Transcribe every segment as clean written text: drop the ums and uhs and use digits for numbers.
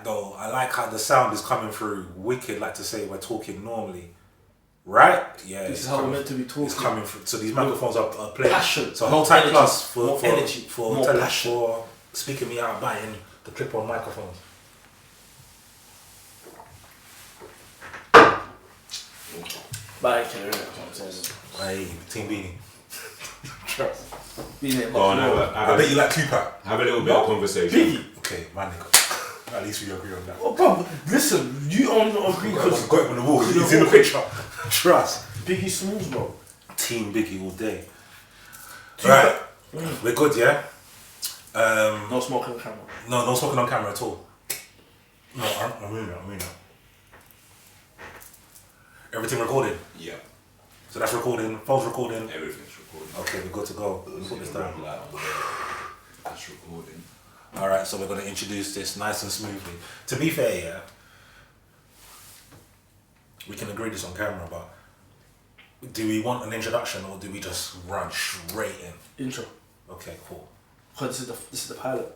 Though I like how the sound is coming through wicked, like to say we're talking normally. Right? Yeah. This is how we're meant to be talking. It's coming through. So these microphones are playing. Passion. So hold tight plus for energy, more passion. For speaking me out buying the clip-on microphones. Bye, Kerry. That's what I'm saying. Hey, Team Beanie. I bet you like Tupac. Have a little bit of conversation. Biggie. Okay, my nigga. At least we agree on that. Oh, bro, listen, you only don't agree because I've got him on the wall. He's in the picture. Trust. Biggie Smalls, bro. Team Biggie all day. Tupac. Right. We're good, yeah? No smoking on camera. No smoking on camera at all. No, I'm in there. Everything recorded? Yeah. So that's recording, phone's recording. Everything's recording. Okay, we're good to go. Let me put this down. That's recording. Alright, so we're going to introduce this nice and smoothly. To be fair, yeah, we can agree this on camera, but do we want an introduction or do we just run straight in? Intro. Okay, cool. This is the pilot.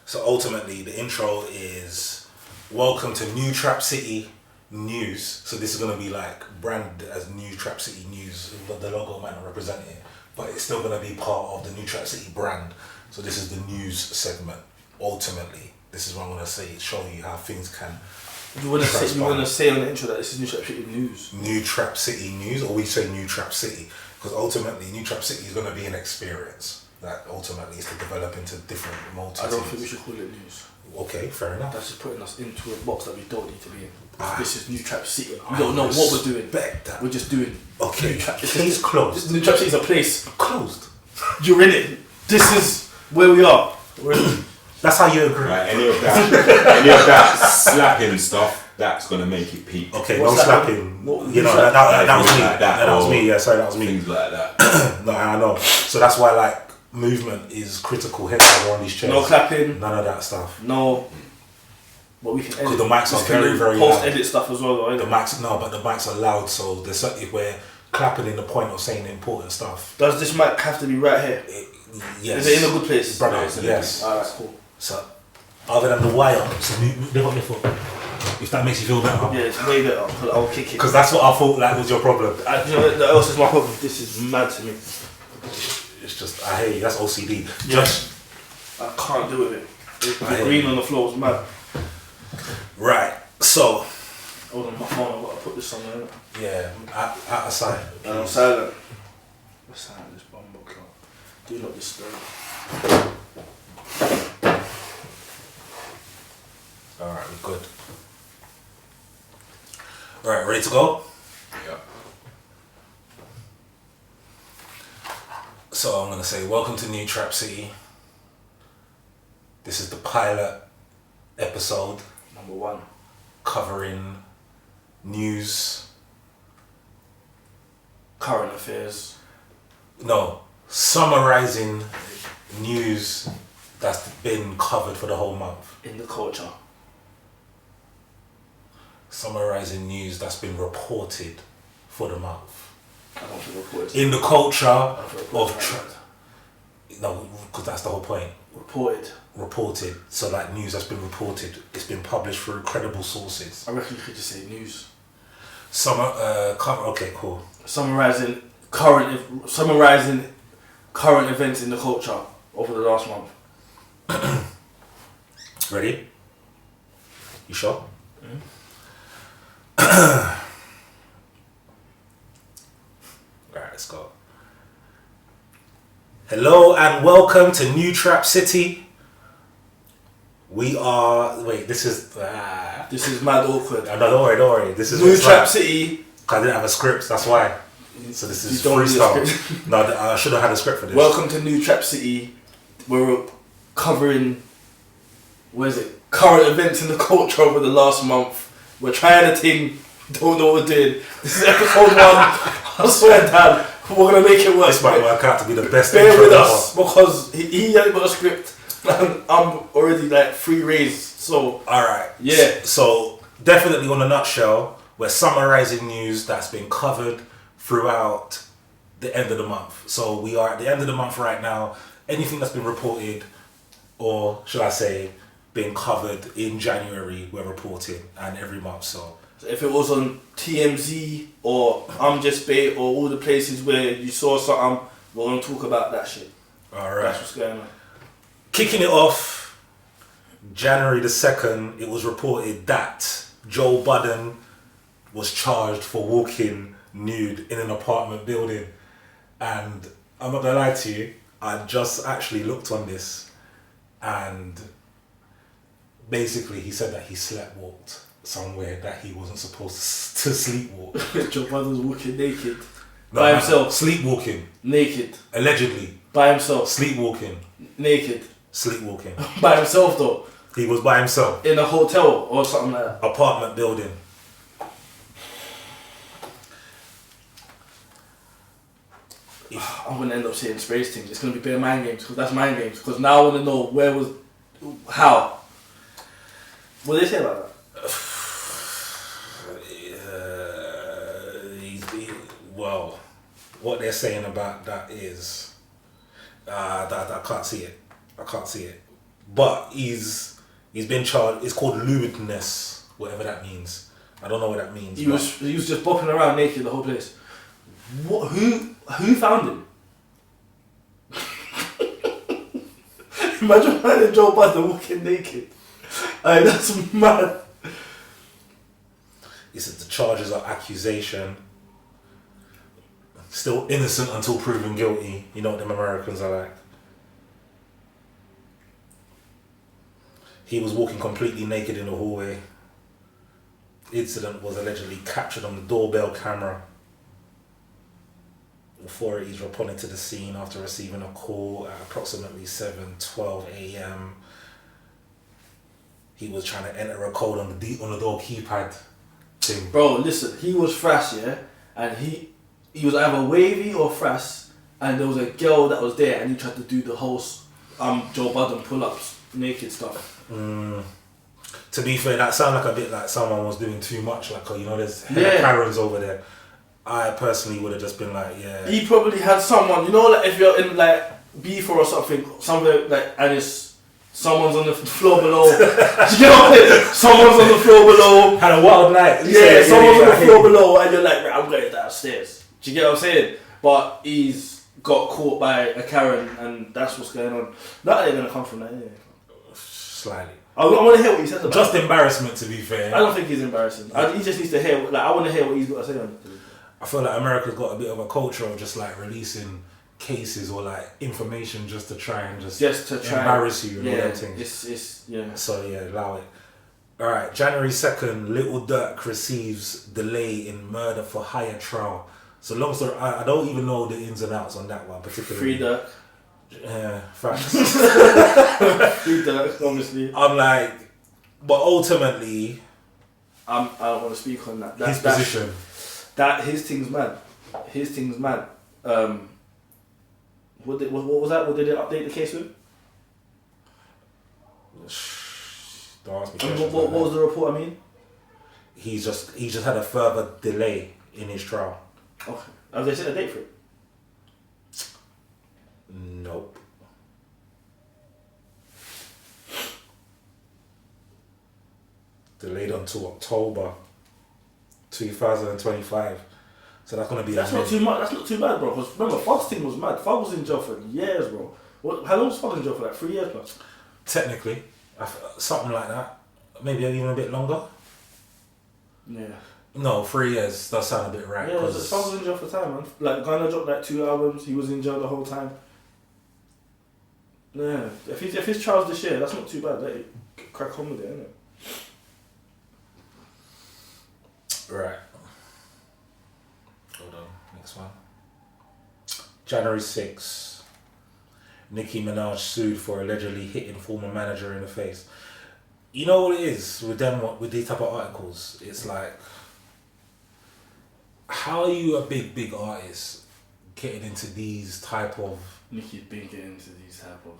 So ultimately, the intro is welcome to New Trap City News. So this is going to be like branded as New Trap City News. The logo might not represent it, but it's still going to be part of the New Trap City brand. So this is the news segment. Ultimately, this is what I'm going to say, show you how things can. You want to say on the intro that this is New Trap City News. New Trap City News, or we say New Trap City, because ultimately New Trap City is going to be an experience that ultimately is to develop into different multitudes. I don't think we should call it news. Okay, fair enough. That's just putting us into a box that we don't need to be in. Ah. This is New Trap City. We don't know what we're doing. That. We're just doing. Okay, New Trap. case closed. New Trap City is a place. Closed. You're in it. This is where we are. We're in it. That's how you agree. Right, any of that slapping stuff, that's gonna make it peak. Okay, What's no that? slapping. What- You know, slap? that was me. Like that, that was or me. Yeah, sorry, that was me. Things like that. No, I know. So that's why like movement is critical. Hence why we're on these chairs. No clapping. None of that stuff. No. But we can edit. Because the mics are very, very post loud. edit stuff as well, though. The mics, no, but the mics are loud. So there's certainly if we're clapping in the point of saying important stuff. Does this mic have to be right here? Yes. Is it in a good place? Brother, No, it's in a yes. Alright, cool. So other than the wire, so lift up your foot. If that makes you feel better. Yeah, it's way better. I'll kick it. Because that's what I thought like was your problem. You know what else is my problem? This is mad to me. It's just I hate you. That's OCD. Yeah. Just I can't do with it. I The hate green it. on the floor is mad. right. So Hold on, my phone. I've got to put this somewhere. yeah, out of sight. And I'm silent. I'm silent. This bumble clock. Do not disturb. All right, we're good. All right, ready to go? Yeah. So I'm gonna say, welcome to New Trap City. This is the pilot episode Number 1. covering news. Current affairs. No, summarizing news that's been covered for the whole month. In the culture. Summarizing news that's been reported for the month. I don't feel reported. In the culture I don't feel reported. of no, because that's the whole point. Reported. Reported, so like news that's been reported, it's been published through credible sources. I reckon you could just say news. Okay, cool. Summarizing current events in the culture over the last month. Ready? You sure? Alright, let's go. Hello and welcome to New Trap City. We are. Wait, this is. This is mad awkward. No, don't worry. This is New Trap City. I didn't have a script, that's why. So this is You don't need a freestyle. script. No, I should have had a script for this. Welcome to New Trap City. We're covering, current events in the culture over the last month. We're trying a thing, don't know what we're doing. This is episode 1. I swear, Dan, we're gonna make it work. This might work out to be the best Bear intro with ever. us because he hasn't got a script and I'm already like free raised. So Alright. Yeah. So definitely on a nutshell, we're summarizing news that's been covered throughout the end of the month. So we are at the end of the month right now. Anything that's been reported, or should I say, been covered in January, we're reporting, and every month. So if it was on TMZ or I'm Just Bait or all the places where you saw something, we're gonna talk about that shit. alright. That's what's going on. Kicking it off, January the 2nd, it was reported that Joe Budden was charged for walking nude in an apartment building. And I'm not gonna lie to you, I just actually looked on this, and basically he said that he sleepwalked somewhere that he wasn't supposed to sleepwalk. Joe Budden's walking naked. No, By man, himself. Sleepwalking. Naked. Allegedly. By himself. Sleepwalking. Naked. Sleepwalking. By himself though. He was by himself. In a hotel or something like that. Apartment building. I'm gonna end up saying space things. It's gonna be bare mind games because that's mind games. Because now I wanna know how. What did they say about that? Well, what they're saying about that is that I can't see it. I can't see it. But he's been charged. It's called lewdness, whatever that means. I don't know what that means. He was just bopping around naked the whole place. What? Who found him? Imagine finding Joe Budden walking naked. That's mad. He said the charges are accusation. Still innocent until proven guilty. You know what them Americans are like. He was walking completely naked in the hallway. Incident was allegedly captured on the doorbell camera. Authorities responded to the scene after receiving a call at approximately 7:12 a.m. He was trying to enter a code on the door keypad thing. Bro, listen, he was fresh, yeah? And he was either wavy or fresh, and there was a girl that was there and he tried to do the whole Joe Budden pull-ups, naked stuff. To be fair, that sounded like a bit like someone was doing too much, like, you know, there's Karens over there. I personally would have just been like, yeah. He probably had someone, you know, like if you're in like B4 or something, somewhere like, and it's someone's on the floor below. Do you get what I mean? Someone's on the floor below. Had a wild night. Yeah, someone's on the floor below, and you're like, right, I'm going downstairs. Do you get what I'm saying? But he's got caught by a Karen, and that's what's going on. That ain't gonna come from that, yeah. Slightly. I want to hear what he says about Just it. embarrassment, to be fair. I don't think he's embarrassing. He just needs to hear. Like, I want to hear what he's got to say on it. I feel like America's got a bit of a culture of just like releasing cases or like information just to try and embarrass you and all that things. It's yeah. So yeah, allow it. Alright, January 2nd, Little Dirk receives delay in murder for hire trial. So long story, I don't even know the ins and outs on that one particularly. Free Dirk. Yeah, facts. Free Dirk, obviously. I'm like, but ultimately, I don't want to speak on that. his position. His thing's mad. His thing's mad. What was that? What did it update the case with? Don't ask me And questions what like was that. the report? I mean, He's just had a further delay in his trial. okay. Have they set a date for it? Nope. Delayed until October 2025. So that's gonna be. That's not too much. That's not too bad, bro. Because remember, Fog's thing was mad. Fog was in jail for years, bro. How long was Fog in jail for? Like 3 years plus. Technically, something like that. Maybe even a bit longer. Yeah. No, 3 years does sound a bit right. Yeah, Fog was in jail for time, man. Like Gunna dropped like 2 albums. He was in jail the whole time. Yeah. If his trial's this year, that's not too bad. Like, crack on with it, innit? Right. Hold on. Next one. January 6th. Nicki Minaj sued for allegedly hitting former manager in the face. You know what it is with them, with these type of articles? It's like, how are you a big artist getting into these type of... Nicki's been getting into these type of...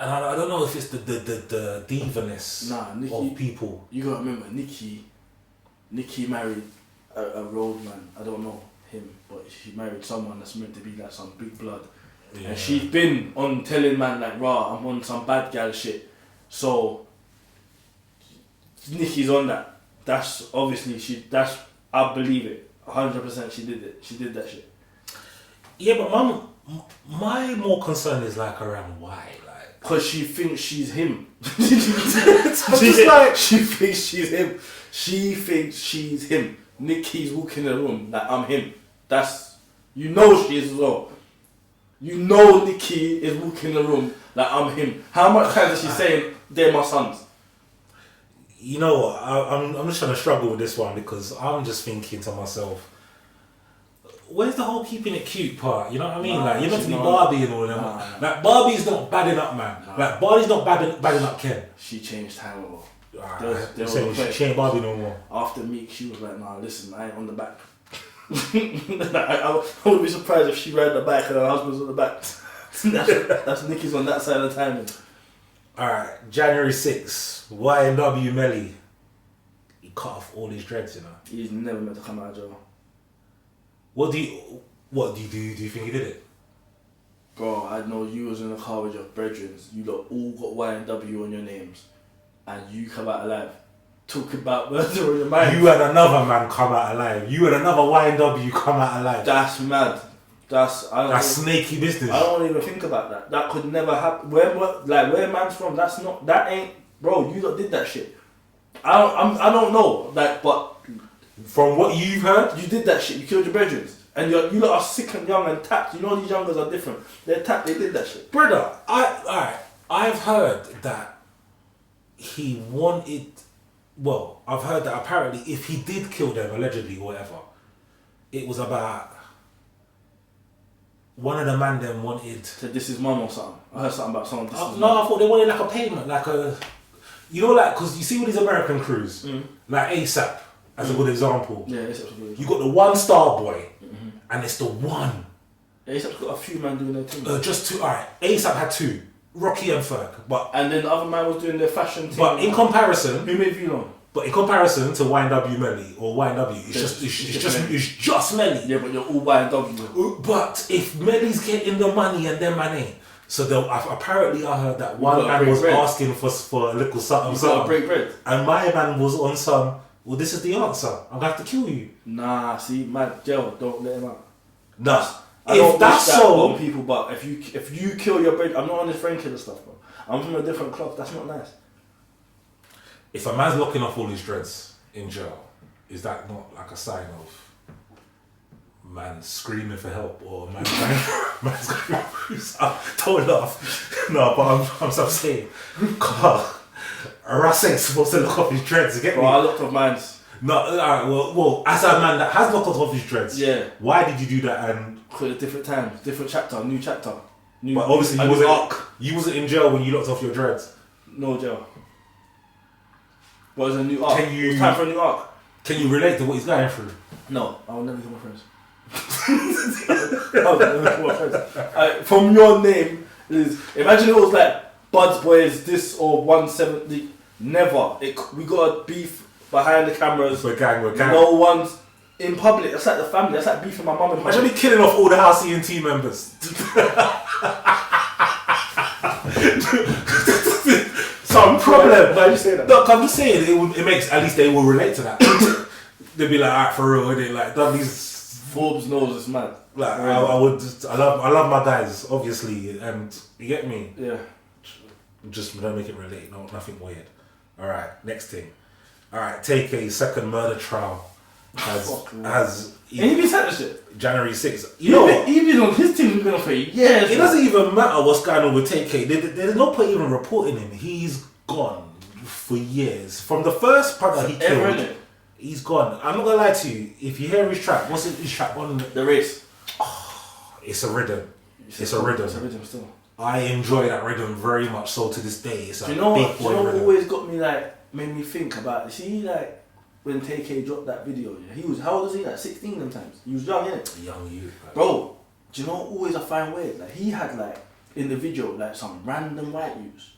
And I don't know if it's the divaness of people. You gotta remember, Nicki married a roadman. I don't know him, but she married someone that's meant to be like some big blood. Yeah. And she's been on telling man like, rah, I'm on some bad gal shit. So Nikki's on that. That's obviously I believe it. 100% she did it. She did that shit. Yeah, but my more concern is like around why, like, because she thinks she's him. like, she thinks she's him. She thinks she's him. Nikki's walking in the room like I'm him. You know she is as well. You know Nikki is walking in the room like I'm him. How much times is she saying they're my sons? You know what? I'm just trying to struggle with this one because I'm just thinking to myself, where's the whole keeping it cute part? You know what I mean? Nah, like, you're not to be not. Barbie and all them. Like, Barbie's not badding up, man. Like, Barbie's not badding up Ken. She changed time over. You're saying she ain't Barbie no more. After Meek, she was like, nah, listen, I ain't on the back. I wouldn't be surprised if she ran the back and her husband's on the back. That's Nikki's on that side of the timing. Alright, January 6th, YNW Melly. He cut off all his dreads, you know. He's never meant to come out of jail. What do you think he did it? Bro, I know you was in the car with your brethren. You lot all got YNW on your names. And you come out alive. Talk about murder on your mind. You had another man come out alive. You had another YNW come out alive. That's mad. That's snaky business. I don't even think about that. That could never happen. Where man's from? That ain't, bro. You lot did that shit. I don't know. Like, but from what you've heard, you did that shit. You killed your brethren, and you lot are sick and young and tapped. You know these youngers are different. They're tapped. They did that shit, brother. I've heard that he wanted. Well, I've heard that apparently, if he did kill them allegedly or whatever, it was about. One of the man then wanted... So this is mum or something? I heard something about someone... I thought they wanted like a payment, like a... You know, like, because you see with these American crews, like ASAP, as a good example. Yeah, ASAP's a good. You got the one star boy, and it's the one. ASAP's got a few men doing their thing. Just two, alright. ASAP had two, Rocky and Ferg, but... And then the other man was doing their fashion thing. But in comparison... Who made you know? But in comparison to YNW Melly or YNW, it's just Melly. Yeah, but you're all YNW. But if Melly's getting the money and them man ain't, so apparently I heard that one man was asking for a little something. You gotta break bread. And my man was on some. Well, this is the answer. I'm gonna have to kill you. Nah, see, man, jail. Don't let him out. Nah. If that's so, on people, but if you kill your bread, I'm not on this friend killer stuff, bro. I'm from a different club. That's not nice. If a man's locking off all his dreads in jail, is that not like a sign of man screaming for help or man's don't laugh. No, but I'm saying, Russ ain't supposed to lock off his dreads. You get me? Bro, I locked off mine's. No, alright. Well, as a man that has locked off his dreads, yeah. Why did you do that? And because a different time, different chapter, new chapter. But obviously, you wasn't in jail when you locked off your dreads. No jail. But it was a new arc. It's time for a new arc. Can you relate to what he's going through? No, I will never kill my friends. I will never kill my friends. From your name, imagine it was like Buds Boys, this or 170. Never. We got a beef behind the cameras. We're gang. No one's in public. That's like the family. That's like beefing my mum and imagine me killing off all the House E&T members. Some problem. Why you say that? Look, I'm just saying it makes, at least they will relate to that. They'll be like, alright, for real, innit? Like, Dudley's Forbes knows it's mad. Like, I love my guys, obviously, and you get me. Yeah. Just don't make it relate. No, nothing weird. All right, next thing. All right, take a second murder trial. Has he been sentenced shit? January 6th. You know what? He been on his team's been on for years. It doesn't even matter what's going on with Take K. There's no point even reporting him. He's gone for years. From the first part that he killed, he's gone. I'm not gonna lie to you. If you hear his track, what's his track on the race? Oh, it's a rhythm. It's a rhythm. It's a rhythm still. I enjoy that rhythm very much. So to this day, it's do you know what always got me made me think about it? See, when TK dropped that video, yeah, he was, how old was he? 16 them times. He was young, innit? Young youth. Bro, do you know what always I find weird? He had in the video some random white youths.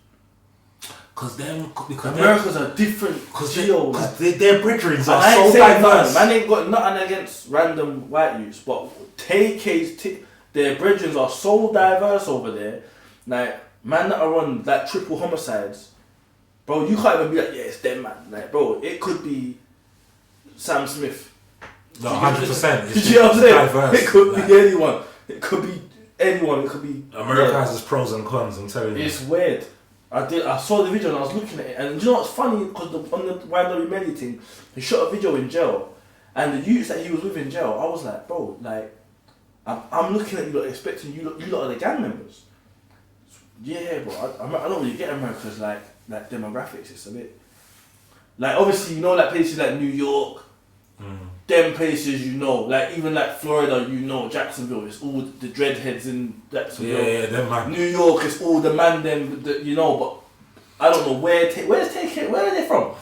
Because America's a different deal. Because their brethren are so diverse. Man ain't got nothing against random white youths, but their brethren are so diverse over there. Man that are on triple homicides bro, you can't even be like, yeah, it's them, man. Like, bro, it could be Sam Smith. No, 100%. You know what I'm saying? Diverse. It could be anyone. It could be anyone. It could be. America has its pros and cons. I'm telling you. It's weird. I saw the video and I was looking at it, and you know what's funny? Because on the Wandering Melly thing, he shot a video in jail, and the youths that he was with in jail, I was like, bro, like, I'm looking at you, like, expecting you lot are the gang members. Yeah, bro, I don't really get America's like demographics. It's a bit like, obviously, you know, like places like New York, them places, you know, like even like Florida, you know, Jacksonville, it's all the dreadheads in Jacksonville. Yeah, them man. New York, it's all the man them, you know, but I don't know where are they from?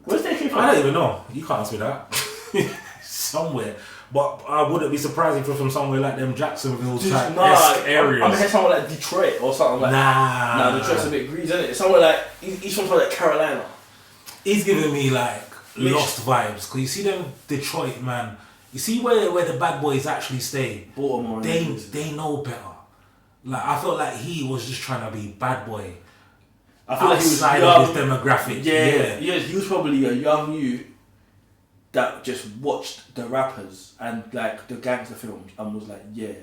Where's they from? I don't even know. You can't ask me that. Somewhere. But I wouldn't be surprised if you're from somewhere like them Jacksonville type areas. I'm here somewhere like Detroit or something like that. Nah, Detroit's a bit greasy, isn't it? It's somewhere like, he's from like Carolina. He's giving me like Lost vibes. Cause you see them Detroit, man. You see where the bad boys actually stay. Baltimore. They know better. Like, I felt like he was just trying to be bad boy. I feel like he was outside of his demographic. Yeah, he was probably a young youth that just watched the rappers and like the gangster films and was like, yeah,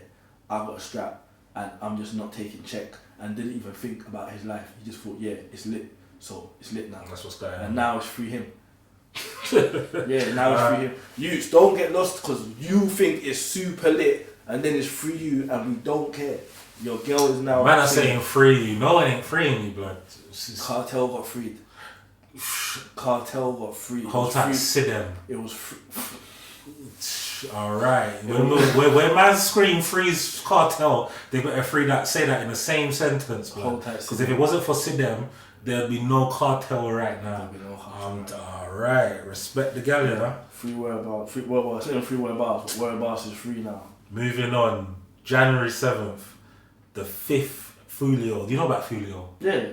I got a strap and I'm just not taking check, and didn't even think about his life. He just thought, yeah, it's lit, so it's lit now. That's what's going on. And now it's free him. Yeah, now it's free him. You don't get lost because you think it's super lit and then it's free you and we don't care. Your girl is now... Man, I'm saying free you. No one ain't freeing you, blood. Cartel got freed. Cartel got freed. Hold tight, sit down. It was free. Alright. When man scream freeze cartel, they better say that in the same sentence, blood. Because if it wasn't for Sidem, there'd be no cartel right now. There'd be no cartel. Alright, respect the gal, you know? Free whereabouts. Free whereabouts. Free whereabouts, but whereabouts is free now. Moving on. January 7th. The 5th Fulio. Do you know about Fulio? Yeah.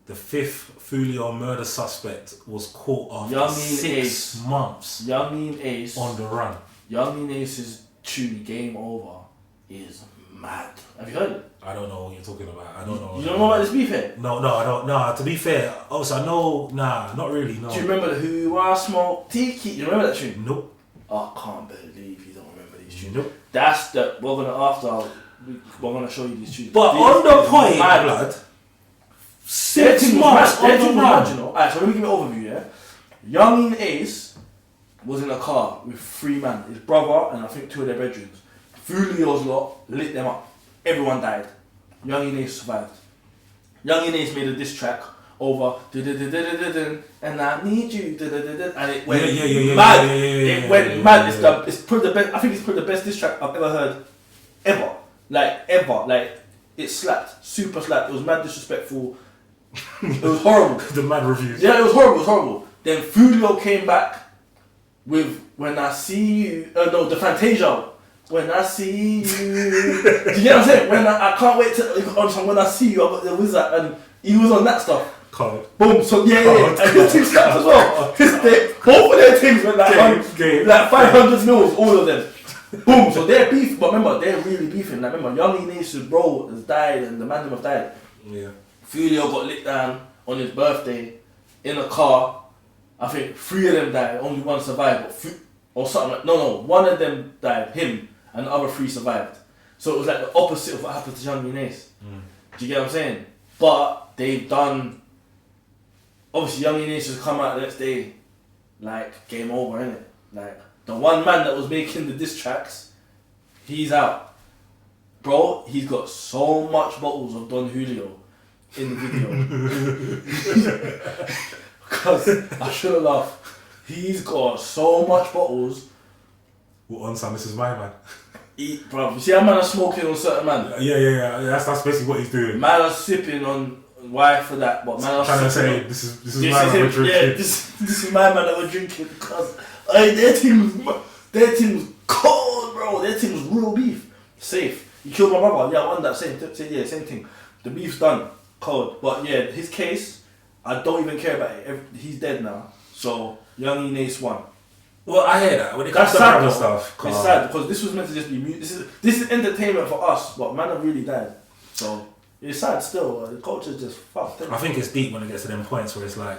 The 5th Fulio murder suspect was caught after 6 months. Young Ace on the run. Young Ace's tune "Game Over" is mad. Have you heard it? I don't know what you're talking about. I don't know. You don't know about this beef here? No, I don't. No, to be fair, also I know. Nah, not really. No. Do you remember the Who I Smoke Tiki? You remember that tune? Nope. I can't believe you don't remember these tunes. Nope. That's the we're gonna show you these tunes. But these, on the point, blood. 6 months on the run. You know? Alright, so let me give you an overview. Yeah, Young Ace was in a car with 3 men, his brother and I think 2 of their bedrooms. Fulio's lot lit them up. Everyone died. Young Ace survived. Young Ace made a diss track over and I need you and it went mad. It went mad. It's probably the best. I think it's probably the best diss track I've ever heard, ever. Like it slapped, super slapped. It was mad disrespectful. It was horrible. The mad reviews. Yeah, it was horrible. Then Fulio came back with "When I See You." The Fantasia. When I see you. Do you get what I'm saying? I can't wait to on some "When I See You." I got the wizard and he was on that stuff. Cold. Boom. So yeah. And his team slapped as well. Both of their teams went like 500 mils, all of them. Boom. So they're beef, but remember they're really beefing. Like remember, Young Nation's bro has died and the man them have died. Yeah. Fulio got lit down on his birthday in a car. I think 3 of them died. Only 1 survived, or something like. No. 1 of them died. Him. And the other 3 survived. So it was like the opposite of what happened to Young Ace. Do you get what I'm saying? But they've done... Obviously Young Ace has come out the next day like game over, innit? Like the one man that was making the diss tracks, he's out. Bro, he's got so much bottles of Don Julio in the video. Because I shouldn't laugh. He's got so much bottles. What on son? This is my man. Bro, you see how man are smoking on certain man? Yeah. That's basically what he's doing. Man are sipping on why for that, but man are trying to say this is my man we're drinking. Yeah, this is my man that we're drinking because their team was cold, bro. Their team was real beef. Safe. You killed my brother. Yeah, I won that same thing. The beef's done. Cold. But yeah, his case, I don't even care about it. He's dead now. So Young Ace won. Well, I hear that. When it comes to other stuff, it's sad because this was meant to just be music. This is entertainment for us, but man have really died. So It's sad still. The culture's just fucked. I think it's deep when it gets to them points where it's like,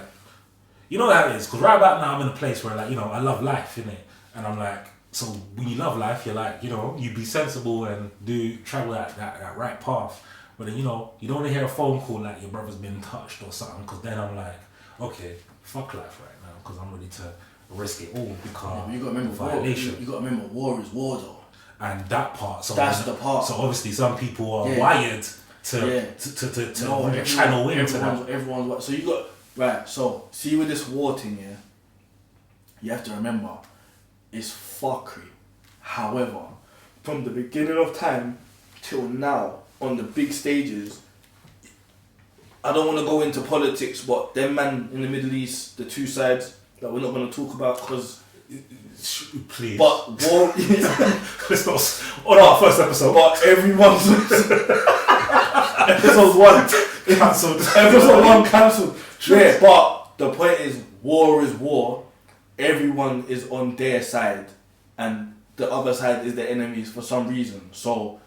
you know how it is. Because right about now I'm in a place where like, you know, I love life, innit? And I'm like, so when you love life, you're like, you know, you be sensible and travel that right path. But then, you know, you don't want to hear a phone call like your brother's been touched or something. Because then I'm like, okay, fuck life right now. Because I'm ready to risk it all because you got to remember violation. You got to remember war is war though. And that part. So that's the part. So obviously some people are wired to channel into that. Everyone's so you got right. So see with this war thing, yeah, you have to remember it's fuckery. However, from the beginning of time till now, on the big stages, I don't want to go into politics, but them man in the Middle East, the two sides that we're not going to talk about because. Please. But war. Let's not on our first episode. But everyone's episode 1 cancelled. Episode 1 cancelled. Yeah, but the point is, war is war. Everyone is on their side, and the other side is the enemies for some reason. So,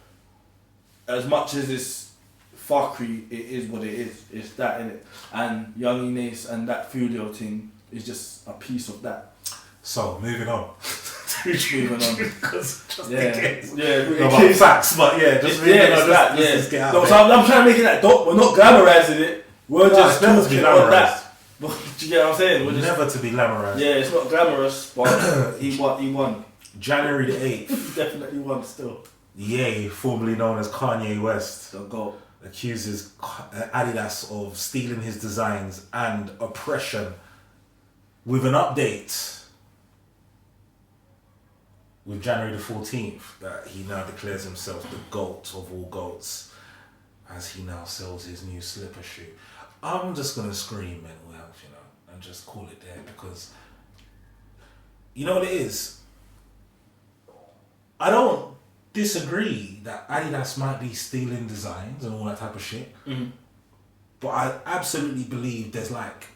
as much as it's fuckery, it is what it is. It's that, innit? And Young Ines and that Fulio thing is just a piece of that. So, moving on. Moving on. Because just in case. Yeah, no, about facts, but yeah, just moving on. Just get out no, so I'm trying to make it that we're not glamorizing it. We're just never to be glamorized. Do you get what I'm saying? We're never to be glamorized. Yeah, it's not glamorous, but he won. January the 8th. He definitely won still. Ye, formerly known as Kanye West, the GOAT, accuses Adidas of stealing his designs and oppression with an update. With January the 14th, that he now declares himself the GOAT of all GOATs as he now sells his new slipper shoe. I'm just going to scream mental health, you know, and just call it there because, you know what it is? I don't disagree that Adidas might be stealing designs and all that type of shit, but I absolutely believe there's like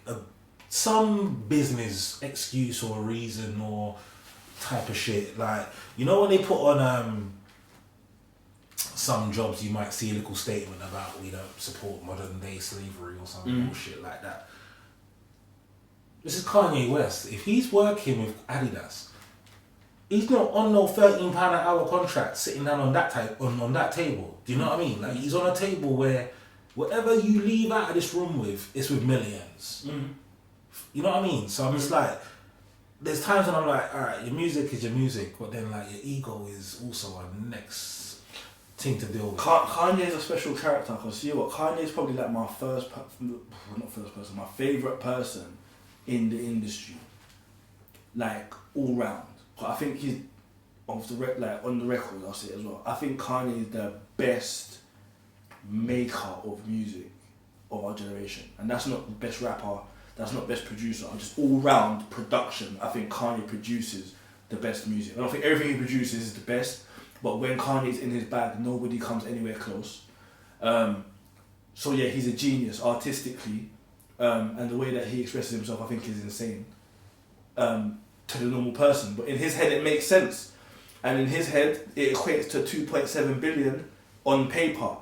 some business excuse or reason or type of shit, like, you know, when they put on some jobs you might see a little statement about we don't support modern day slavery or some bullshit like that. This is Kanye West. If he's working with Adidas, he's not on no £13 an hour contract sitting down on that on that table. Do you know what I mean? Like, he's on a table where whatever you leave out of this room with, it's with millions. You know what I mean? So I'm just like, there's times when I'm like, alright, your music is your music, but then like your ego is also a next thing to deal with. Kanye is a special character because you know what, Kanye is probably like my my favourite person in the industry, like all round. I think he's on the record. I'll say it as well. I think Kanye is the best maker of music of our generation, and that's not the best rapper. That's not best producer. Just all round production. I think Kanye produces the best music. I don't think everything he produces is the best, but when Kanye's in his bag, nobody comes anywhere close. So yeah, he's a genius artistically, and the way that he expresses himself, I think, is insane to the normal person. But in his head, it makes sense, and in his head, it equates to 2.7 billion on paper.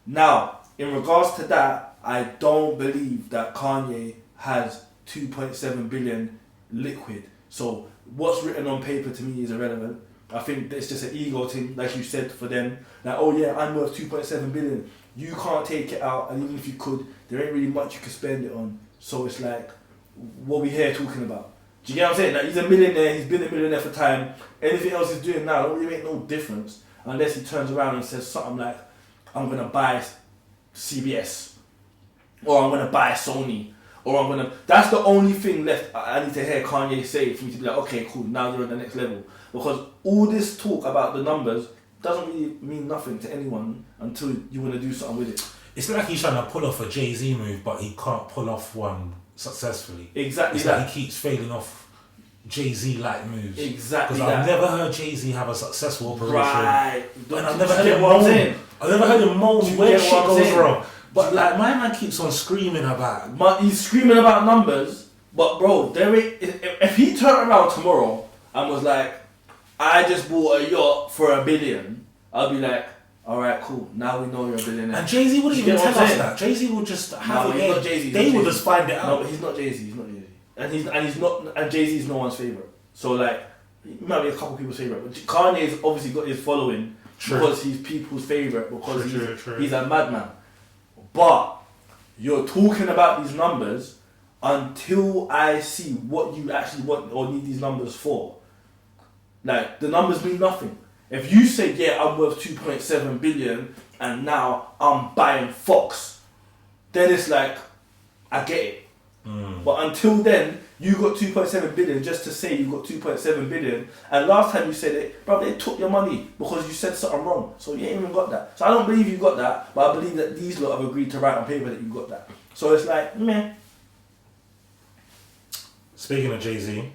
Now, in regards to that, I don't believe that Kanye has 2.7 billion liquid. So what's written on paper to me is irrelevant. I think it's just an ego thing, like you said, for them. Like, oh yeah, I'm worth 2.7 billion. You can't take it out, and even if you could, there ain't really much you can spend it on. So it's like, what we here talking about? Do you get what I'm saying? Like, he's a millionaire, he's been a millionaire for time. Anything else he's doing now don't really make no difference unless he turns around and says something like, I'm gonna buy CBS, or I'm gonna buy Sony, or I'm gonna. That's the only thing left I need to hear Kanye say for me to be like, okay, cool, now you're on the next level. Because all this talk about the numbers doesn't really mean nothing to anyone until you want to do something with it. It's like he's trying to pull off a Jay-Z move, but he can't pull off one successfully. Exactly. It's like he keeps failing off Jay-Z-like moves. Exactly. Because I've never heard Jay-Z have a successful operation. Right. And I've never heard him moan. I've never heard him moan when shit goes wrong. But like, my man keeps on screaming about. But he's screaming about numbers. But bro, if he turned around tomorrow and was like, I just bought a yacht for $1 billion, I'll be like, Alright, cool. Now we know you're a billionaire. And Jay-Z wouldn't You even get what tell I'm us saying? that. Jay-Z would just have No, it he's there. not Jay-Z. They will just find it No, out. but he's not Jay-Z. He's not Jay-Z. And he's not. And Jay-Z is no one's favorite. So like, he might be a couple people's favorite. But Kanye's obviously got his following because he's people's favorite because he's a madman. But you're talking about these numbers until I see what you actually want or need these numbers for. Like, the numbers mean nothing. If you say, yeah, I'm worth 2.7 billion and now I'm buying Fox, then it's like, I get it. But until then, you got 2.7 billion just to say you got 2.7 billion. And last time you said it, bro, they took your money because you said something wrong. So you ain't even got that. So I don't believe you got that, but I believe that these lot have agreed to write on paper that you got that. So it's like, meh. Speaking of Jay-Z,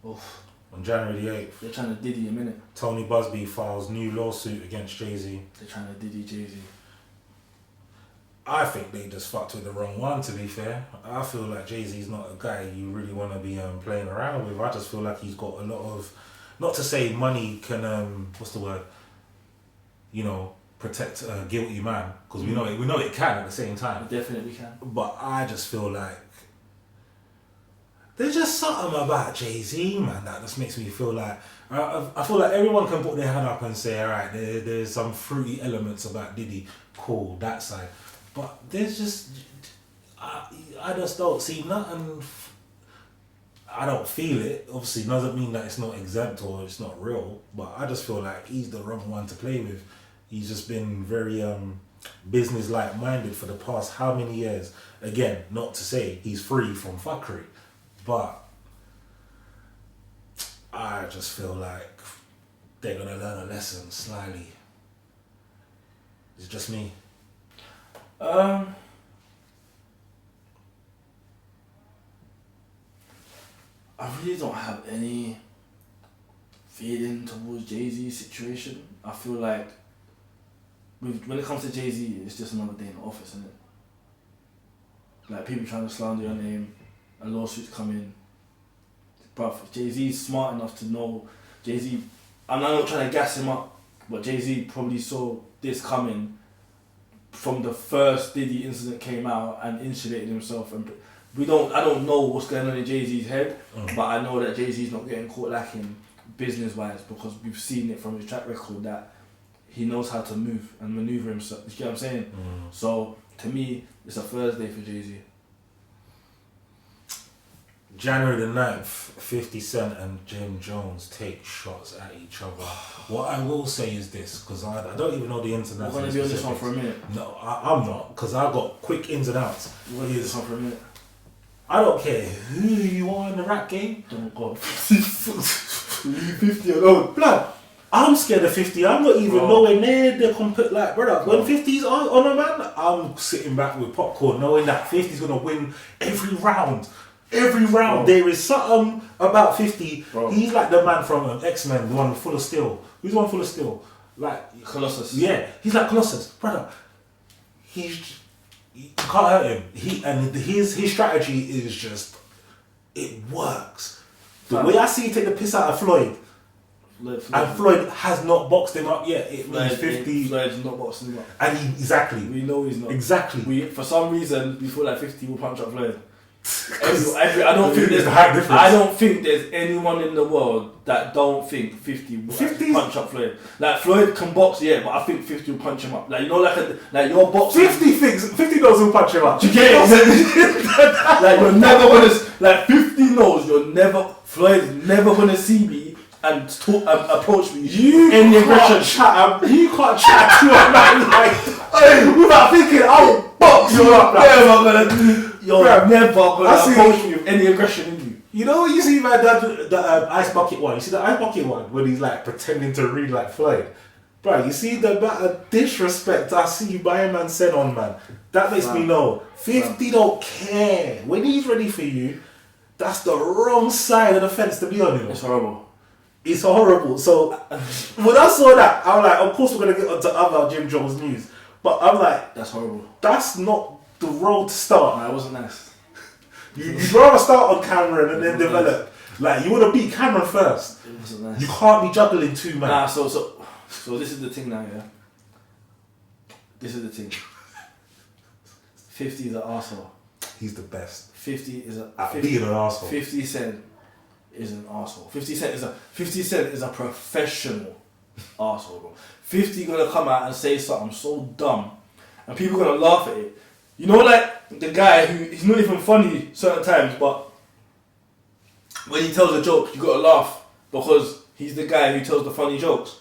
Oof. on January the 8th, They're trying to Diddy a minute. Tony Busby files new lawsuit against Jay-Z. They're trying to Diddy Jay-Z. I think they just fucked with the wrong one, to be fair. I feel like Jay-Z's not a guy you really want to be playing around with. I just feel like he's got a lot of, not to say money can, what's the word, you know, protect a guilty man, because we know it can at the same time. It definitely can. But I just feel like there's just something about Jay-Z, man, that just makes me feel like, I feel like everyone can put their hand up and say, alright, there's some fruity elements about Diddy, cool, that side. But there's just, I just don't see nothing, I don't feel it. Obviously, doesn't mean that it's not exempt or it's not real, but I just feel like he's the wrong one to play with. He's just been very business-like minded for the past how many years. Again, not to say he's free from fuckery, but I just feel like they're going to learn a lesson slyly. It's just me. I really don't have any feeling towards Jay-Z's situation. I feel like when it comes to Jay-Z, it's just another day in the office, isn't it? Like, people trying to slander your name, a lawsuit's coming. Bruv, Jay-Z's smart enough to know. Jay-Z, I'm not trying to gas him up, but Jay-Z probably saw this coming from the first Diddy incident came out and insulated himself. And I don't know what's going on in Jay-Z's head, but I know that Jay-Z's not getting caught lacking business-wise because we've seen it from his track record that he knows how to move and maneuver himself. You get what I'm saying? So to me, it's a Thursday for Jay-Z. January the 9th, 50 Cent and Jim Jones take shots at each other. What I will say is this, because I don't even know the ins and outs. We're going to be on this one for a minute. No, I'm not, because I've got quick ins and outs. We're going to be on this one for a minute. I don't care who you are in the rap game. Don't go. 50 alone. Blood, I'm scared of 50. I'm not even nowhere near the like, brother. When 50's on a man, I'm sitting back with popcorn knowing that 50's going to win every round. Every round. There is something about 50. He's like the man from X-Men, the one full of steel. Who's the one full of steel? Like Colossus. Yeah, he's like Colossus. Brother, you can't hurt him. His strategy is just, it works. The way I see him take the piss out of Floyd, and Floyd has not boxed him up yet. It means 50. Floyd's not boxing him up. And exactly. We know he's not. Exactly. For some reason, we feel like 50 will punch up Floyd. I don't think there's anyone in the world that don't think 50 will punch up Floyd. Like, Floyd can box, yeah, but I think 50 will punch him up. Like, you know, like your boxing. 50 knows who'll punch him up. You get it? Like, you're never gonna, like, 50 knows Floyd's never gonna see me and approach me. You can't chat to a man like without thinking I'll box you up. You're never gonna approach me with any aggression in you. You know what you see, man, the ice bucket one? You see the ice bucket one when he's like pretending to read like Floyd? Bro, you see the amount of disrespect I see by man sent on, man. That makes me know 50 don't care. When he's ready for you, that's the wrong side of the fence to be on, you know? It's horrible. It's horrible. So when I saw that, I was like, of course we're gonna get onto other Jim Jones news. But I'm like, that's horrible. That's not the road to start. Nah, it wasn't nice. You'd rather start on Cameron and then develop. Like, you want to beat Cameron first. It wasn't nice. You can't be juggling two, man. Nah, so this is the thing now, yeah. this is the thing. 50 is an arsehole. He's the best. 50 is a At being an arsehole. 50 Cent is an arsehole. 50 Cent is a professional arsehole, bro. 50 gonna come out and say something so dumb, and people gonna laugh at it. You know, like the guy who he's not even funny certain times, but when he tells a joke, you gotta laugh because he's the guy who tells the funny jokes.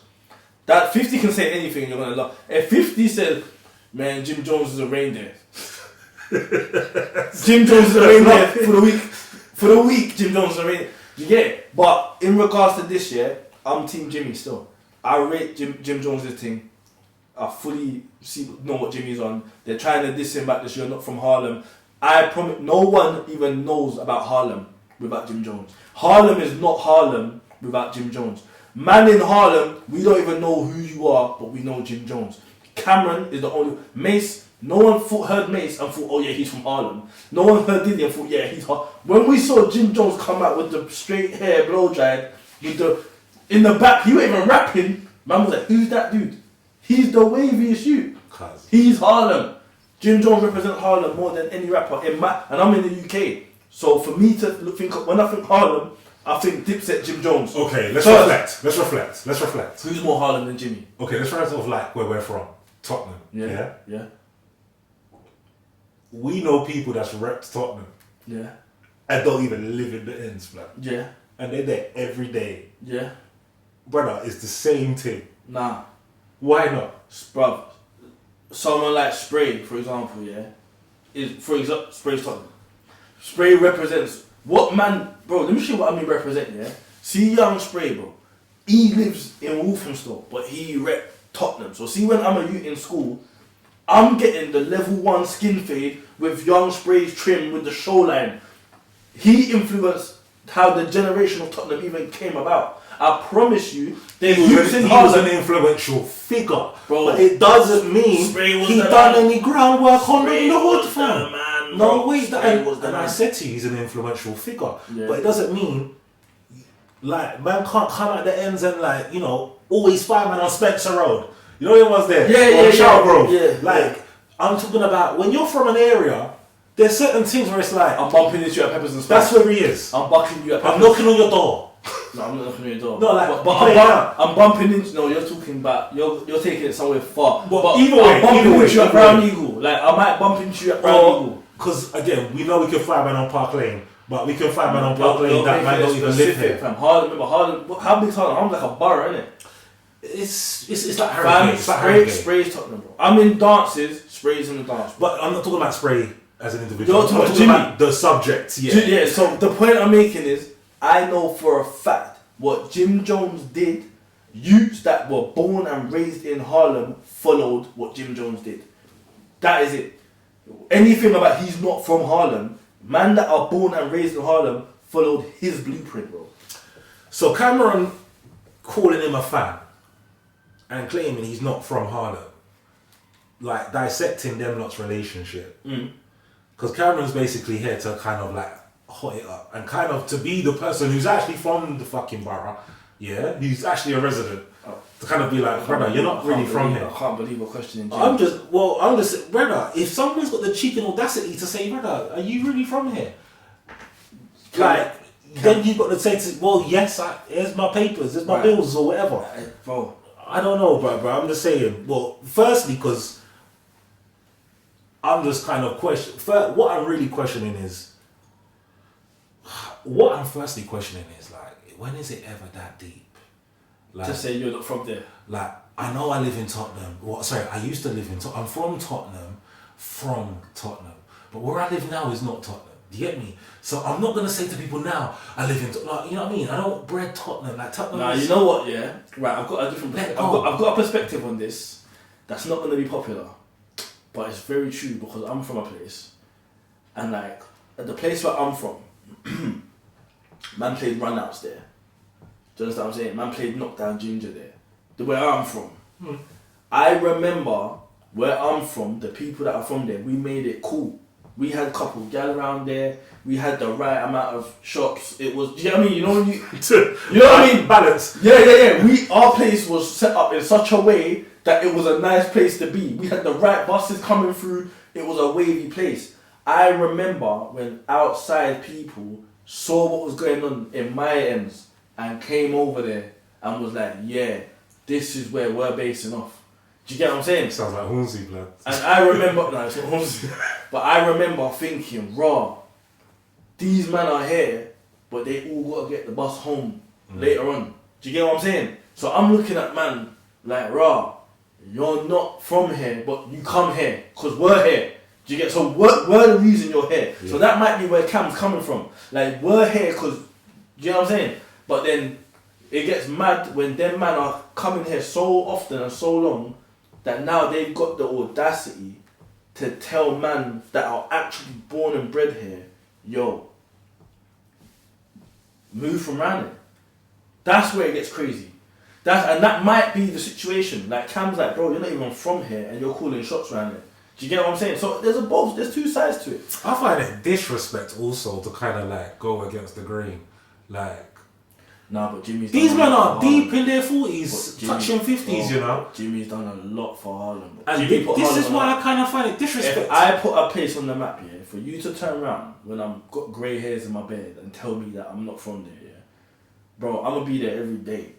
That 50 can say anything, you're gonna laugh. If 50 said, "Man, Jim Jones is a reindeer," Jim Jones is a reindeer for the week. For the week, Jim Jones is a reindeer. You get it? But in regards to this year, I'm Team Jimmy still. I rate Jim Jones' thing. I fully know what Jimmy's on. They're trying to diss him back this year, not from Harlem. I promise, no one even knows about Harlem without Jim Jones. Harlem is not Harlem without Jim Jones. Man in Harlem, we don't even know who you are, but we know Jim Jones. Cameron is the only... Mace, no one heard Mace and thought, oh yeah, he's from Harlem. No one heard Diddy and thought, yeah, he's Harlem. When we saw Jim Jones come out with the straight hair, blow dried, with the... In the back, he wasn't even rapping. Man was like, who's that dude? He's the waviest you. He's Harlem. Jim Jones represents Harlem more than any rapper in my... And I'm in the UK. So for me to think... When I think Harlem, I think Dipset, Jim Jones. Okay, let's reflect. Who's more Harlem than Jimmy? Okay, let's try off like where we're from. Tottenham. Yeah. We know people that's repped Tottenham. Yeah. And don't even live in the ends, man. Yeah. And they're there every day. Yeah. Brother, it's the same thing. Nah. Why not? Bruv, someone like Spray, for example, Spray's Tottenham. Spray represents what man, bro, let me show you what I mean represent, yeah? See young Spray, bro. He lives in Walthamstow, but he rep Tottenham. So see when I'm a youth in school, I'm getting the level 1 skin fade with young Spray's trim with the show line. He influenced how the generation of Tottenham even came about. I promise you, he was an influential figure, bro. But it doesn't mean he done any groundwork on the hood, fam. No, wait, and I said to you, he's an influential figure, but it doesn't mean like man can't come at the ends and like always fireman on Spencer Road. You know what was there? I'm talking about when you're from an area. There's certain things where it's like I'm bumping into you at Peppers and Spice. That's where he is. I'm bucking you at Peppers. I'm knocking on your door. No, I'm not knocking on your door. No, like, I'm bumping into. No, you're talking about. You're taking it somewhere far. But either way, I'm bumping into you at Brown Eagle. Like I might bump into you at Brown Eagle. Because again, we know we can find man on Park Lane, but we can find man on Park Lane that man don't even live here. Harlem. How big's Harlem? I'm like a borough, innit? It's like Harrogate. Spray's Tottenham, bro. I'm in dances. Spray's in the dance. But I'm not talking about Spray as an individual. You're talking about the subject. Yeah. So the point I'm making is, I know for a fact what Jim Jones did. Youths that were born and raised in Harlem followed what Jim Jones did. That is it. Anything about he's not from Harlem, man that are born and raised in Harlem followed his blueprint, bro. So Cameron calling him a fan and claiming he's not from Harlem, like dissecting them lot's relationship. Because Cameron's basically here to kind of like hot it up and kind of to be the person who's actually from the fucking borough, who's actually a resident. To kind of be like, brother, you're not really from here. I can't believe you're questioning Jim. I'm just, brother, if someone's got the cheek and audacity to say, brother, are you really from here? Then you've got to say, well, yes, here's my papers, here's my bills or whatever. Bro. I don't know, bro. I'm just saying, well, firstly, because I'm just kind of what I'm really questioning is, like, when is it ever that deep? Like, to say you're not from there. Like, I know I live in Tottenham. I used to live in Tottenham. I'm from Tottenham. But where I live now is not Tottenham. Do you get me? So I'm not going to say to people now, I live in Tottenham. Like, you know what I mean? I don't bred Tottenham. Like, Tottenham you know what, yeah? Right, I've got a different perspective. I've got a perspective on this that's not going to be popular. But it's very true because I'm from a place. And like, at the place where I'm from, man played runouts there. Do you understand what I'm saying? Man played knockdown ginger there. Where I'm from. I remember where I'm from, the people that are from there, we made it cool. We had a couple gal around there. We had the right amount of shops. It was, do you know what I mean? You know what I mean? Balance. Yeah. Our place was set up in such a way that it was a nice place to be. We had the right buses coming through. It was a wavy place. I remember when outside people saw what was going on in my ends and came over there and was like, yeah, this is where we're basing off. Do you get what I'm saying? Sounds like Hornsey, blood. And I remember, no, it's not Hornsey, but I remember thinking, raw, these men are here, but they all got to get the bus home later on. Do you get what I'm saying? So I'm looking at man like, raw, you're not from here, but you come here because we're here. Do you get? So we're the reason you're here. Yeah. So that might be where Cam's coming from. Like, we're here because, do you know what I'm saying? But then it gets mad when them man are coming here so often and so long that now they've got the audacity to tell man that are actually born and bred here, yo, move from around it. That's where it gets crazy. And that might be the situation. Like, Cam's like, bro, you're not even from here and you're calling shots around it. Do you get what I'm saying? So there's two sides to it. I find it disrespect also to kind of like go against the grain. Like, nah, but Jimmy's these men are deep in their 40s, touching 50s, you know. Jimmy's done a lot for Harlem. And this is why I kind of find it disrespect. If I put a place on the map, yeah, for you to turn around when I've got grey hairs in my beard and tell me that I'm not from there, yeah, bro, I'm gonna be there every day.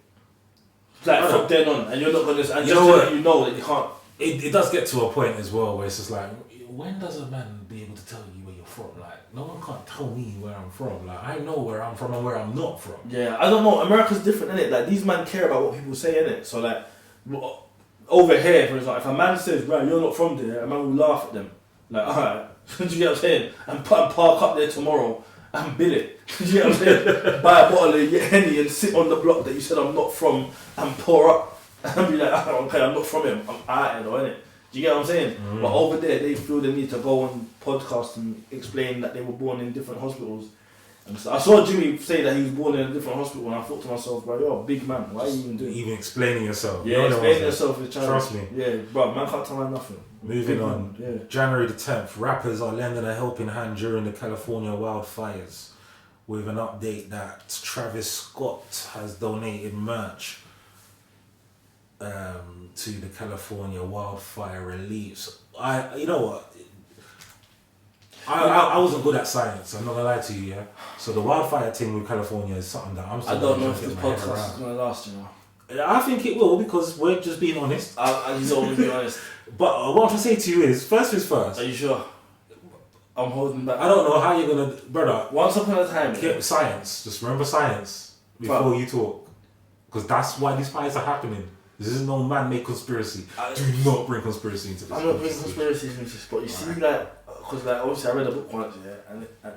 Like, from then on, and you're not gonna. And just to let you know that you can't. It does get to a point as well where it's just like, when does a man be able to tell you where you're from? Like, no one can't tell me where I'm from. Like, I know where I'm from and where I'm not from. Yeah, I don't know. America's different, innit? Like, these men care about what people say, innit? So, like, over here, for example, if a man says, right, you're not from there, a man will laugh at them. Like, alright, do you get what I'm saying? And park up there tomorrow and bill it. Do you get what I'm saying? Buy a bottle of Henny and sit on the block that you said I'm not from and pour up. And be like, oh, okay, I'm not from him, I'm out here though, innit? Do you get what I'm saying? But over there, they feel the need to go on podcasts and explain that they were born in different hospitals. And so I saw Jimmy say that he was born in a different hospital, and I thought to myself, bro, you're a big man, why are you even doing it? Even explaining yourself. Yeah, explaining yourself is challenge. Trust me. Yeah, bro, man can't tell me nothing. Moving on. Yeah. January the 10th, rappers are lending a helping hand during the California wildfires with an update that Travis Scott has donated merch to the California wildfire reliefs. You know what? I wasn't good at science. I'm not gonna lie to you. Yeah. So the wildfire thing with California is something that I'm still. I don't know if this podcast is gonna last. You know. I think it will because we're just being honest. I just don't want to be honest. But what I'm trying to say to you is, first things first. Are you sure? I'm holding back. I don't know how you're gonna, brother. Once upon a time, science. Just remember science before you talk, because that's why these fires are happening. This is no man-made conspiracy. Do not bring conspiracy into this. I'm not bringing conspiracy into this, but you see, like, because like obviously I read a book once, yeah,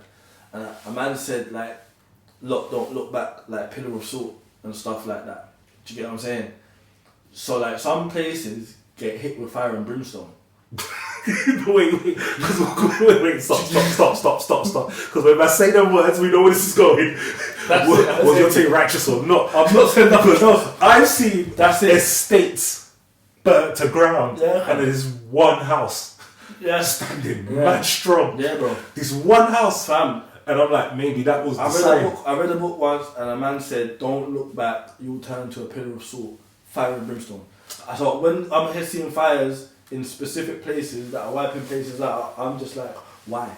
and a man said like, don't look back, like pillar of salt and stuff like that. Do you get what I'm saying? So like some places get hit with fire and brimstone. wait, stop. Because when I say them words, we know where this is going. Was your thing righteous or not? I'm not saying nothing else. I've seen estates burnt to ground, and there's one house standing mad strong. Yeah, bro. This one house, fam. And I'm like, maybe that was the sign. I read a book once, and a man said, don't look back, you'll turn to a pillar of salt, fire and brimstone. I thought, when I'm here seeing fires in specific places that are wiping places out, I'm just like, why?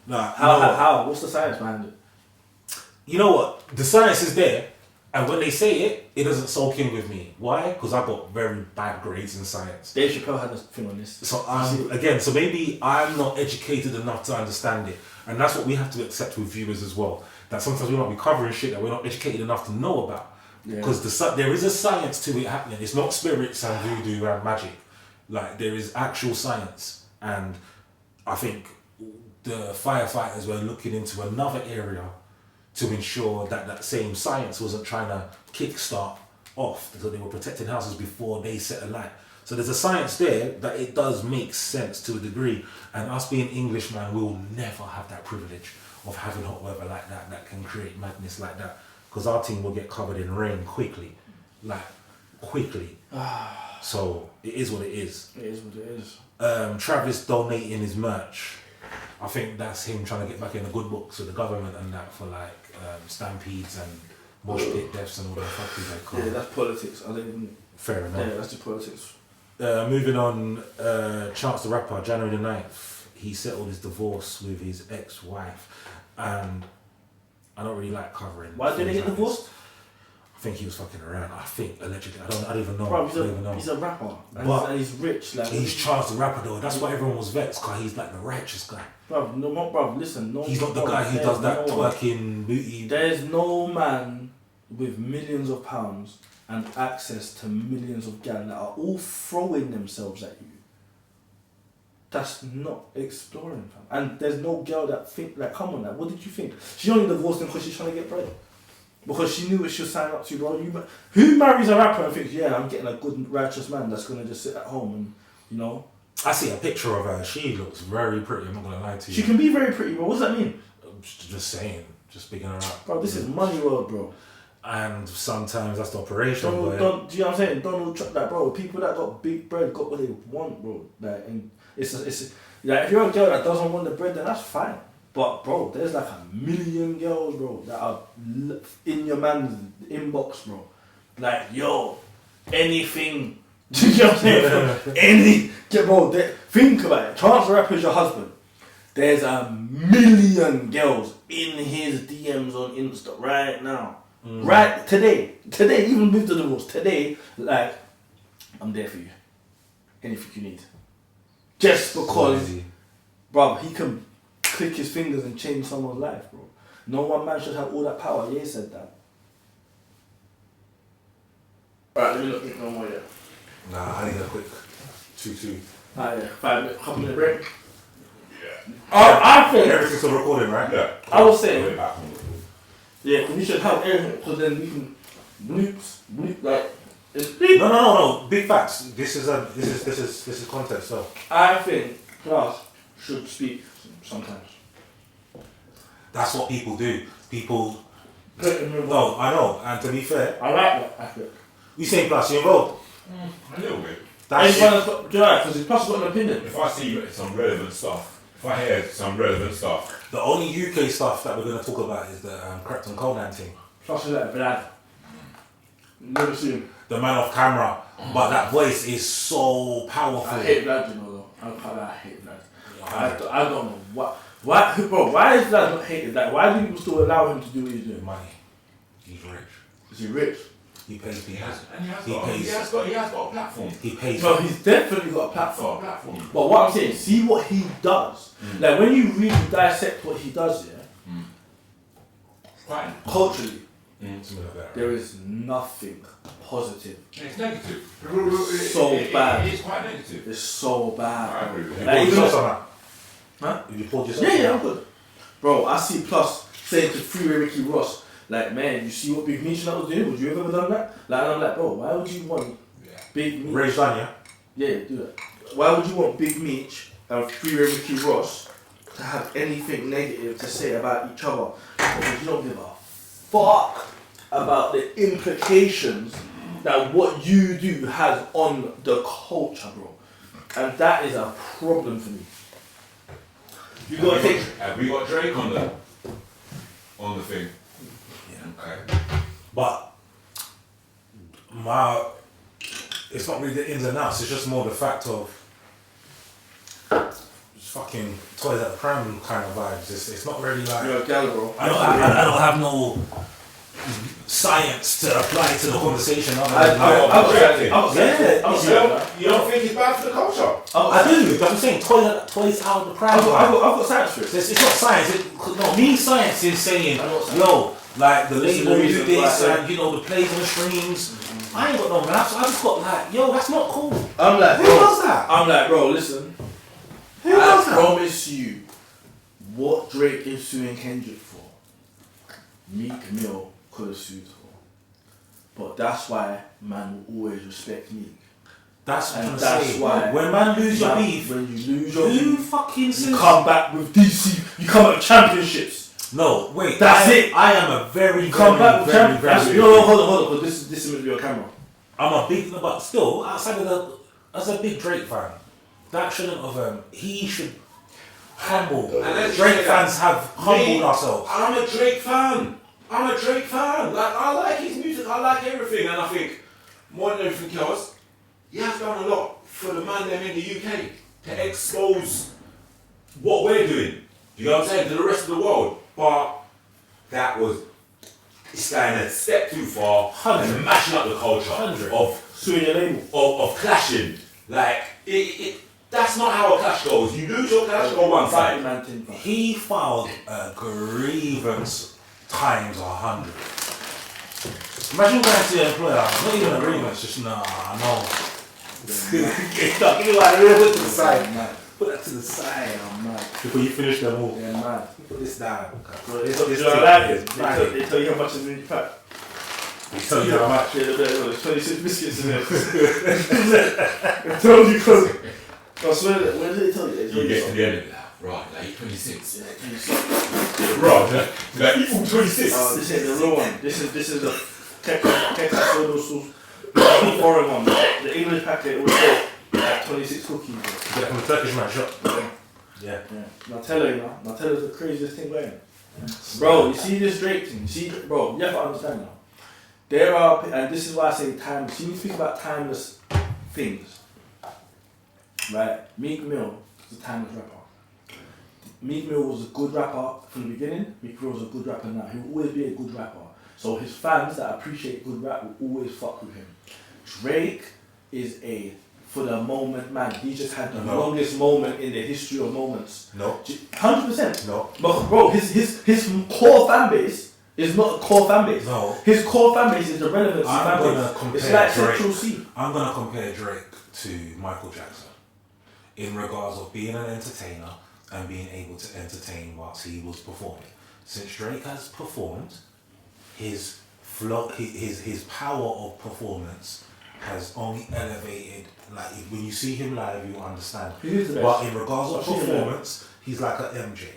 Nah, how? What's the science behind it? You know what? The science is there, and when they say it, it doesn't soak in with me. Why? Because I got very bad grades in science. Dave Chappelle had a thing on this. So maybe I'm not educated enough to understand it, and that's what we have to accept with viewers as well. That sometimes we might be covering shit that we're not educated enough to know about. Because there is a science to it happening. It's not spirits and voodoo and magic. Like, there is actual science. And I think the firefighters were looking into another area to ensure that that same science wasn't trying to kickstart off. So they were protecting houses before they set alight. So there's a science there that it does make sense to a degree. And us being Englishmen, we will never have that privilege of having hot weather like that can create madness like that. Because our team will get covered in rain quickly. So it is what it is. It is what it is. Travis donating his merch. I think that's him trying to get back in the good books with the government and that for like stampedes and mosh pit deaths and all that fuckery they call. Yeah, that's politics. I don't even Fair enough. Yeah, that's the politics. Moving on, Chance the Rapper, January the 9th, he settled his divorce with his ex-wife, and I don't really like covering. Why did they get divorced? I think he was fucking around. I think allegedly. I don't even know. Bro, I don't even know. he's a rapper, But and he's rich. Like he's Chance the Rapper though. That's why everyone was vexed, because he's like the righteous guy. Bro, listen, no. He's not the guy who does that twerking booty. There's no man with millions of pounds and access to millions of gal that are all throwing themselves at you. That's not exploring, fam. And there's no girl that think like, come on, like, what did you think? She only divorced him because she's trying to get bread. Because she knew what she was signing up to, bro. Who marries a rapper and thinks, yeah, I'm getting a good, righteous man that's gonna just sit at home and, you know? I see a picture of her. She looks very pretty. I'm not gonna lie to you. She can be very pretty, bro. What does that mean? I'm just saying, just picking her up. Bro, this is money world, bro. And sometimes that's the operation. Do you know what I'm saying? Donald Trump, like, bro, people that got big bread got what they want, bro. Like, and it's like, if you're a girl that doesn't want the bread, then that's fine. But bro, there's like 1 million girls, bro, that are in your man's inbox, bro. Like, yo, anything. Do you know what I'm saying? Bro, think about it. Chance the Rapper is your husband. There's 1 million girls in his DMs on Insta right now. Right today, even with the divorce, today, like, I'm there for you. Anything you need. Just because, bro, he can click his fingers and change someone's life, bro. No one man should have all that power. Yeah, he said that. Alright, let me look at no more yet. Nah, I need a quick 2-2. Alright, yeah, 5 minute, couple minute break. Yeah. I think Everything's still recording, right? Yeah. I was saying, yeah, we should have everything, so then we can bleep, like. No. Big facts. This is context. So I think class should speak sometimes. that's what people do. People. Put him involved. No, I know. And to be fair, I like that aspect. you saying plus you involved. A little bit. That's Anyone that's got, do you know, because his plus got an opinion. If I see some relevant stuff, if I hear some relevant stuff, the only UK stuff that we're going to talk about is the Cracked and Conan thing. Plus is like Vlad. Never seen him. The man off camera, but that voice is so powerful. I hate Vlad, you know, though. I hate Vlad. I don't know why is Vlad not hated? Like, why do people still allow him to do what he's doing? Money. He's rich. Is he rich? He pays he people. has got a platform. He pays. No, he's definitely got a platform. Got a platform. But what I'm saying, see what he does. Like, when you really dissect what he does, yeah, Right. culturally, Something like that. there is nothing positive. It's negative. So bad. It is quite negative. It's so bad. I agree with You that. Like, poured even yourself on that? Huh? You poured yourself Yeah, on I'm good. Bro, I see Plus saying to Freeway Ricky Ross, like, man, you see what Big Meech and that was doing? Would you have ever done that? Like, and I'm like, bro, why would you want Big Meech? Ray Danya. Yeah, do that. Why would you want Big Meech and Freeway Ricky Ross to have anything negative to say about each other? Because you don't give a fuck about the implications that what you do has on the culture, bro. And that is a problem for me. You gotta take. Have we got Drake on the thing? Yeah. Okay. But it's not really the ins and outs. It's just more the fact of just fucking toys at the pram kind of vibes. It's not really like You're a gal, bro. I don't have no science to apply to the conversation. You don't think it's bad for the culture? I do. But I'm saying toys out of the pram. I've got science for it. It's not science. Me science is saying, yo, like the label do this and you know the plays and the streams. I ain't got no man. I just got like, yo, that's not cool. I'm like, Who does that? I'm like, bro, listen. Who does I that? promise you, what Drake is suing Kendrick for, Meek Mill could have sued for. But that's why man will always respect Meek. That's what And I'm that's saying. why When man lose your man, beef, when you lose your who beef, fucking you says? come back with DC. You come back with championships. No, wait. That's it. I am a very, You come back with very, championships. very. No, hold on. Because this is meant to be on camera. I'm a big, but still, outside of as a big Drake fan, that shouldn't have. He should humble. let's Drake say that. fans have humbled ourselves. I'm a Drake fan. Like, I like his music. I like everything, and I think more than everything else, he has done a lot for the man them in the UK to expose what we're doing. You know what I'm saying? To the rest of the world. But that was, it's going a step too far and mashing up the culture of suing your label. Of clashing. Like, that's not how a clash goes. You lose your clash, go one side. He filed a grievance times 100. Imagine going to your employer, not even a grievance, just no. Give me like real put to the side. Put that to the side, before you finish them all. Yeah, man. Put this down. They tell you how much is in your pack. They tell you how much. Yeah, there's 26 biscuits in there. I told you because I swear that, when did they tell you? You get to the end of that. Right, like 26. Yeah, 26. Right, like equal 26. Oh, this ain't the real one. This is the Texas soda sauce. The foreign one. The English packet was like 26 cookies. Get it from the Turkish man shop. Yeah. Nutella's the craziest thing going. Bro, you see this Drake thing? Bro, you have to understand now. There are, and this is why I say timeless. You need to speak about timeless things. Right? Meek Mill is a timeless rapper. Meek Mill was a good rapper from the beginning. Meek Mill was a good rapper now. He will always be a good rapper. So his fans that appreciate good rap will always fuck with him. Drake is a for the moment man. He just had the longest moment in the history of moments. No. 100%. No. But bro, his core fan base is not a core fan base. No. His core fan base is the relevancy fan base. It's like Central C. I'm gonna compare Drake to Michael Jackson in regards of being an entertainer and being able to entertain whilst he was performing. Since Drake has performed, his flow, his power of performance has only elevated. Like when you see him live, you understand. But in regards of performance, he's like a MJ.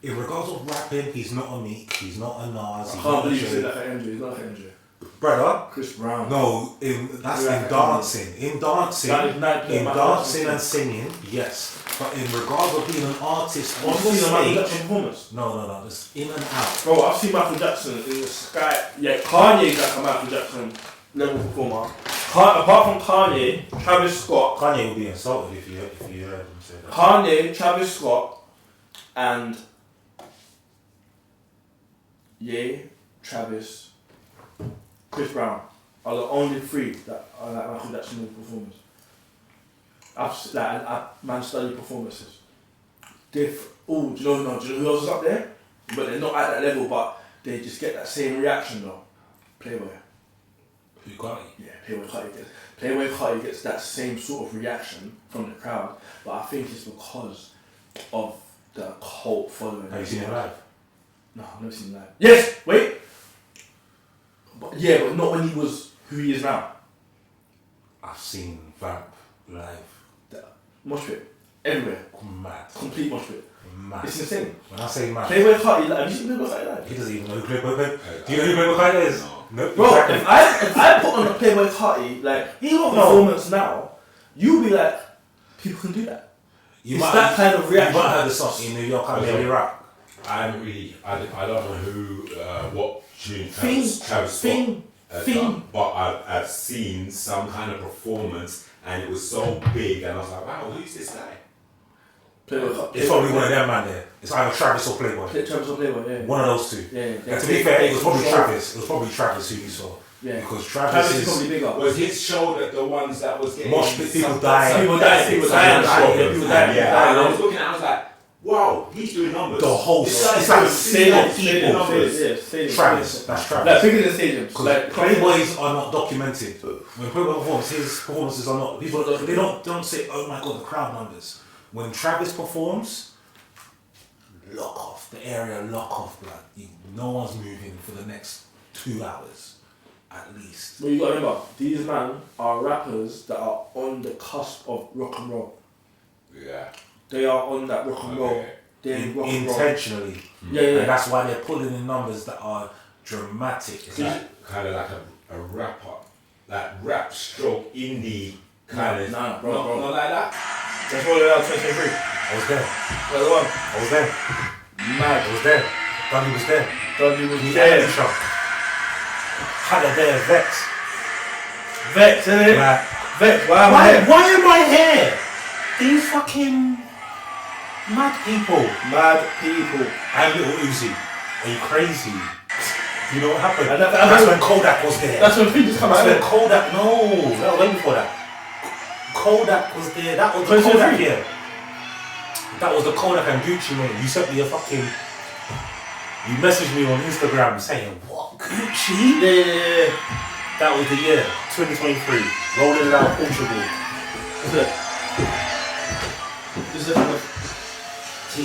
In regards of rapping, he's not a Meek, he's not a Nas. I can't believe you said that for MJ. He's not for MJ. Brother, Chris Brown. No, that's in dancing. In dancing and singing, yes. But in regards of being an artist on stage, Michael Jackson performance. No, it's in and out. Bro, I've seen Michael Jackson in the sky. Yeah, Kanye's like a Michael Jackson level performer. Apart from Kanye, Travis Scott. Kanye would be insulted if you heard him say that. Kanye, Travis Scott, and Travis, Chris Brown are the only three that are like Michael Jackson level performers. Man study performances. Do you know who else is up there? But they're not at that level, but they just get that same reaction though. Playboy. Who got it? Yeah, Playboy Carti gets that same sort of reaction from the crowd, but I think it's because of the cult following. Have you seen him live? No, I've never seen him live. Yes, wait! But not when he was who he is now. I've seen Vamp live. Mosh pit. Everywhere. Mad. Complete mosh pit. Mad. It's insane. When I say mad. Playboy Carti, have you seen Playboy Carti live? He doesn't even know who Playboy Carti is. Do you know who Playboy Carti is? No. Bro, exactly. if I put on a Playboy Carti, like, even performance now, you'll be like, people can do that. It's that kind of reaction. You might have heard the song in New York, I mean, rap. I don't know who, what tune Travis Scott done, but I've seen some kind of performance and it was so big and I was like, wow, who's this guy? It's probably one of them man there. It's either Travis or Playboy. Travis or Playboy, yeah. One of those two. Yeah. And to be fair, it was probably Travis. It was probably Travis who you saw. Yeah. Because Travis is probably bigger. Was his show the ones that was getting most people dying. People dying. Yeah. And I was looking at it, I was like, wow, he's doing numbers. The whole it's like stadium numbers. Travis, that's Travis. Like bigger than stadiums. Like Playboys are not documented. When Playboy performs, his performances are not. People they don't say, oh my god, the crowd numbers. When Travis performs, lock off the area, lock off. Like no one's moving for the next 2 hours, at least. But you got to remember, these men are rappers that are on the cusp of rock and roll. Yeah. They are on that rock and roll. They're rock and roll. Intentionally. Yeah. And that's why they're pulling in numbers that are dramatic. It's like, kind of like a rapper, like rap stroke indie kind of. Nah, bro. Not like that. That's what they are, 2023. I was there. That's the one. I was there. Mad. I was there. Dundee was there. Dundee was He there. had a day of vets. Vex, innit? Like, Vex, why am I here? why am I here? These fucking mad people. Mad people. And Little Uzi. Are you crazy? You know what happened? And that's when Kodak was there. That's when things come out. That's when Kodak. No, that was way before that. Kodak was there. That was the Kodak year. That was the Kodak and Gucci, mate. You sent me a fucking. You messaged me on Instagram saying, "What, Gucci?" Yeah. That was the year, 2023. Rolling it out Portugal. This is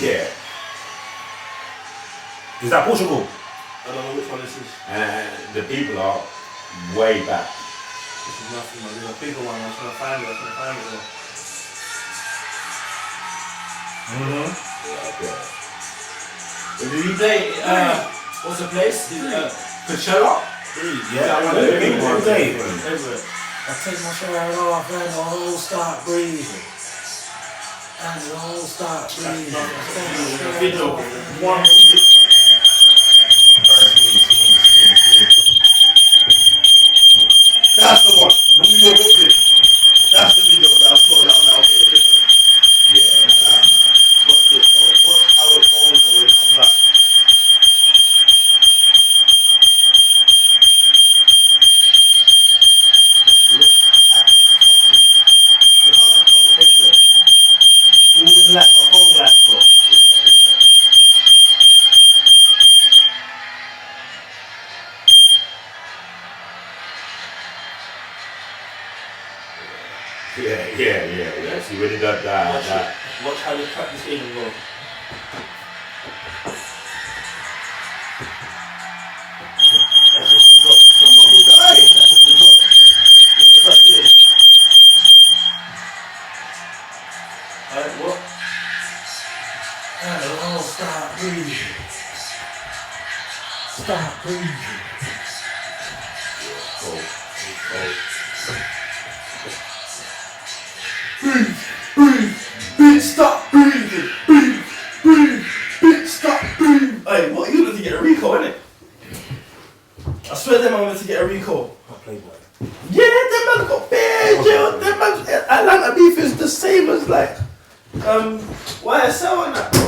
Yeah. Is that Portugal? I don't know which one this is. And the people are way back. This is nothing, man. There's a bigger one. I'm trying to find it. Okay. Did you play, what's the place? Coachella? Yeah, one of the big ones. Everywhere. I take my shirt off and the whole start breathing. And the whole start breathing. Video. One. That's the one. When you know what's it, that's the video that I saw. Okay, Yeah, what's this? How it goes, or it comes back. Look at the fucking. Look how that's on everywhere. All in like a whole life, bro. Yeah. See, when he does that. Watch how they practice game and go. That's just the drop. Someone will die. That's just the drop. In the first year. Alright, what? And the whole start breathing. Start breathing. Breathe, bitch, stop breathing, breathe, bitch, stop breathing. Hey, what? You wanted to get a Rico, innit? I swear them man wanted to get a Rico. Playboy. Yeah, them man got bad, yo. Them man, Atlanta beef is the same as like, YSL and that, bro.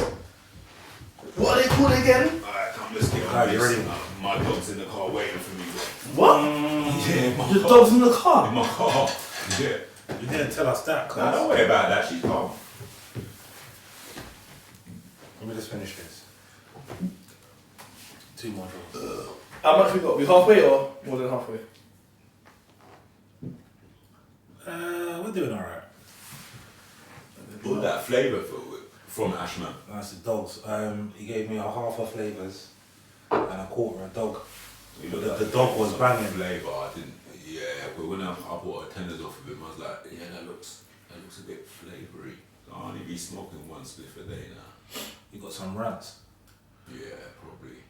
What are they called again? Alright, come, let's get Alright, you ready? My dog's in the car waiting for me. What? Yeah, my Your car. dog's in the car? In my car. Yeah. You didn't tell us that, cuz. Nah, don't worry about that. She's calm. Let me just finish this. 2 more draws. How much we got? We halfway or more than halfway? We're doing alright. What's that flavour from Ashman? That's the dogs. He gave me a half of flavours and a quarter of dog. The dog was banging. Flavour, I didn't. Yeah, but when I bought a tenders off of him, I was like, yeah, that looks a bit flavoury. I'll only be smoking one spliff a day now. You got some rants. Yeah, probably.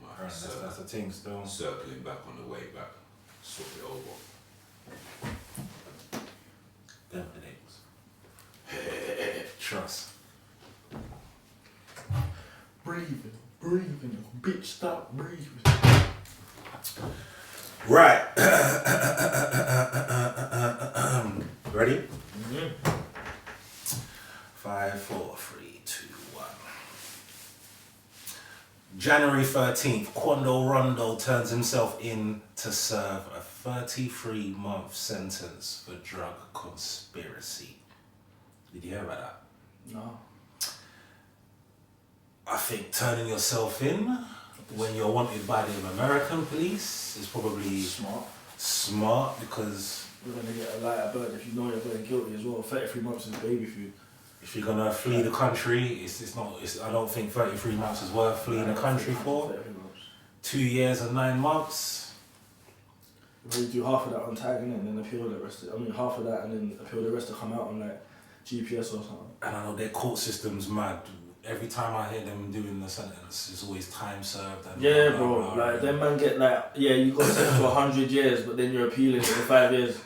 Might That's the thing still. circling back on the way back, swap it over. Them the names. Trust. Breathing, bitch, stop breathing. Right. Ready? 5, 4, 3, 2, 1. January 13th, Quando Rondo turns himself in to serve a 33-month sentence for drug conspiracy. Did you hear about that? No. I think turning yourself in when you're wanted by the American police is probably smart because You're gonna get a lighter bird if you know you're going guilty as well. 33 months is baby food. if you're gonna flee the country, I don't think 33 months is worth fleeing the country for. 33 months. 2 years and 9 months. You do half of that on tagging and then appeal the rest. Half of that and then appeal the rest to come out on like GPS or something. And I know their court system's mad. Every time I hear them doing the sentence, it's always time served. And Yeah, blah, bro. blah, blah. Like them man get like, yeah, you got sentenced for 100 years, but then you're appealing for 5 years.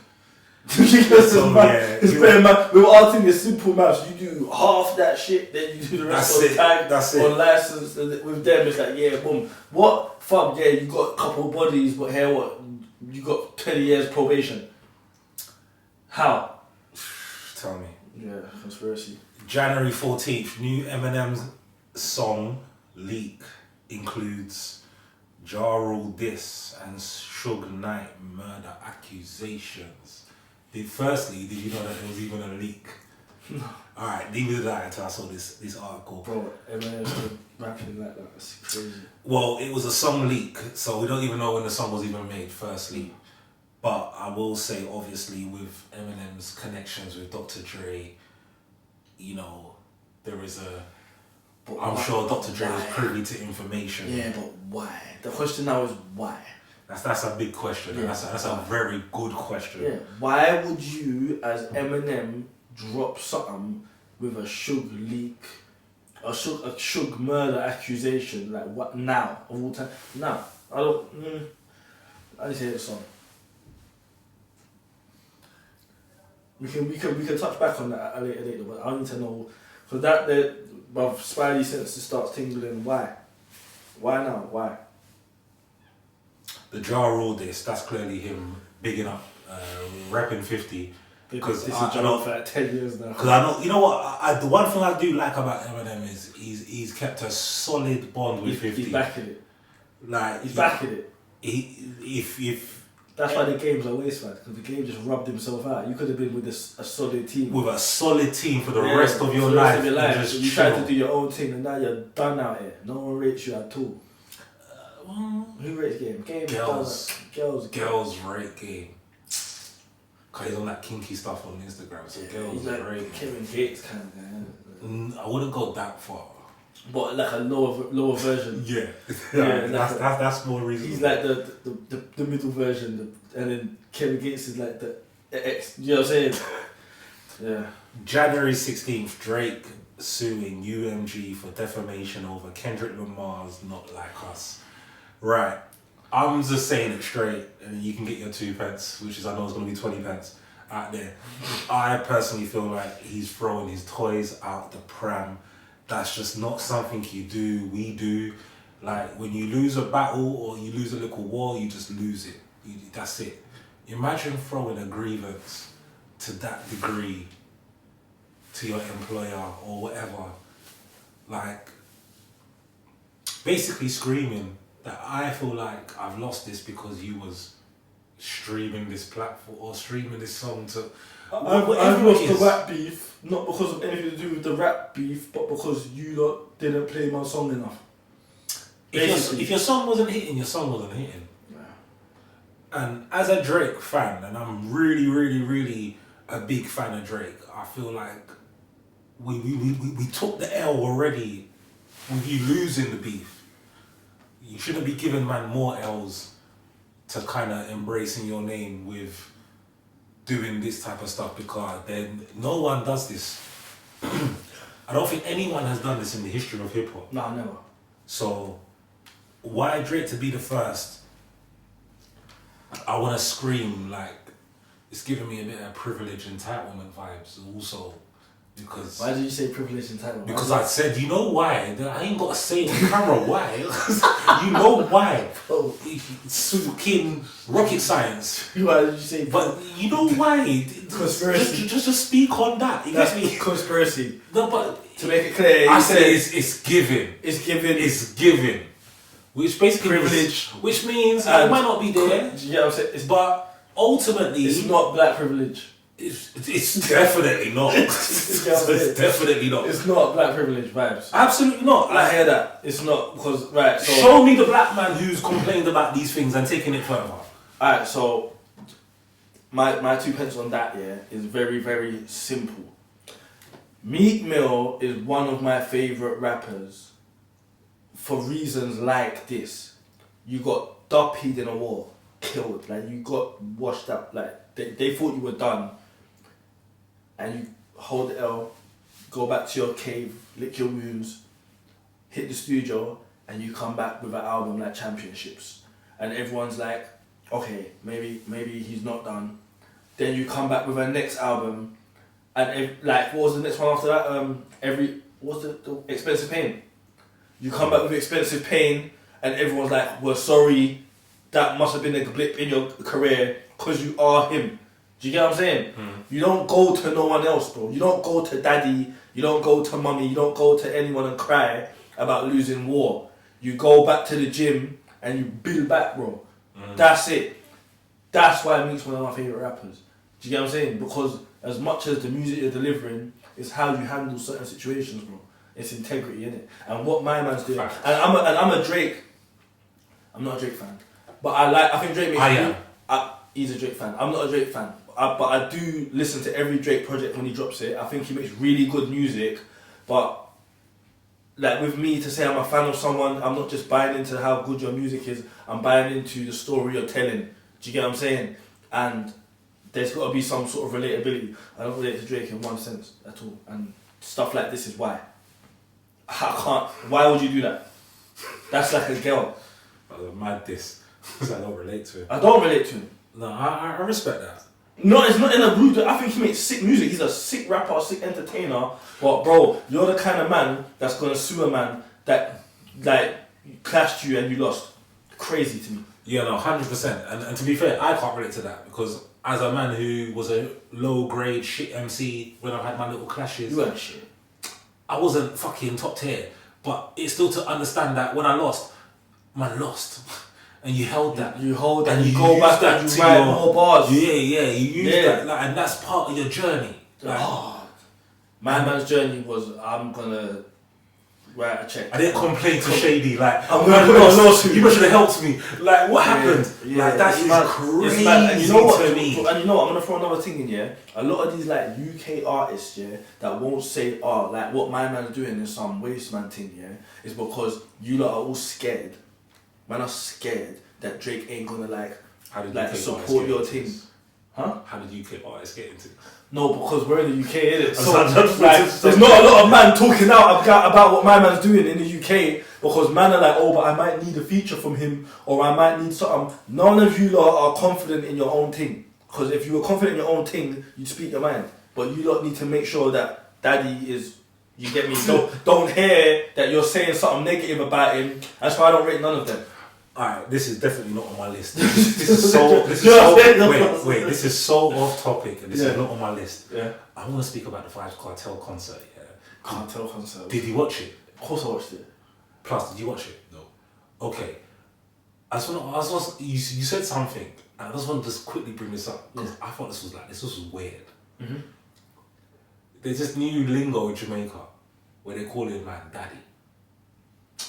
Because So, yeah, it's better math. With our thing, it's simple maths. You do half that shit, then you do the rest That's of the time. That's on it. license. With them, it's like, yeah, boom. What? Fuck, yeah, you got a couple of bodies, but here, what? You got 20 years probation. How? Tell me. Yeah, conspiracy. January 14th, new Eminem song leak includes Ja Rule diss and Suge Knight murder accusations. Firstly, did you know that there was even a leak? No. Alright, neither did I until I saw this article. Bro, Eminem's still rapping like that. That's crazy. Well, it was a song leak, so we don't even know when the song was even made, firstly. But I will say, obviously, with Eminem's connections with Dr. Dre, you know, there is But I'm sure Dr. Dre is why? privy to information. Yeah, but why? The question now is why? That's a big question. Yeah. That's a very good question. Yeah. Why would you, as Eminem, drop something with a Suge leak, a Suge murder accusation? Like what now? Of all time? Now, I don't. I just hear the song. We can touch back on that at a later date, but I need to know because my spidey senses starts tingling. Why? Why now? Why? The Ja Rule that's clearly him bigging up, repping 50. Because this is I John know- for like 10 years now. Because I know, you know what, the one thing I do like about Eminem is he's kept a solid bond with 50. He's backing it. Like He's backing it. If That's why the game's a waste, man. Because the game just rubbed himself out. You could have been with a solid team. with a solid team for the Yeah, rest of your for the rest life, of your life. and just You tried chill. to do your own thing, and now you're done out here. No one rates you at all. Who rates game? Game Girls. Girls. Girls rate game. Cause he's on that kinky stuff on Instagram, so girls He's like rate. Kevin Gates kind of guy. I wouldn't go that far. But like a lower version. Yeah, Yeah, that's more reasonable. He's like the middle version, and then Kevin Gates is like the X. You know what I'm saying? Yeah. January 16th, Drake suing UMG for defamation over Kendrick Lamar's "Not Like Us." Right. I'm just saying it straight, and you can get your 2 pence, which is I know it's gonna be 20 pence out there. I personally feel like he's throwing his toys out the pram. That's just not something you do. We do. Like when you lose a battle or you lose a little war, you just lose it. That's it. Imagine throwing a grievance to that degree to your employer or whatever. Like basically screaming that I feel like I've lost this because you was streaming this platform or streaming this song to I've whatever lost it the is. rap beef, not because of anything to do with the rap beef, but because you lot didn't play my song enough. If your song wasn't hitting, your song wasn't hitting. Yeah. And as a Drake fan, and I'm really, really, really a big fan of Drake, I feel like we took the L already with you losing the beef. You shouldn't be giving man more L's to kind of embracing your name with doing this type of stuff because then no one does this. I don't think anyone has done this in the history of hip hop. Nah, never. So why Drake to be the first? I want to scream like it's giving me a bit of privilege entitlement vibes also because. Why did you say privilege entitlement? Because I said, you know why? I ain't got to say it on camera why. You know why? Oh. It's fucking rocket science. Why did you say? But you know why? Conspiracy. Just speak on that. You That's get me? conspiracy. No, but To make it clear, I you say said it's given. it's given. It's given. Which basically Privilege. which means it And might not be there. Yeah, I'm saying it's But ultimately, it's not black privilege. It's definitely not. It's definitely not. It's not black privilege vibes. Absolutely not. I hear that. It's not because right. So Show me the black man who's complained about these things and taking it further. alright, so my 2 pence on that is very, very simple. Meek Mill is one of my favourite rappers for reasons like this. You got doppied in a war, killed, like you got washed up, like they thought you were done, and you hold the L, go back to your cave, lick your wounds, hit the studio, and you come back with an album like Championships, and everyone's like, okay, maybe he's not done, then you come back with a next album, and like what was the next one after that? What was the Expensive Pain? You come back with Expensive Pain, and everyone's like, "We're sorry, that must have been a blip in your career because you are him." Do you get what I'm saying? You don't go to no one else, bro. You don't go to daddy, you don't go to mummy, you don't go to anyone and cry about losing war. You go back to the gym and you build back, bro. That's it. That's why Meek's one of my favourite rappers. Do you get what I'm saying? Because as much as the music you're delivering, it's how you handle certain situations, bro. It's integrity, innit? And what my man's doing. Facts. And I'm a Drake. I'm not a Drake fan. But I think Drake makes he's a Drake fan. I'm not a Drake fan. But I do listen to every Drake project when he drops it. I think he makes really good music. But like with me, to say I'm a fan of someone, I'm not just buying into how good your music is. I'm buying into the story you're telling. Do you get what I'm saying? And there's got to be some sort of relatability. I don't relate to Drake in one sense at all. And stuff like this is why. I can't. Why would you do that? That's like a girl. Mad this. Because I don't relate to him. I don't relate to him. No, I respect that. No, it's not in a rude. I think he makes sick music. He's a sick rapper, sick entertainer. But bro, you're the kind of man that's gonna sue a man that like clashed you and you lost. Crazy to me. Yeah, no, 100%. And to be fair, I can't relate to that because as a man who was a low grade shit MC when I had my little clashes, You weren't shit. I wasn't fucking top tier. But it's still to understand that when I lost, man lost. And you held that. You hold that. And you you go use back that and you to write your- more bars. Yeah, you use that. Like, and that's part of your journey. Like, My man's journey was I'm gonna write a check. I didn't complain to Shady like, I'm gonna put on lawsuit. you should have helped me. Like, what happened? Yeah, like, that it's is mad. crazy It's mad. And you know what? to me. And you know what? I'm gonna throw another thing in here. A lot of these like UK artists, yeah, that won't say, "Oh, like what my man's doing is some waste man thing," yeah, is because you lot are all scared. Man are scared that Drake ain't gonna like UK support artists your get team. into this? Huh? How did UK artists get into this? No, because we're in the UK, innit? So I'm just- like, there's not a lot of man talking out about what my man's doing in the UK because man are like, oh, but I might need a feature from him or I might need something. None of you lot are confident in your own thing. Because if you were confident in your own thing, you'd speak your mind. But you lot need to make sure that Daddy is, you get me? Don't hear that you're saying something negative about him. That's why I don't rate none of them. Alright, this is definitely not on my list. This is so wait, this is so off topic and this is not on my list. Yeah. I want to speak about the Vibes Cartel concert, yeah. Cartel concert. Did you watch it? Of course I watched it. Plus, did you watch it? No. Okay. You said something, and I just want to just quickly bring this up because I thought this was weird. Mm-hmm. There's this new lingo in Jamaica where they call him man daddy.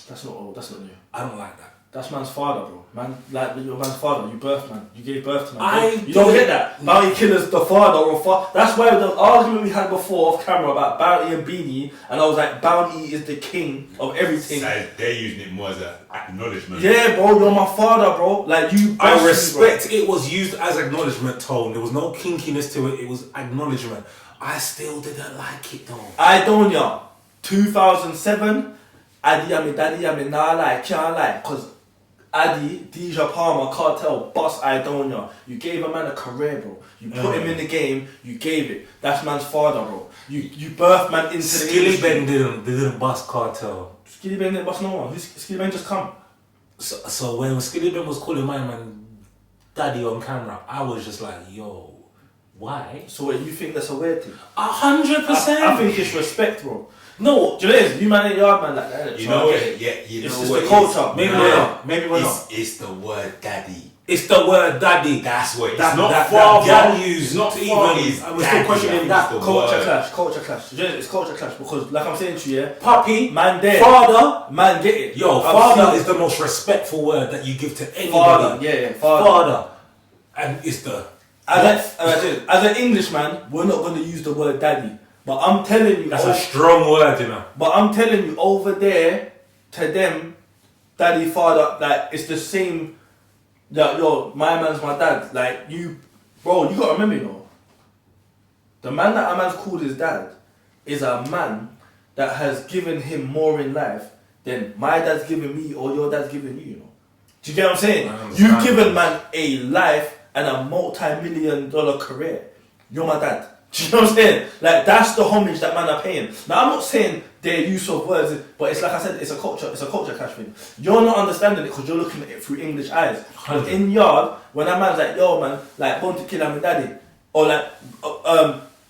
That's not old, that's not new. I don't like that. That's man's father, bro. Man, like your man's father. You birthed man. You gave birth to man. I You don't did- get that. Bounty Killer's the father or father. That's why the argument we had before off camera about Bounty and Beanie, and I was like, Bounty is the king of everything. So they're using it more as an acknowledgement. Yeah, bro. You're my father, bro. Like you. I bossed me, respect it was used as acknowledgement tone. There was no kinkiness to it. It was acknowledgement. I still didn't like it though. Bro. I don't, ya. 2007. Adi, I'm daddy, I'm nah lie, can't lie, cause Adi, Deja Palmer, Cartel, Boss Idonia. You gave a man a career, bro. You put him in the game, you gave it. That's man's father, bro. You birthed man into the Skilly industry. Ben didn't bust Cartel. Skilly Ben didn't bust no one. Skilly Ben just come. So when Skilly Ben was calling my man daddy on camera, I was just like, yo, why? So wait, you think that's a weird thing? 100%. I think it's respect, bro. No, do you know what it is? You man ain't yard man like that. You So know I what? get it. Yeah, you It's know just what the it culture. is? Maybe No, we're not. Maybe we're not. It's the word daddy. It's the word daddy. That's what it's That- not that- father. that values It's not to father. even- It's I was still daddy. questioning I think that. it's the Culture word. clash, culture clash. Do you know what it is? It's culture clash because, like I'm saying to you, yeah, Puppy, man there, father. man get it. Yo, I've father seen is the most respectful word that you give to anybody. father, yeah, father. Father. And it's the... As an Englishman, we're not going to use the word daddy. But I'm telling you, That's a strong word, you know. but I'm telling you, over there, to them, daddy, father, like, it's the same, like, yo, my man's my dad. Like, you, bro, you got to remember, you know, the man that a man's called his dad is a man that has given him more in life than my dad's given me or your dad's given you, you know. Do you get what I'm saying? I understand. You've given man a life and a multi-million-dollar career. You're my dad. Do you know what I'm saying? Like, that's the homage that man are paying. Now, I'm not saying their use of words, but it's like I said, it's a culture clash thing. You're not understanding it because you're looking at it through English eyes. Because in yard, when that man's like, yo man, like, born to kill my daddy, or like,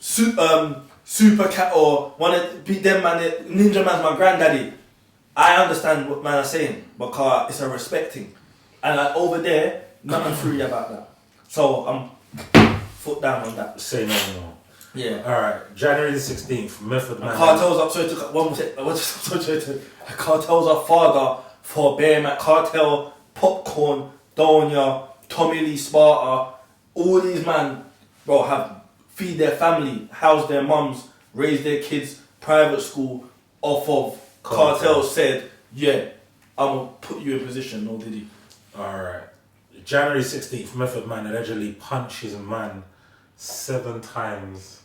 Super Cat, or wanna beat them man, Ninja Man's my granddaddy. I understand what man are saying because it's a respect thing. And like over there, nothing free about that. So I'm foot down on that. Say no more. Yeah. Alright, January the 16th, Method Man. Cartels up, sorry to one more second. Cartels are father for Bear Mac, Cartel, Popcorn, Donya, Tommy Lee Sparta. All these man, bro, have feed their family, house their mums, raise their kids, private school, off of Cartel said, yeah, I'm gonna put you in position, or did he? Alright. January 16th, Method Man allegedly punched his man 7 times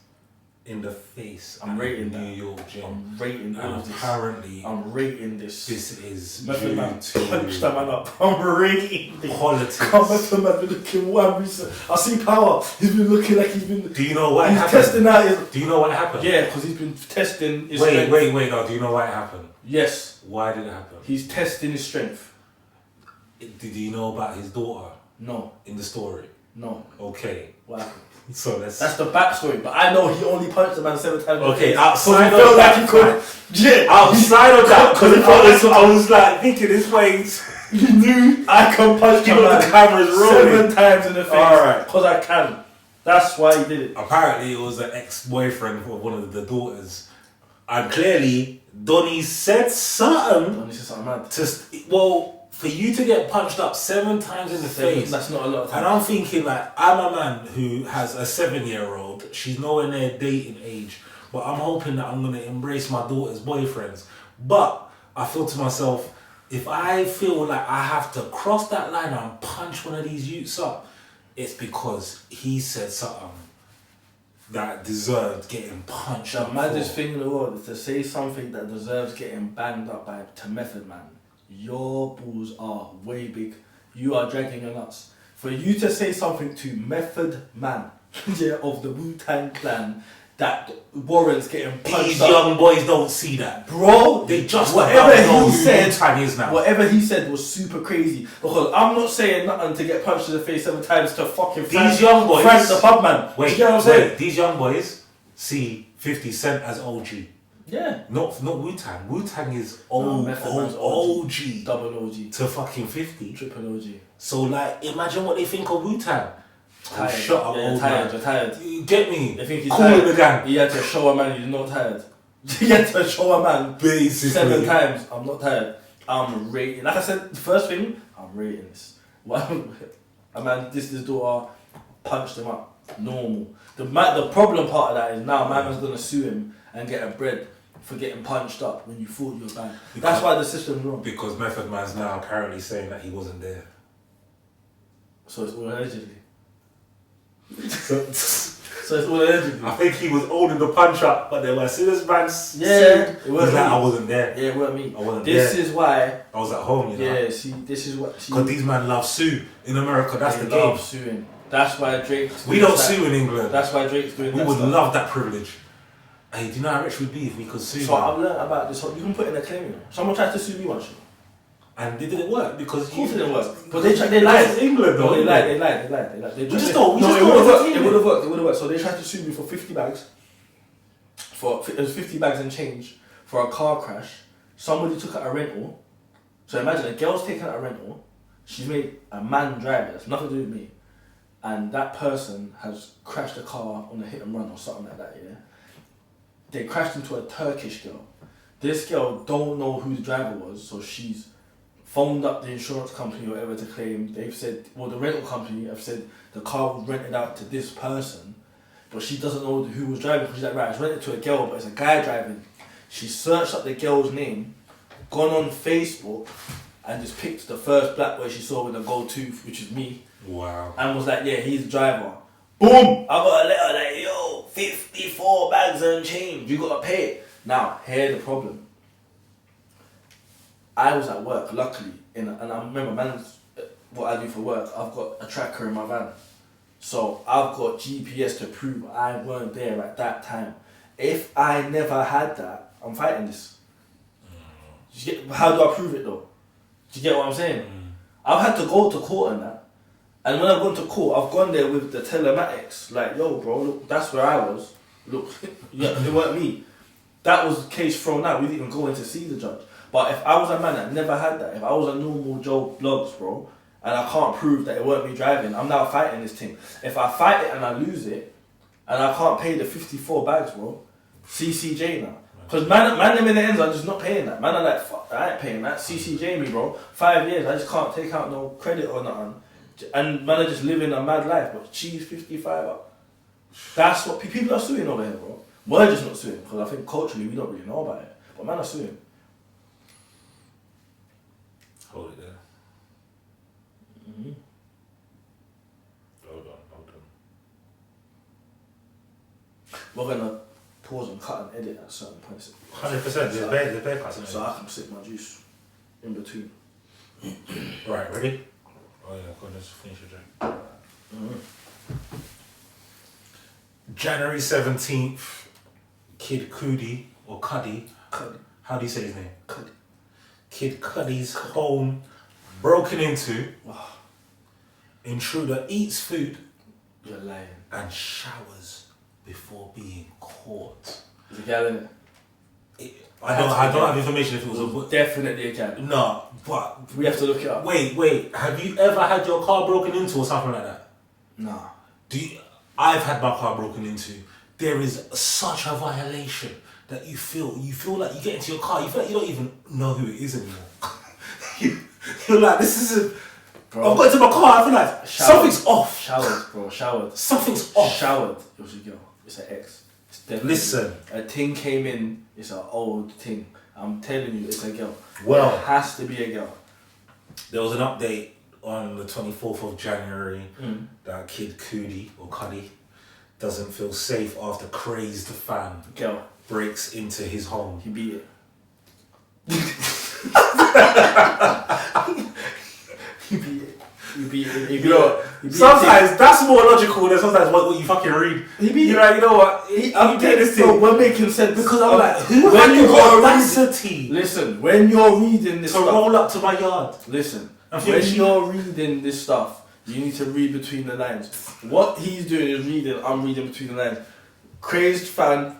in the face. I'm rating New York gym. I'm rating this. Apparently, I'm rating this. this is Method Man due to punch that man up. I'm rating this. politics. Method Man been looking whammy. I see power. He's been looking like he's been. Do you know what he's happened? testing out his. Do you know what happened? Yeah, because he's been testing his Wait, strength. no. Do you know why it happened? Yes, Why did it happen? he's testing his strength. Did you know about his daughter No, in the story? no. Okay, What happened? so let's. That's the backstory, but I know he only punched the man 7 times. Okay, outside outside he felt of like that he could. Yeah, outside of that, because I I was like thinking this way. you knew I can punch You the got man the cameras rolling. 7 times in the face. Alright. Because I can. That's why he did it. Apparently, it was an ex-boyfriend of one of the daughters, and clearly Donnie said something Don't say something mad. for you to get punched up 7 times in the face. That's not a lot of And time. I'm thinking, like, I'm a man who has a 7-year-old. She's nowhere near dating age. But I'm hoping that I'm going to embrace my daughter's boyfriends. But I feel to myself, if I feel like I have to cross that line and punch one of these youths up, it's because he said something that deserved getting punched The up. maddest for. thing in the world is to say something that deserves getting banged up to Method Man. Your balls are way big. You are dragging your nuts. For you to say something to Method Man, yeah, of the Wu-Tang Clan, that warrants getting punched These up. young boys don't see that. Bro, They just whatever about know he who said, Wu-Tang is now. whatever he said was super crazy. Because I'm not saying nothing to get punched in the face 7 times to fucking These young boys. Frank the pub man. Wait, you get what I'm saying? these young boys see 50 Cent as OG. Yeah. Not Wu-Tang. Wu-Tang is Method Man's OG Double OG. to fucking 50. Triple OG. So like, imagine what they think of Wu-Tang. Tired. Shut up, Yeah, old tired. man. You're tired. You get me? They think he's Cool tired. in the gang. He had to show a man he's not tired. He had to show a man Basically. 7 times. I'm not tired. I'm rating. Like I said, the first thing, I'm rating this. A man, this daughter punched him up. Normal. The problem part of that is now my man's gonna sue him and get a bread for getting punched up when you thought you were bad. That's why the system's wrong. Because Method Man's now apparently saying that he wasn't there. So it's all allegedly. So, So it's all allegedly. I think he was holding the punch up, but then as soon as man sued, Yeah, it he wasn't was like, me. I wasn't there. Yeah, what I mean. I wasn't This there. is why. I was at home, you know. Yeah, see, this is what. Because these men love sue in America. That's they the game. love suing. That's why Drake's. We don't sue in England. That's why Drake's doing We that would stuff. love that privilege. Hey, do you know how rich we'd be if we could sue? So man? I've learned about this. You can put in a claim. You know. Someone tried to sue me once. You know. And it didn't work because Of course it didn't work. But They they lied. It's England though. No, they isn't lied. it? They lied. We just don't. No, We it just would have don't worked. It entertain would have worked. It would have worked. So they tried to sue me for 50 bags. It was 50 bags and change for a car crash. Somebody took out a rental. So imagine a girl's taken out a rental. She's made a man drive it. That's nothing to do with me. And that person has crashed a car on a hit and run or something like that, yeah? They crashed into a Turkish girl. This girl don't know who the driver was, so she's phoned up the insurance company or whatever to claim. They've said, well, the rental company have said the car was rented out to this person, but she doesn't know who was driving because she's like, right, it's rented to a girl, but it's a guy driving. She searched up the girl's name, gone on Facebook, and just picked the first black boy she saw with a gold tooth, which is me. Wow. And was like, yeah, he's the driver. Boom! I got a letter like, yo, 54 bags and change. You gotta pay it. Now, here's the problem. I was at work, luckily, and I remember, man, what I do for work, I've got a tracker in my van. So I've got GPS to prove I weren't there at that time. If I never had that, I'm fighting this. How do I prove it though? Do you get what I'm saying? I've had to go to court and that. And when I've gone to court, I've gone there with the telematics. Like, yo, bro, look, that's where I was. Look, yeah, it weren't me. That was the case thrown out. We didn't even go in to see the judge. But if I was a man that never had that, if I was a normal Joe Blogs, bro, and I can't prove that it weren't me driving, I'm now fighting this thing. If I fight it and I lose it, and I can't pay the 54 bags, bro, CCJ now. Because man them in the ends are just not paying that. Man are like, fuck, I ain't paying that. CCJ me, bro. 5 years, I just can't take out no credit or nothing. And man are just living a mad life, but cheese 55 up. That's what people are suing over here, bro. We're just not suing, because I think culturally we don't really know about it. But man are suing. Hold it there. Hold on. We're gonna pause and cut and edit at certain points. 100%. There's bare cuts. So I can sip my juice in between. Right, ready? Oh yeah, go on, let's finish your drink. January 17th, Kid Cudi, or Cuddy. How do you say his name? Cuddy. Kid Cudi's home broken into. Intruder eats food. You're lying. And showers before being caught. There's a gal in it. I don't have information if it was a book. Definitely a gal. No, but we have to look it up. Wait. Have you ever had your car broken into or something like that? No. I've had my car broken into. There is such a violation that you feel like you get into your car, you feel like you don't even know who it is anymore. You're like, this isn't. Bro, I've got into my car, I feel like something's off. Showered, bro, showered. Something's off. Showered. It was a girl. It's an ex. Listen. A thing came in, it's an old thing. I'm telling you, it's a girl. Well, it has to be a girl. There was an update on the 24th of January that Kid Cudi, or Cuddy, doesn't feel safe after crazed fan breaks into his home. He beat it. He beat it. Sometimes that's more logical than sometimes what you fucking read. You're like, you know what? I'm getting this thing. We're making sense because I'm like, who had the audacity? Listen, when you're reading this stuff, roll up to my yard. Listen, when you're reading this stuff, you need to read between the lines. What he's doing is reading. I'm reading between the lines. Crazed fan,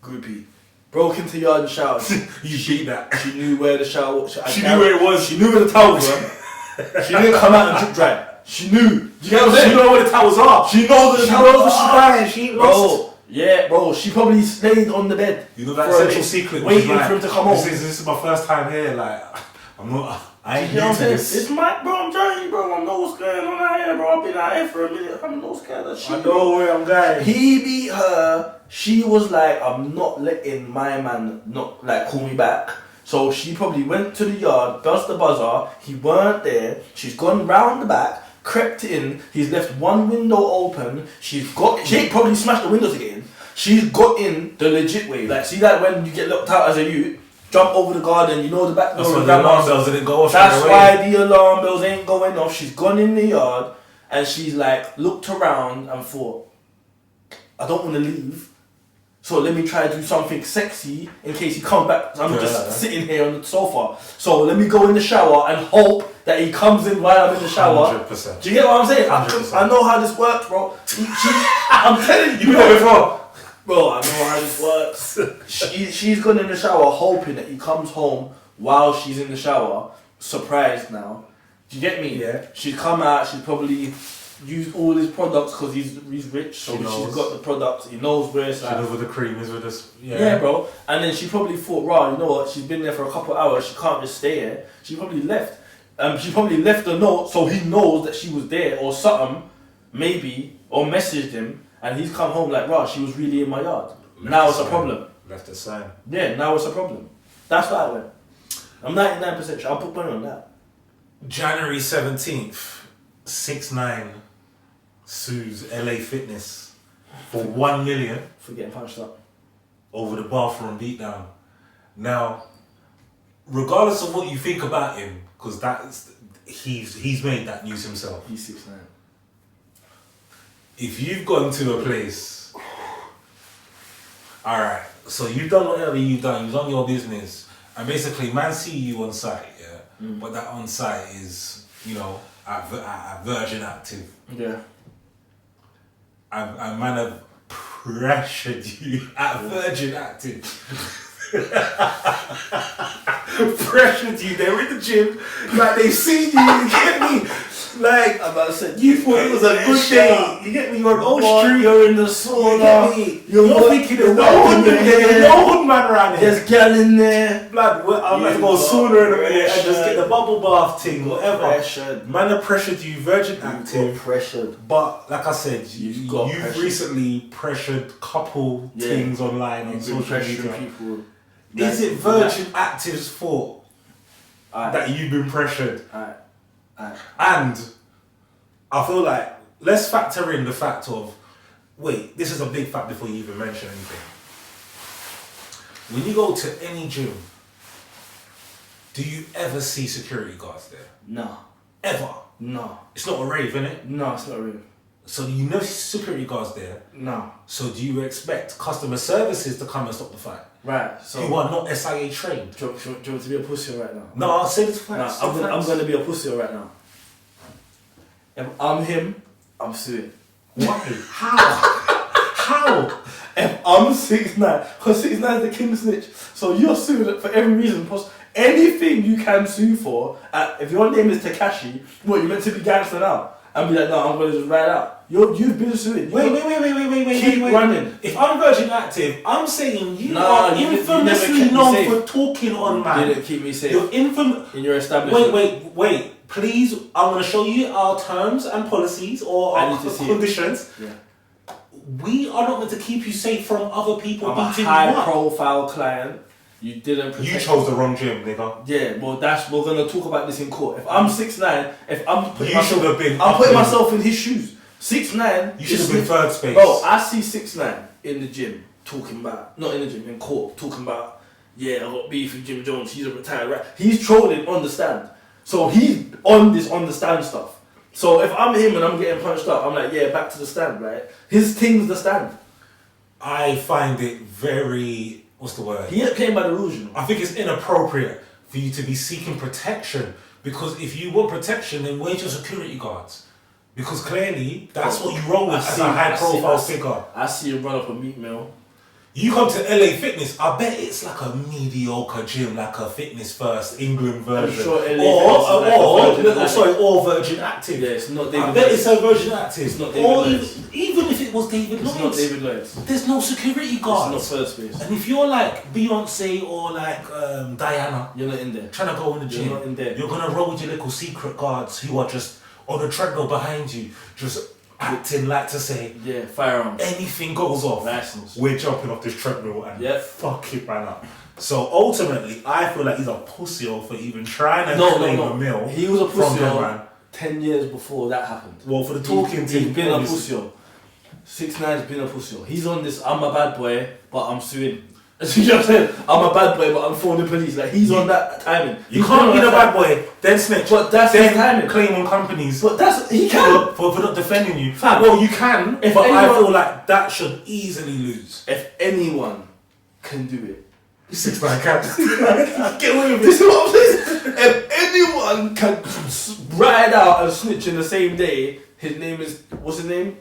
groupie. Broke into yard and showered. You beat that. She knew where the shower was. She knew where it was. She knew where the towels were. She didn't come out and drip dry. She knew. You get what I'm saying? She knows where the towels are. She knows where the towels are. She's buying. She ain't lost. Yeah, bro. She probably stayed on the bed. You know that central secret. Waiting for him to come home. This is my first time here. Like, I ain't new to this. It's my, bro, I'm telling you, bro, I know what's going on out here, bro. I've been out here for a minute. I'm not scared of shit. I know where I'm going. He beat her. She was like, I'm not letting my man not like call me back. So she probably went to the yard, buzzed the buzzer. He weren't there. She's gone round the back, crept in. He's left one window open. She ain't probably smashed the windows again. She's got in the legit way. Like, see that when you get locked out as a youth, jump over the garden, you know the back door. That's why the alarm bells didn't go off. That's why the alarm bells ain't going off. She's gone in the yard and she's like looked around and thought, I don't want to leave, so let me try to do something sexy in case he comes back. I'm just sitting here on the sofa. So let me go in the shower and hope that he comes in while I'm in the shower. 100%. Do you get what I'm saying? 100%. I know how this works, bro. I'm telling you, you know before. Bro, I know how this works. She's gone in the shower hoping that he comes home while she's in the shower, surprised now. Do you get me? Yeah. She's come out, she's probably used all his products because he's rich, so she's got the products, he knows where it's at. She knows where the cream is with this. Yeah, bro. And then she probably thought, right, you know what, she's been there for a couple of hours, she can't just stay here. She probably left. She probably left a note so he knows that she was there or something, maybe, or messaged him. And he's come home like, right, she was really in my yard. Now it's a problem. Left a sign. Yeah, now it's a problem. That's why I went. I'm 99% sure. I'll put money on that. January 17th, 6ix9ine sues LA Fitness for $1 million for getting punched up over the bathroom beatdown. Now, regardless of what you think about him, because he's made that news himself. He's 6ix9ine. if you've gone to a place, all right, so you've done whatever you've done your business, and basically, man, see you on site, yeah, but that on site is, you know, at Virgin Active. Yeah. And man have pressured you at Virgin Active. Pressured you, they're in the gym, like they've seen you, you get me? Like, I'm about to say, you thought it was a good day, you get me? You're on Old Street, you're in the you sauna, get me? You're thinking there's there's no hood man around here. There's gal in there. Blood, I'm going to go sauna in a minute and just get the bubble bath thing, whatever. Pressured. Man have pressured you, Virgin Active. Pressured. But like I said, you've pressured. recently pressured couple things online on social media. People. Is it Virgin Active's fault that you've been pressured? And I feel like, let's factor in the fact of, wait, this is a big fact before you even mention anything. When you go to any gym, do you ever see security guards there? No. Ever? No. It's not a rave, innit? No, it's not real. So you never see security guards there? No. So do you expect customer services to come and stop the fight? Right, so... You are not SIA trained. Do you want to be a pussy right now? No, I'll say this No, facts. I'm going to be a pussy right now. If I'm him, I'm suing. Why? How? How? If I'm 6'9", because 6'9" is the king snitch, so you're suing for every reason possible. Anything you can sue for, if your name is Tekashi, what, you meant to be gangster now? And be like, no, I'm going to just ride out. You've been suing. Wait. Keep running. If I'm Virgin Active, I'm saying you No, are you never infamously kept me known safe. for talking on, man. You didn't keep me safe. You're infamous. In your establishment. Wait. Please, I'm going to show you our terms and policies or I our need to see conditions. Yeah. We are not meant to keep you safe from other people I'm a beating you up. high-profile client. You didn't protect You chose the wrong gym, nigga. Yeah, well, we're gonna talk about this in court. If I'm 6'9", if I'm putting You should have been. I'm putting myself in his shoes. 6'9". You should have been third space. Bro, I see 6'9" in the gym talking about, not in the gym, in court talking about, yeah, I got beef with Jim Jones. He's a retired rat. He's trolling on the stand, so he's on the stand stuff. So if I'm him and I'm getting punched up, I'm like, yeah, back to the stand, right? His thing's the stand. I find it very. What's the word? He ain't playing by the rules, you know. I think it's inappropriate for you to be seeking protection, because if you want protection, then where's your security guards? Because clearly that's what you roll with as a high-profile figure. I see him run up a meat meal. You come to LA Fitness, I bet it's like a mediocre gym, like a Fitness First England version. I'm sure LA Fitness is or Virgin Active. Yeah, it's not David I bet Lloyd. it's a Virgin Active. It's not David Lloyd. Even if it was David Lloyd. It's not David Lloyd. There's no security guards. It's not first base. And if you're like Beyonce or like Diana, You're not in there. trying to go in the gym, You're not in there. You're gonna roll with your little secret guards who are just on the treadmill behind you, just acting like to say, Yeah, firearms. anything goes off, License. we're jumping off this treadmill and Yep. fuck it man up. So ultimately, I feel like he's a pussy for even trying to claim a meal. He was a from pussy them, man. 10 years before that happened. Well, for the talking team, He's been a obviously. pussy. 6'9"'s been a pussy. He's on this, I'm a bad boy, but I'm suing. You know what I'm saying? I'm a bad boy, but I'm phoning the police. Like, he's on that timing. You can't be the bad boy, then snitch, But that's his then timing. claim on companies. But he can. For not defending you. Fam. Well, you can, If but I anyone- feel like that should easily lose. If anyone can do it, 6'9" can. get away with it. This is what I'm saying. If anyone can ride out and snitch in the same day, his name is, what's his name?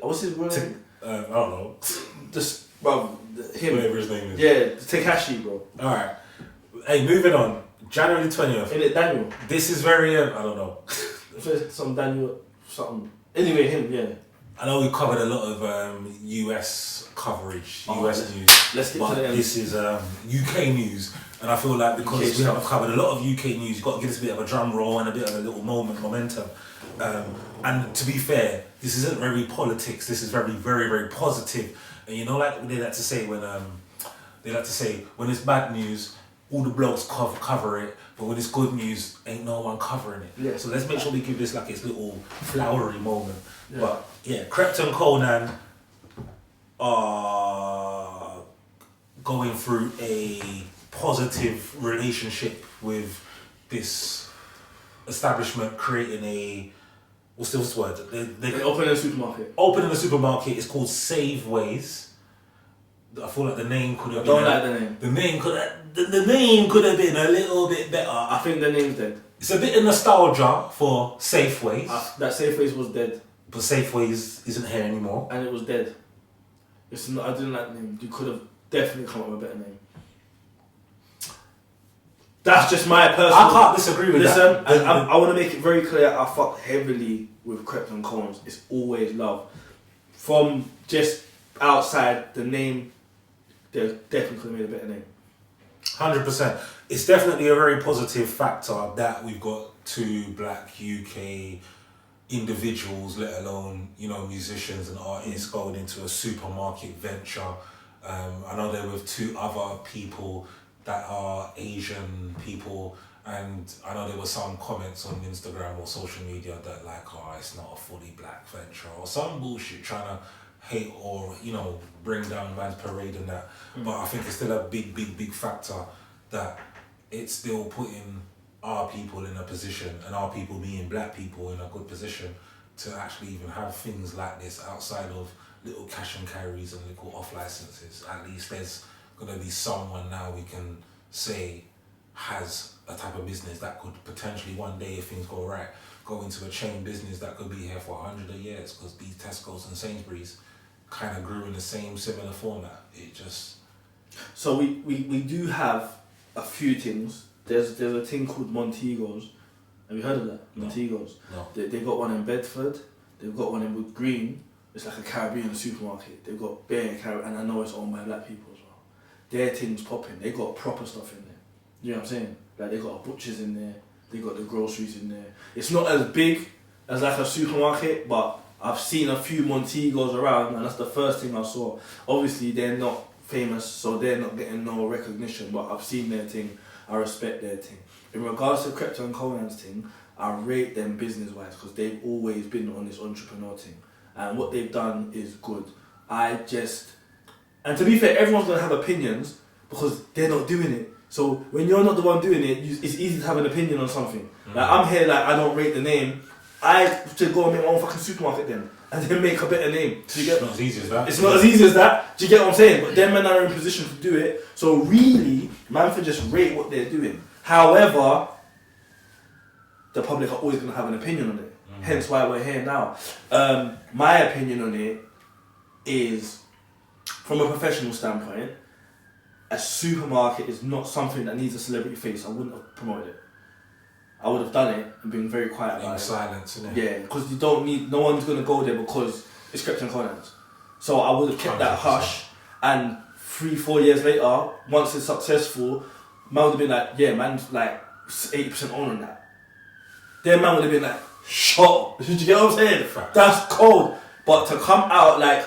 What's his real name? I don't know. Bro, him. Whatever his name is. Yeah, Tekashi, bro. Alright. Hey, moving on. January 20th. Ain't it Daniel? This is very, I don't know. Some Daniel, something. Anyway, him, yeah. I know we covered a lot of US coverage, US news. Let's get but to the end. this is UK news. And I feel like because UK we have stuff. covered a lot of UK news, you've got to give us a bit of a drum roll and a bit of a little momentum. And to be fair, this isn't very politics. This is very, very, very positive. And you know, like they like to say when it's bad news, all the blokes cover it, but when it's good news, ain't no one covering it. Yeah. So let's make sure we give this like its little flowery moment. Yeah. But yeah, Krept and Conan are going through a positive relationship with this establishment, creating what's the word? They open a supermarket. Open in the supermarket. It's called Saveways. I feel like the name could have. I don't like the name. The name could have. The name could have been a little bit better. I think the name's dead. It's a bit of nostalgia for Safeways. That Safeways was dead. But Safeways isn't here anymore. And it was dead. It's not. I didn't like the name. You could have definitely come up with a better name. That's just my personal. I can't disagree with that. Listen, I want to make it very clear. I fuck heavily with Krept and Cones. It's always love. From just outside the name, they definitely could have made a better name. 100%. It's definitely a very positive factor that we've got two black UK individuals, let alone, you know, musicians and artists going into a supermarket venture. I know there were two other people that are Asian people, and I know there were some comments on Instagram or social media that like, oh, it's not a fully black venture or some bullshit trying to hate or, you know, bring down man's parade and that. But I think it's still a big factor that it's still putting our people in a position, and our people being black people in a good position to actually even have things like this outside of little cash and carries and little off licenses. At least there's gonna be someone now we can say has a type of business that could potentially one day, if things go right, go into a chain business that could be here for 100 years, because these Tesco's and Sainsbury's kind of grew in the same similar format. It just... So we do have a few things. There's a thing called Montego's. Have you heard of that? No. Montego's. No. They got one in Bedford. They've got one in Wood Green. It's like a Caribbean supermarket. They've got bare Caribbean, and I know it's owned by black people as well. Their thing's popping. They got proper stuff in there. You know what I'm saying? Like they got a butcher's in there. They got the groceries in there. It's not as big as like a supermarket, but I've seen a few Montego's around, and that's the first thing I saw. Obviously, they're not famous, so they're not getting no recognition, but I've seen their thing. I respect their thing. In regards to Krept and Conan's thing, I rate them business-wise because they've always been on this entrepreneur thing. And what they've done is good. And to be fair, everyone's going to have opinions because they're not doing it. So when you're not the one doing it, it's easy to have an opinion on something. Like I'm here, like I don't rate the name. I should go and make my own fucking supermarket then, and then make a better name. Do you get? It's not as easy as that. It's not as easy as that. Do you get what I'm saying? But them men are in position to do it. So really, man, for just rate what they're doing. However, the public are always going to have an opinion on it. Hence why we're here now. My opinion on it is, from a professional standpoint, a supermarket is not something that needs a celebrity face. I wouldn't have promoted it. I would have done it and been very quiet about it. Silence, innit? Yeah, because you don't need, no one's going to go there because it's Krept and Conan's. So I would have kept that 100%. hush, and 3-4 years later, once it's successful, man would have been like, yeah, man's like 80% owner in that. Then man would have been like, shut up. Did you get what I'm saying? Fact. That's cold. But to come out like,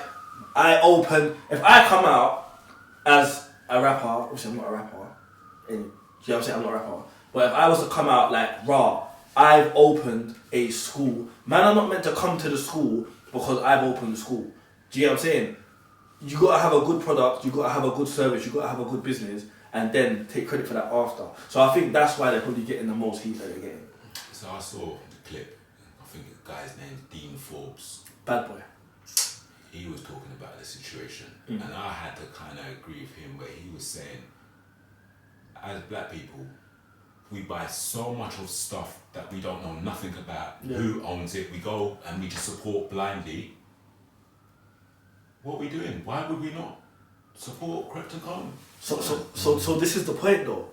if I come out as a rapper, obviously I'm not a rapper, and, you know what I'm saying, I'm not a rapper, but if I was to come out like, raw, I've opened a school, man, I'm not meant to come to the school because I've opened the school. Do you get what I'm saying? You gotta have a good product, you gotta have a good service, you gotta have a good business, and then take credit for that after. So I think that's why they're probably getting the most heat that they're getting. So I saw the clip, I think the guy's name's Dean Forbes. Bad boy. He was talking about the situation, and I had to kind of agree with him where he was saying, as black people, we buy so much of stuff that we don't know nothing about who owns it. We go and we just support blindly. What are we doing? Why would we not support Krept and Conan? So this is the point though.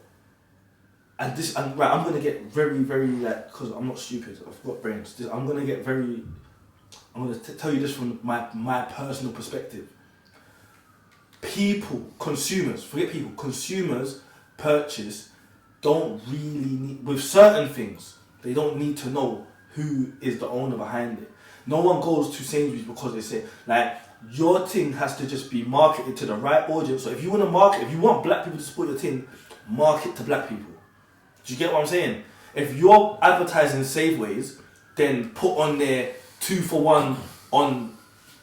And right, I'm gonna get very, very like, because I'm not stupid. I've got brains. I'm gonna tell you this from my personal perspective. Consumers purchase don't really need, with certain things, they don't need to know who is the owner behind it. No one goes to Sainsbury's because they say, like, your thing has to just be marketed to the right audience. So if you want black people to support your thing, market to black people. Do you get what I'm saying? If you're advertising Safeways, then put on there 2 for 1 on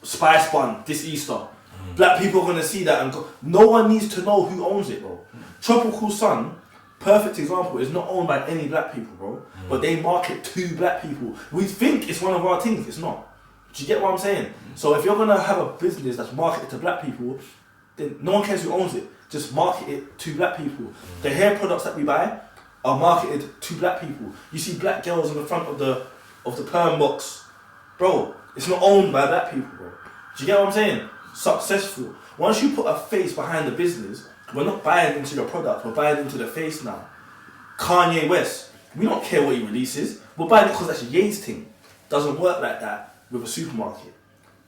Spice Bun this Easter. Black people are going to see that and go, no one needs to know who owns it, bro. Tropical Sun perfect example, is not owned by any black people, bro. But they market to black people. We think it's one of our things. It's not. Do you get what I'm saying? So if you're gonna have a business that's marketed to black people, then no one cares who owns it. Just market it to black people. The hair products that we buy are marketed to black people. You see black girls in the front of the perm box, bro. It's not owned by black people, bro. Do you get what I'm saying? Successful. Once you put a face behind the business, we're not buying into your product. We're buying into the face now. Kanye West, we don't care what he releases. We're buying it because that's Ye's thing. Doesn't work like that with a supermarket.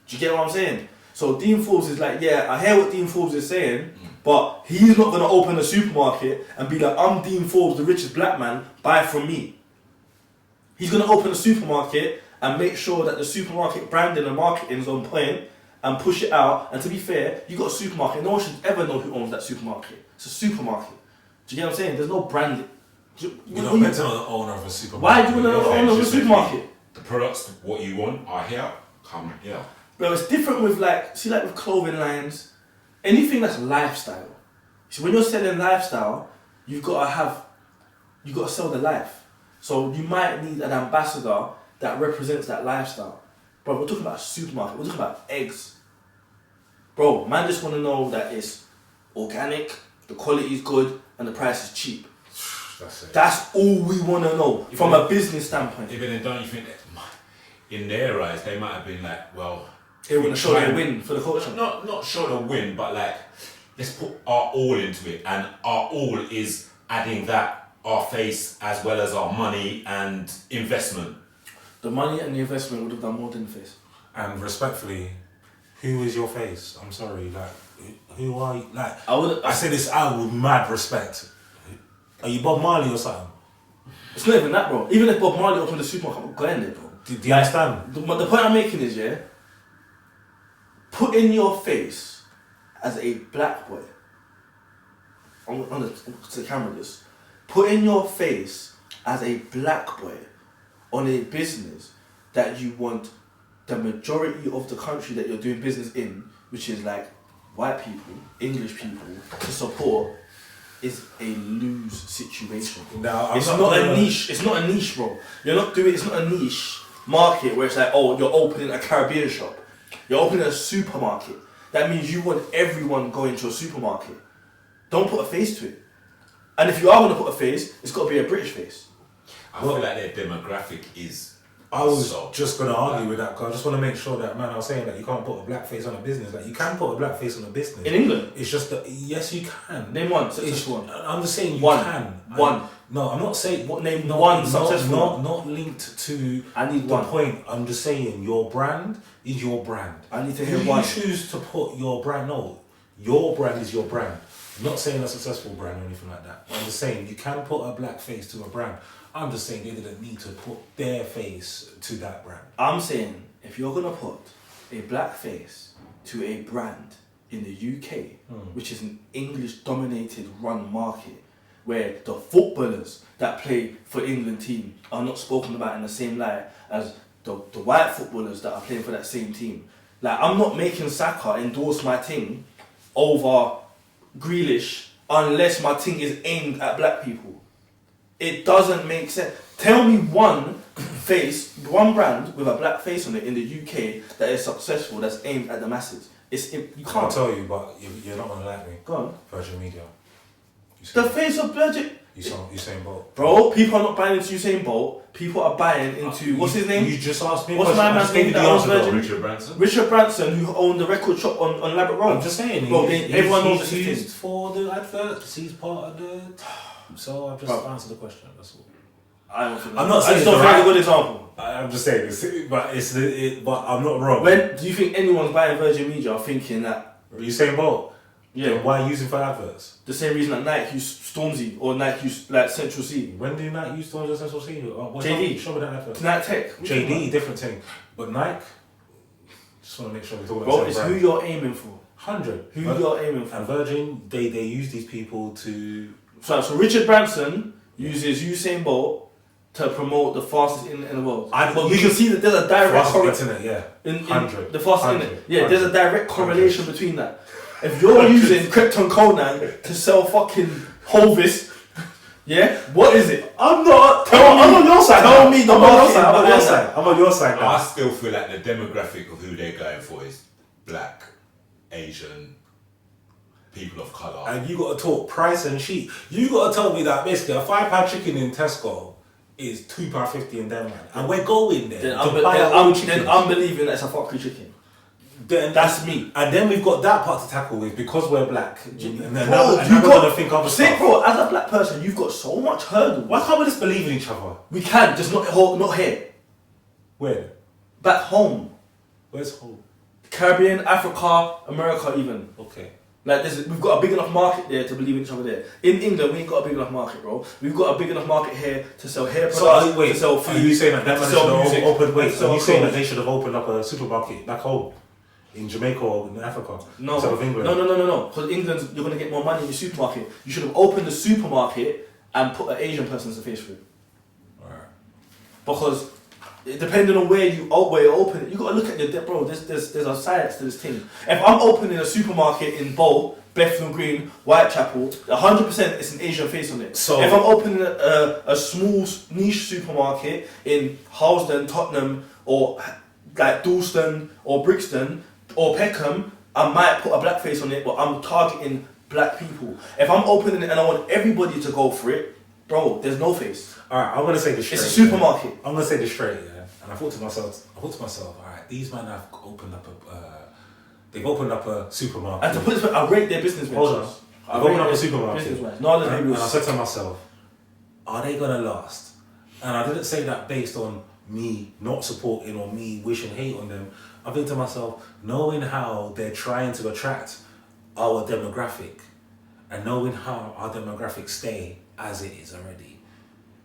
Do you get what I'm saying? So Dean Forbes is like, yeah, I hear what Dean Forbes is saying, but he's not going to open a supermarket and be like, I'm Dean Forbes, the richest black man, buy from me. He's going to open a supermarket and make sure that the supermarket branding and marketing is on point and push it out. And to be fair, you got a supermarket, no one should ever know who owns that supermarket. It's a supermarket. Do you get what I'm saying? There's no branding. You're not meant to know the owner of a supermarket. Why do you want to know the owner of a supermarket? The products, what you want, are here. Come here. Bro, it's different with with clothing lines, anything that's lifestyle. See, when you're selling lifestyle, you've got to sell the life. So you might need an ambassador that represents that lifestyle. Bro, we're talking about a supermarket, we're talking about eggs. Bro, man just want to know that it's organic, the quality is good, and the price is cheap. That's it. That's all we want to know from a business standpoint. Even then, don't you think that in their eyes, they might have been like, well, They want to show their win for the culture. Not show the win, but like, let's put our all into it, and our all is adding that, our face as well as our money and investment. The money and the investment would have done more than the face. And respectfully, who is your face? I'm sorry, like, who are you? Like, I say this out with mad respect. Are you Bob Marley or something? It's not even that, bro. Even if Bob Marley opened a supermarket, I'm going there, bro. Do you understand? The point I'm making is, yeah, put in your face as a black boy. To the camera this. Put in your face as a black boy on a business that you want the majority of the country that you're doing business in, which is like white people, English people, to support, is a lose situation. No, it's not a niche. It's not a niche, bro. It's not a niche market where it's like, oh, you're opening a Caribbean shop. You're opening a supermarket. That means you want everyone going to a supermarket. Don't put a face to it. And if you are going to put a face, it's got to be a British face. I feel like their demographic is... I was just going to argue with that because I just want to make sure that, man, I was saying that you can't put a black face on a business. Like, you can put a black face on a business. In England? It's just that, yes, you can. Name one successful one. I'm just saying you can. One. No, I'm not saying... Name one successful one. Not linked to I need the one. point. I'm just saying your brand is your brand. I need to hear you one. Choose to put your brand... No, your brand is your brand. I'm not saying a successful brand or anything like that. I'm just saying you can put a black face to a brand. I'm just saying they didn't need to put their face to that brand. I'm saying if you're going to put a black face to a brand in the UK, which is an English-dominated run market, where the footballers that play for England team are not spoken about in the same light as the white footballers that are playing for that same team. Like, I'm not making Saka endorse my team over Grealish unless my thing is aimed at black people. It doesn't make sense. Tell me one brand with a black face on it in the UK that is successful, that's aimed at the masses. You can't. I'll tell you, but you're not going to like me. Go on. Virgin Media. The face of Virgin... Usain Bolt. Bro, people are not buying into Usain Bolt. People are buying into... what's his name? You just asked me. What's my man's name that owns Virgin? Richard Branson. Richard Branson, who owned the record shop on Labatt Road. I'm just saying. Bro, everyone knows he's this used for the adverts. He's part of the... So I've just answered the question, that's all. I'm not saying it's not a very good example. I'm just saying this, but I'm not wrong. When do you think anyone's buying Virgin Media thinking that Usain Bolt? Yeah. Then why use him for adverts? The same reason that Nike used Stormzy or Nike used like Central C. When did Nike use Stormzy and Central C? JD. Show me that advert. Nike Tech. JD, different thing. But Nike, just want to make sure we're talking about bro, the it's same who brand. you're aiming for. 100. Who you're aiming for. And Virgin, they use these people to... So Richard Branson uses Usain Bolt to promote the fastest internet in the world. But you can see that there's a direct correlation. Internet, yeah. In 100. The fastest 100. internet. Yeah, there's a direct correlation between that. If you're using Krypton Conan to sell fucking Hovis, Yeah? What is it? I'm not. Tell me. I'm on your side. Tell me the I'm on your market side. I'm on your behind side. I'm on your side now. I still feel like the demographic of who they're going for is black, Asian, people of colour. And you got to talk price and sheet. You got to tell me that basically a £5 chicken in Tesco is £2.50 in Denmark, and we're going there to buy our own chicken. Then I'm believing that it's a factory chicken. Then That's me. And then we've got that part to tackle with because we're black. And then Bro, now you we're got gonna think of stuff. bro, as a black person, you've got so much hurdle. Why can't we just believe in each other? We can, just not here. Where? Back home. Where's home? Caribbean, Africa, America even. Okay. Like we've got a big enough market there to believe in each other there. In England, we ain't got a big enough market, bro. We've got a big enough market here to sell hair products, to sell food. Are you saying that to sell music, Are you saying that they should have opened up a supermarket back home? In Jamaica or in Africa? No. Instead of England? No. Because England, you're going to get more money in the supermarket. You should have opened the supermarket and put an Asian person as a face for it. Alright. Because depending on where you open it, you got to look at the bro. There's a science to this thing. If I'm opening a supermarket in Bow, Bethnal Green, Whitechapel, 100% it's an Asian face on it. So if I'm opening a small niche supermarket in Harlesden, Tottenham, or like Dalston or Brixton or Peckham, I might put a black face on it, but I'm targeting black people. If I'm opening it and I want everybody to go for it, bro, there's no face. Alright, I'm gonna say this straight. It's a supermarket. I'm gonna say this straight, yeah. And I thought to myself, alright, these men have opened up they've opened up a supermarket. And to put this, I rate their business ventures. Hold on. I've opened up a supermarket. And I said to myself, are they gonna last? And I didn't say that based on me not supporting or me wishing hate on them. I think to myself, knowing how they're trying to attract our demographic and knowing how our demographics stay as it is already,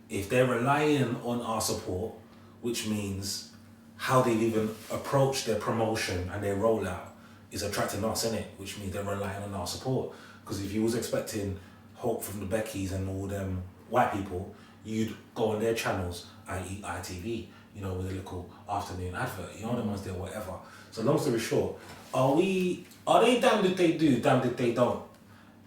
if they're relying on our support, which means how they even approach their promotion and their rollout is attracting us, innit? Which means they're relying on our support. Because if you was expecting hope from the Beckys and all them white people, you'd go on their channels, i.e. ITV, you know, with a little afternoon advert, you know, the ones there, whatever. So long story short, are they damned if they do, damned if they don't?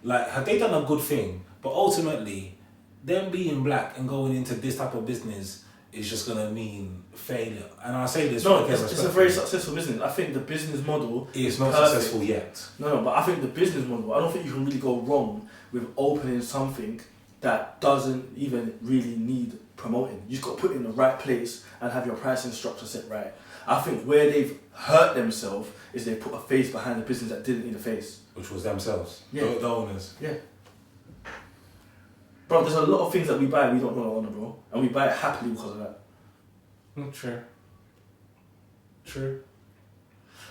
Like, have they done a good thing? But ultimately, them being black and going into this type of business is just gonna mean failure. And I say this. No, it's a very successful business. I think the business model is not successful yet. No, but I think the business model, I don't think you can really go wrong with opening something that doesn't even really need promoting. You just got to put it in the right place and have your pricing structure set right. I think where they've hurt themselves is they put a face behind the business that didn't need a face. Which was themselves. Yeah. The owners. Yeah. Bro, there's a lot of things that we buy we don't know the owner, bro. And we buy it happily because of that. True.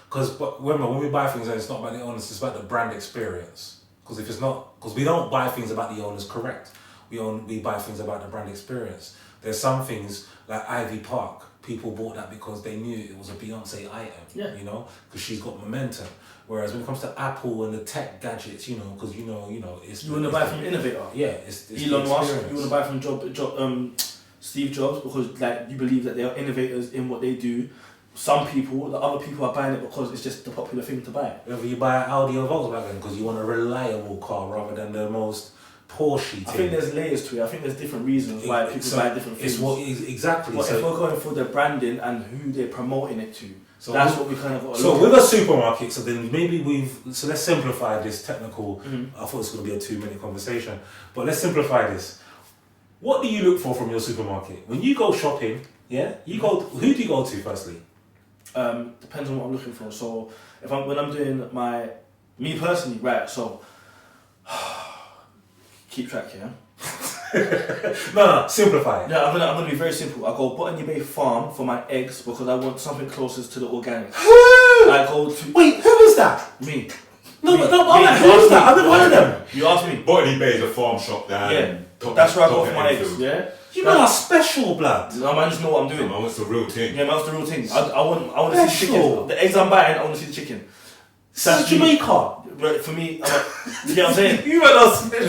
Because remember, when we buy things, it's not about the owners, it's about the brand experience. Because if it's not, because we don't buy things about the owners correct. We buy things about the brand experience. There's some things like Ivy Park. People bought that because they knew it was a Beyonce item. Yeah. You know, because she's got momentum. Whereas when it comes to Apple and the tech gadgets, you know, because you know, it's you want to buy from innovator. Yeah, it's Elon Musk. You want to buy from Steve Jobs because like you believe that they are innovators in what they do. Some people, the other people are buying it because it's just the popular thing to buy. Whether you buy an Audi or Volkswagen because you want a reliable car rather than the most Porsche. I think there's layers to it. I think there's different reasons why people buy different things. Exactly. But if we're going for the branding and who they're promoting it to, so that's what we kind of got to So look with at. a supermarket, so then maybe let's simplify this technical, I thought it was going to be a 2-minute conversation, but let's simplify this. What do you look for from your supermarket? When you go shopping, who do you go to firstly? Depends on what I'm looking for. So when I'm doing me personally, right, so keep track here. No, simplify it. Yeah, I'm gonna be very simple. I go Botany Bay Farm for my eggs because I want something closest to the organic. I go to Wait, who is that? me. No, who is that? I've never heard of them. You asked me. Botany Bay is a farm shop down. Yeah, that's where I go for my eggs. Yeah. You man are special, blood. No man, just know what I'm doing. Man, what's the real thing? Yeah, man, that's the real thing. I want to see the chicken. The eggs I'm buying, I want to see the chicken. That's Jamaica. But for me, you know what I'm saying? You man are special.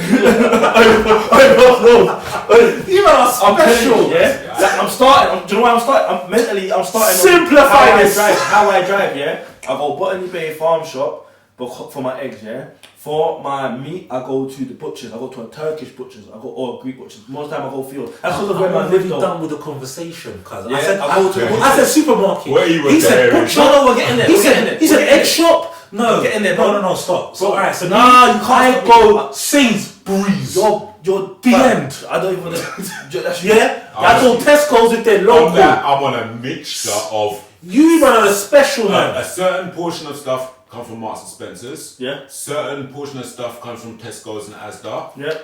You man are special. Yeah. Like, I'm starting. Do you know why I'm starting? I'm starting. Simplify this. How I drive. Yeah. I go Botany Bay Farm Shop. But for my eggs, yeah. For my meat, I go to the butchers. I go to a Turkish butchers. Or Greek butchers. Most time I go field. That's because of where my live though. Done with the conversation, cuz. Yeah, I said supermarket. Where you were He said there, butcher. No, we're getting there. He said egg shop. No, Get in there, bro. No, stop. So alright, so nah, you can't I stop go me. Sainsbury's. You're The end. I don't even. That's Yeah, that's all Tesco's with their logo. I'm on a mixture of You run on a special man. a certain portion of stuff comes from Marks and Spencer's. Yeah. Certain portion of stuff comes from Tesco's and Asda. Yeah.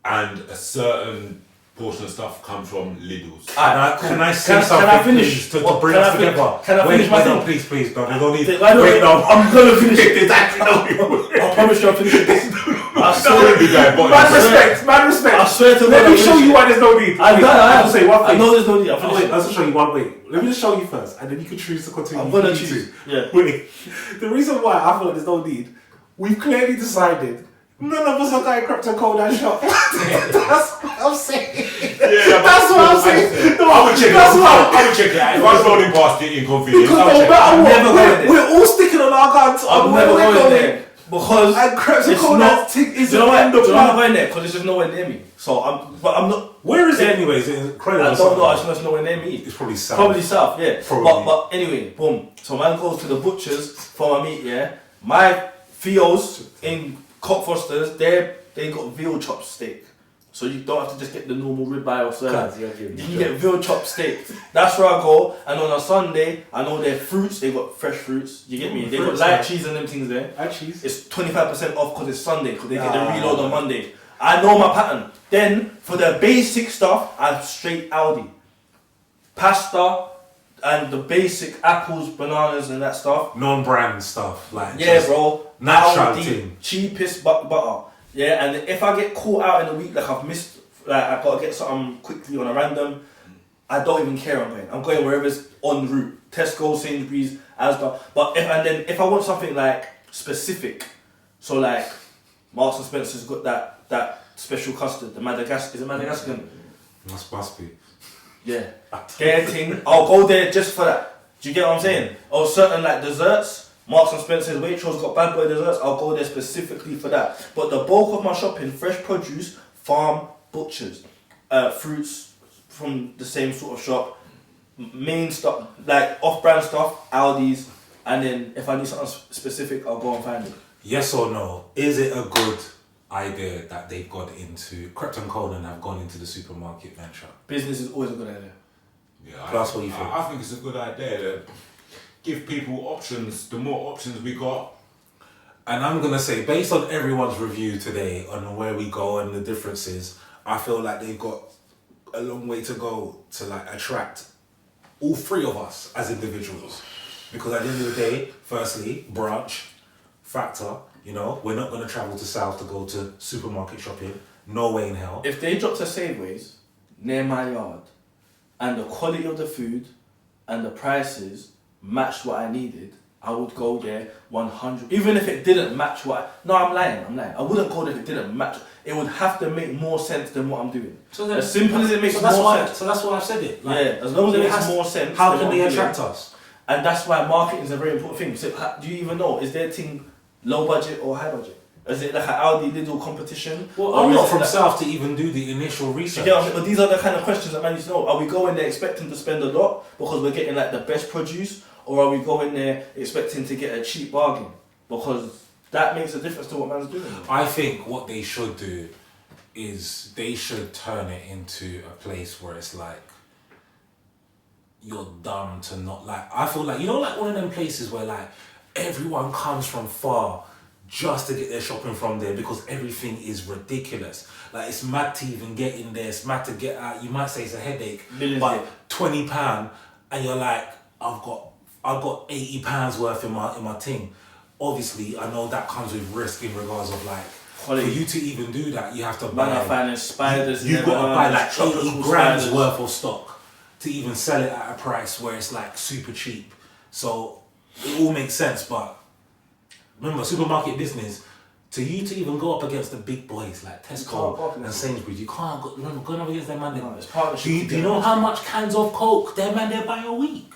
And a certain portion of stuff comes from Lidl's. Can I say something? Can I finish? Please, to bring us together? Can I finish my no, thing? please, no, there's no need. Wait, no. I'm gonna finish it. I promise you I'll finish it. I swear. Man respect. I swear to God. Let me show you why there's no need. I I'll say one I thing. know there's no need. I'll finish Wait, it. I'll show you one way. Let me just show you first, and then you can choose to continue. I'm gonna You need choose. to. Yeah. Wait. The reason why I feel like there's no need, we've clearly decided none of us are going crap to cold and shop. That's what I'm saying. Yeah, That's what I'm saying. No, I would check it. that's what I would check it out. If I was rolling past it inconvenience, Because I would no check it matter out. I'm what, never going there. we're all sticking on our guns. I'm where never we're going going. there because And crepes and it's cold not. thing is Do you know why? in Do the you know why I'm plan. going there? Because it's just nowhere near me. So I'm not. Where is it anyways? Is it Croydon I or don't know. I something? just know it's nowhere near me. It's probably south. Probably south, yeah. Probably. But anyway, boom. So man goes to the butchers for my meat, yeah. My Theos in Cockfosters, they got veal chop steak. So you don't have to just get the normal ribeye or salad. You can get veal chop steak. That's where I go. And on a Sunday, I know their fruits. They got fresh fruits. You get me? They got Fruits, light yeah. cheese and them things there. And cheese. It's 25% off because it's Sunday, because they get the reload on Monday. I know my pattern. Then, for the basic stuff, I'm straight Aldi. Pasta and the basic apples, bananas and that stuff. Non-brand stuff. Like Yeah, just bro. natural Aldi, thing. cheapest butter. Yeah, and if I get caught out in a week, like I've missed, like I've got to get something quickly on a random, I don't even care. I'm going wherever's en route. Tesco, Sainsbury's, Asda. But if I want something like specific, so like Marks and Spencer's got that special custard, the Madagascar. Is it Madagascan? Must be. Yeah. Their thing. I'll go there just for that. Do you get what I'm saying? Or certain like desserts. Marks and Spencer's, Waitrose got bad boy desserts. I'll go there specifically for that. But the bulk of my shopping, fresh produce, farm, butchers, fruits from the same sort of shop, main stuff like off-brand stuff, Aldi's, and then if I need something specific, I'll go and find it. Yes or no? Is it a good idea that they've got into Krypton Cold and have gone into the supermarket venture? Business is always a good idea. Yeah, That's what you think. I think it's a good idea to give people options. The more options we got, And I'm gonna say, based on everyone's review today on where we go and the differences, I feel like they've got a long way to go to like attract all three of us as individuals. Because at the end of the day, firstly, branch, factor, you know, we're not gonna travel to South to go to supermarket shopping. No way in hell. If they dropped a Safeways near my yard and the quality of the food and the prices matched what I needed, I would go there 100. Even if it didn't match I'm lying. I wouldn't go there if it didn't match. It would have to make more sense than what I'm doing. So then, as simple as it makes that's more why, sense. So that's why I've said it. Like, Yeah, as long as it makes has- more sense. How than can what they I'm doing. attract us? And that's why marketing is a very important thing. So, do you even know, is their thing low budget or high budget? Is it like an Aldi Lidl competition? Well, Or I'm is not it from like- South to even do the initial research. Yeah, but these are the kind of questions that man needs to know. Are we going there expecting to spend a lot because we're getting like the best produce, or are we going there expecting to get a cheap bargain? Because that makes a difference to what man's doing. I think what they should do is they should turn it into a place where it's like you're dumb to not like. I feel like, you know, like one of them places where like everyone comes from far just to get their shopping from there because everything is ridiculous. Like it's mad to even get in there, it's mad to get out. You might say it's a headache, Millions, but yeah. £20 and you're like, I've got £80 worth in my thing. Obviously, I know that comes with risk in regards of like, Quality. for you to even do that, you have to Man, buy. I'm finding spiders. You've got to buy like 80 tropical grams spiders. worth of stock to even sell it at a price where it's like super cheap. So it all makes sense, but remember, supermarket business, to you to even go up against the big boys like can't Tesco go up and against Sainsbury's, you can't go, remember, going up against them man. No, it's partnership Do you know how much cans of Coke them man they buy a week?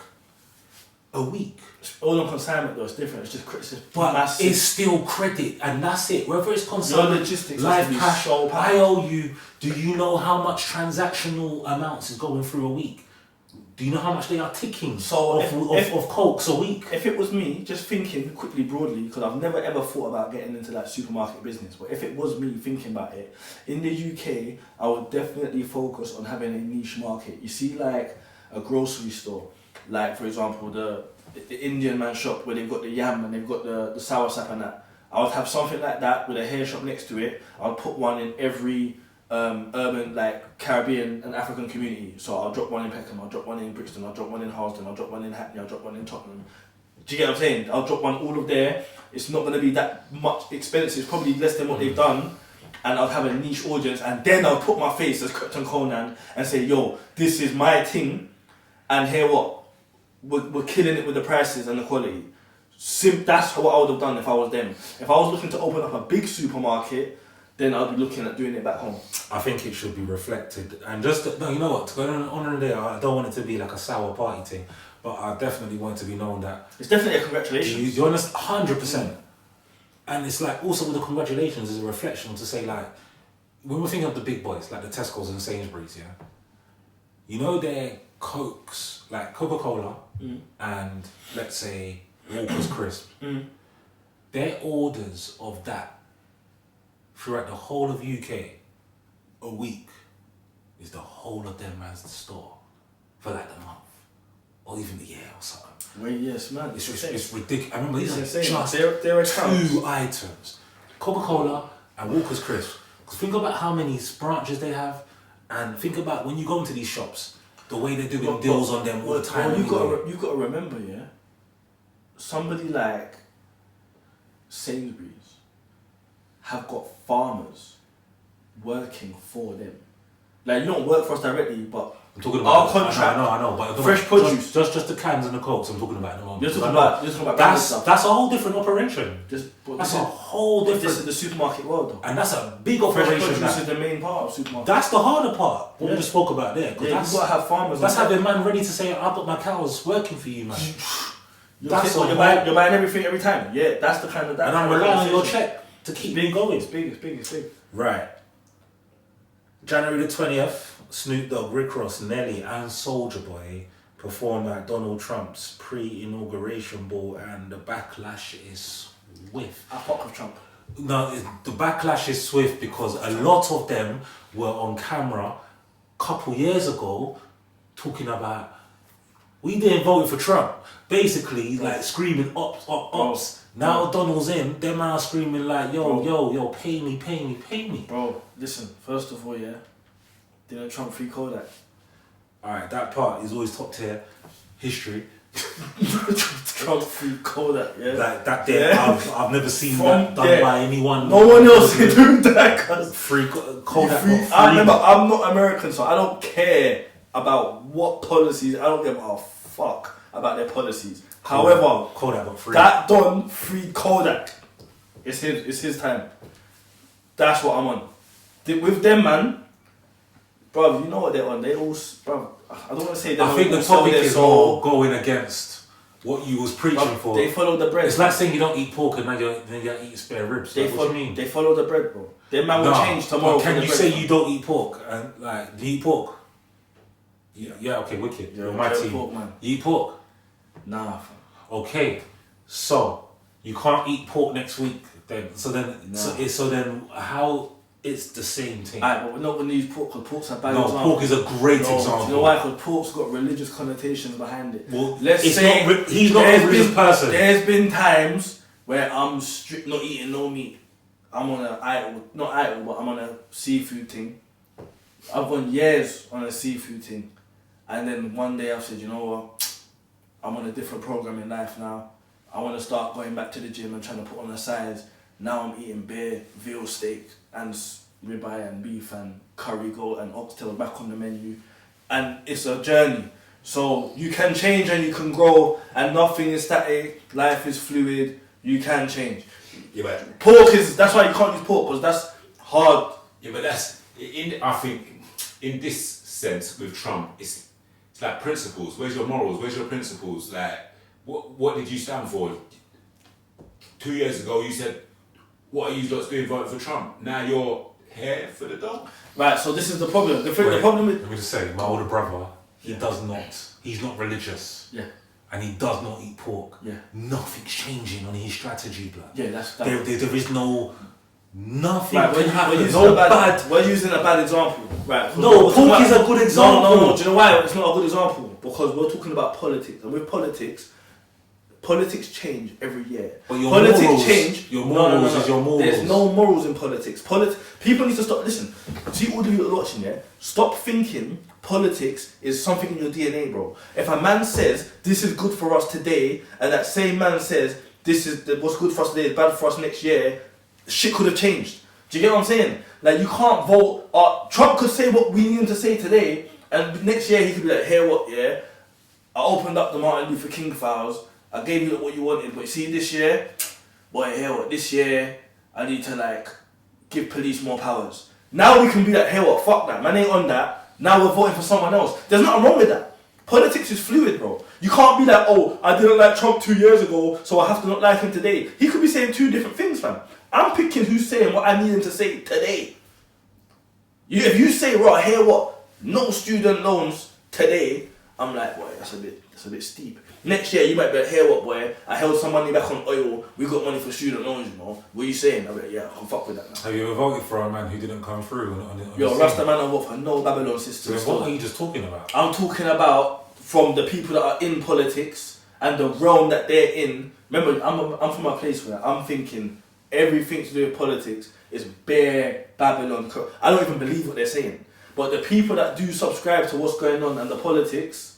a week. All on consignment though, it's different. It's just But massive. it's still credit, and that's it. Whether it's Your consignment, logistics live has to be cash, so I owe you. Do you know how much transactional amounts is going through a week? Do you know how much they are ticking So of cokes a week? If it was me, just thinking quickly, broadly, because I've never ever thought about getting into that supermarket business, but if it was me thinking about it, in the UK, I would definitely focus on having a niche market. You see, like a grocery store, like for example, the Indian man shop where they've got the yam and they've got the soursop and that. I would have something like that with a hair shop next to it. I'll put one in every urban, like Caribbean and African community. So I'll drop one in Peckham, I'll drop one in Brixton, I'll drop one in Harlesden, I'll drop one in Hackney, I'll drop one in Tottenham. Do you get what I'm saying? I'll drop one all of there. It's not going to be that much expensive. It's probably less than what they've done. And I'll have a niche audience, and then I'll put my face as Captain Conan and say, yo, this is my thing, and here what? We're killing it with the prices and the quality. That's what I would have done if I was them. If I was looking to open up a big supermarket, then I'd be looking at doing it back home. I think it should be reflected, and no, you know what? To go on in there, I don't want it to be like a sour party thing, but I definitely want it to be known that it's definitely a congratulations. You honest, 100%. And it's like also with the congratulations is a reflection to say like when we're thinking of the big boys like the Tesco's and Sainsbury's, yeah, you know their Cokes like Coca-Cola and let's say Walker's Crisp, their orders of that throughout the whole of UK a week is the whole of them man's store for like the month or even the year or something. Well, yes, man. It's ridiculous. I remember these are insane. just They're two items, Coca-Cola and Walker's Crisp. Because think about how many branches they have, and think about when you go into these shops, the way they're doing deals on them all the time. Well, you've got to remember, yeah. Somebody like Sainsbury's have got farmers working for them. Like, you don't work for us directly, but I'm talking about our contract. I know, but fresh produce. Just the cans and the cokes. I'm talking about at the moment. You're talking about that's a whole different operation. That's a whole different. This is the supermarket world, though. And that's a big Fresh operation. produce is the main part of supermarket. That's the harder part. What we just spoke about there. Yeah, you've got to have farmers. That's having man ready to say, "I've got my cows working for you, man." You're buying everything every time. Yeah, that's the kind of that. And I'm relying on your check to keep me going. It's big. Right. January the 20th, Snoop Dogg, Rick Ross, Nelly, and Soulja Boy perform at Donald Trump's pre-inauguration ball, and the backlash is swift. I fuck with Trump. No, the backlash is swift because a lot of them were on camera a couple years ago talking about we didn't vote for Trump. Basically, like screaming ops. Now Donald's in, them are screaming like, yo, pay me. Bro, listen, first of all, yeah, didn't Trump free Kodak? Alright, that part is always top tier history. Trump free Kodak, yeah. Like that there, yeah. I've never seen that done by anyone. No one else can do that, cuz. Free Kodak. I remember, I'm not American, so I don't care about what policies, I don't give a fuck about their policies. However, Kodak got free. That Don free Kodak. It's his time. That's what I'm on. With them, man, bro, you know what they're on. They all, bro, I don't want to say I think the topic is more going against what you was preaching for. They follow the bread. It's like saying you don't eat pork and now you're eating spare ribs. What do you mean? They follow the bread, bro. Their man will change tomorrow. Can you say you don't eat pork and like do you eat pork? Yeah, okay, wicked. You're my team. Pork, man. You eat pork? Nah. Okay, so you can't eat pork next week then. So then how it's the same thing. Alright, but we're not gonna use pork because pork's a bad example. No, pork is a great example. Do you know why? Because pork's got religious connotations behind it. Well, he's not a religious person. There's been times where I'm strict not eating no meat. I'm on but I'm on a seafood thing. I've gone years on a seafood thing. And then one day I said, you know what? I'm on a different program in life now. I want to start going back to the gym and trying to put on the size. Now I'm eating beer, veal steak, and ribeye and beef and curry goat and oxtail back on the menu. And it's a journey. So you can change and you can grow, and nothing is static. Life is fluid. You can change. Yeah, but pork that's why you can't use pork, because that's hard. Yeah, but I think in this sense with Trump, it's like principles. Where's your morals? Where's your principles? Like, what did you stand for? 2 years ago, you said, "What are you lot doing voting for Trump?" Now you're here for the dog. Right. So this is the problem. The Wait, problem is. let me just say, my older brother, he's not religious. Yeah. And he does not eat pork. Yeah. Nothing's changing on his strategy, blood. Yeah, that's that. There is nothing Right, can happen. we're using a bad example. Right. No, pork is a good example. No. Do you know why it's not a good example? Because we're talking about politics, and with politics change every year. But your politics morals, change. Your morals is your morals. There's no morals in politics. People need to stop. Listen, see all the people watching there. Stop thinking politics is something in your DNA, bro. If a man says this is good for us today, and that same man says this is what's good for us today is bad for us next year, shit could have changed. Do you get what I'm saying? Like, you can't vote. Trump could say what we need him to say today, and next year he could be like, "Hear what? Yeah, I opened up the Martin Luther King files. I gave you what you wanted, but you see this year, boy, hear what? This year I need to like give police more powers." Now we can be like, "Hey, what? Fuck that, man, ain't on that." Now we're voting for someone else. There's nothing wrong with that. Politics is fluid, bro. You can't be like, "Oh, I didn't like Trump 2 years ago, so I have to not like him today." He could be saying two different things, fam. I'm picking who's saying what I need him to say today. If you say, "Right, hear what? No student loans today," I'm like, "Boy, that's a bit steep." Next year, you might be like, "Hear what, boy? I held some money back on oil. We got money for student loans, you know. What are you saying?" I'm like, "Yeah, I can fuck with that now." Have you ever voted for a man who didn't come through? Yo, Rasta man, I vote for no Babylon system. So what are you just talking about? I'm talking about from the people that are in politics and the realm that they're in. Remember, I'm from a place where I'm thinking everything to do with politics is bare Babylon. I don't even believe what they're saying. But the people that do subscribe to what's going on and the politics,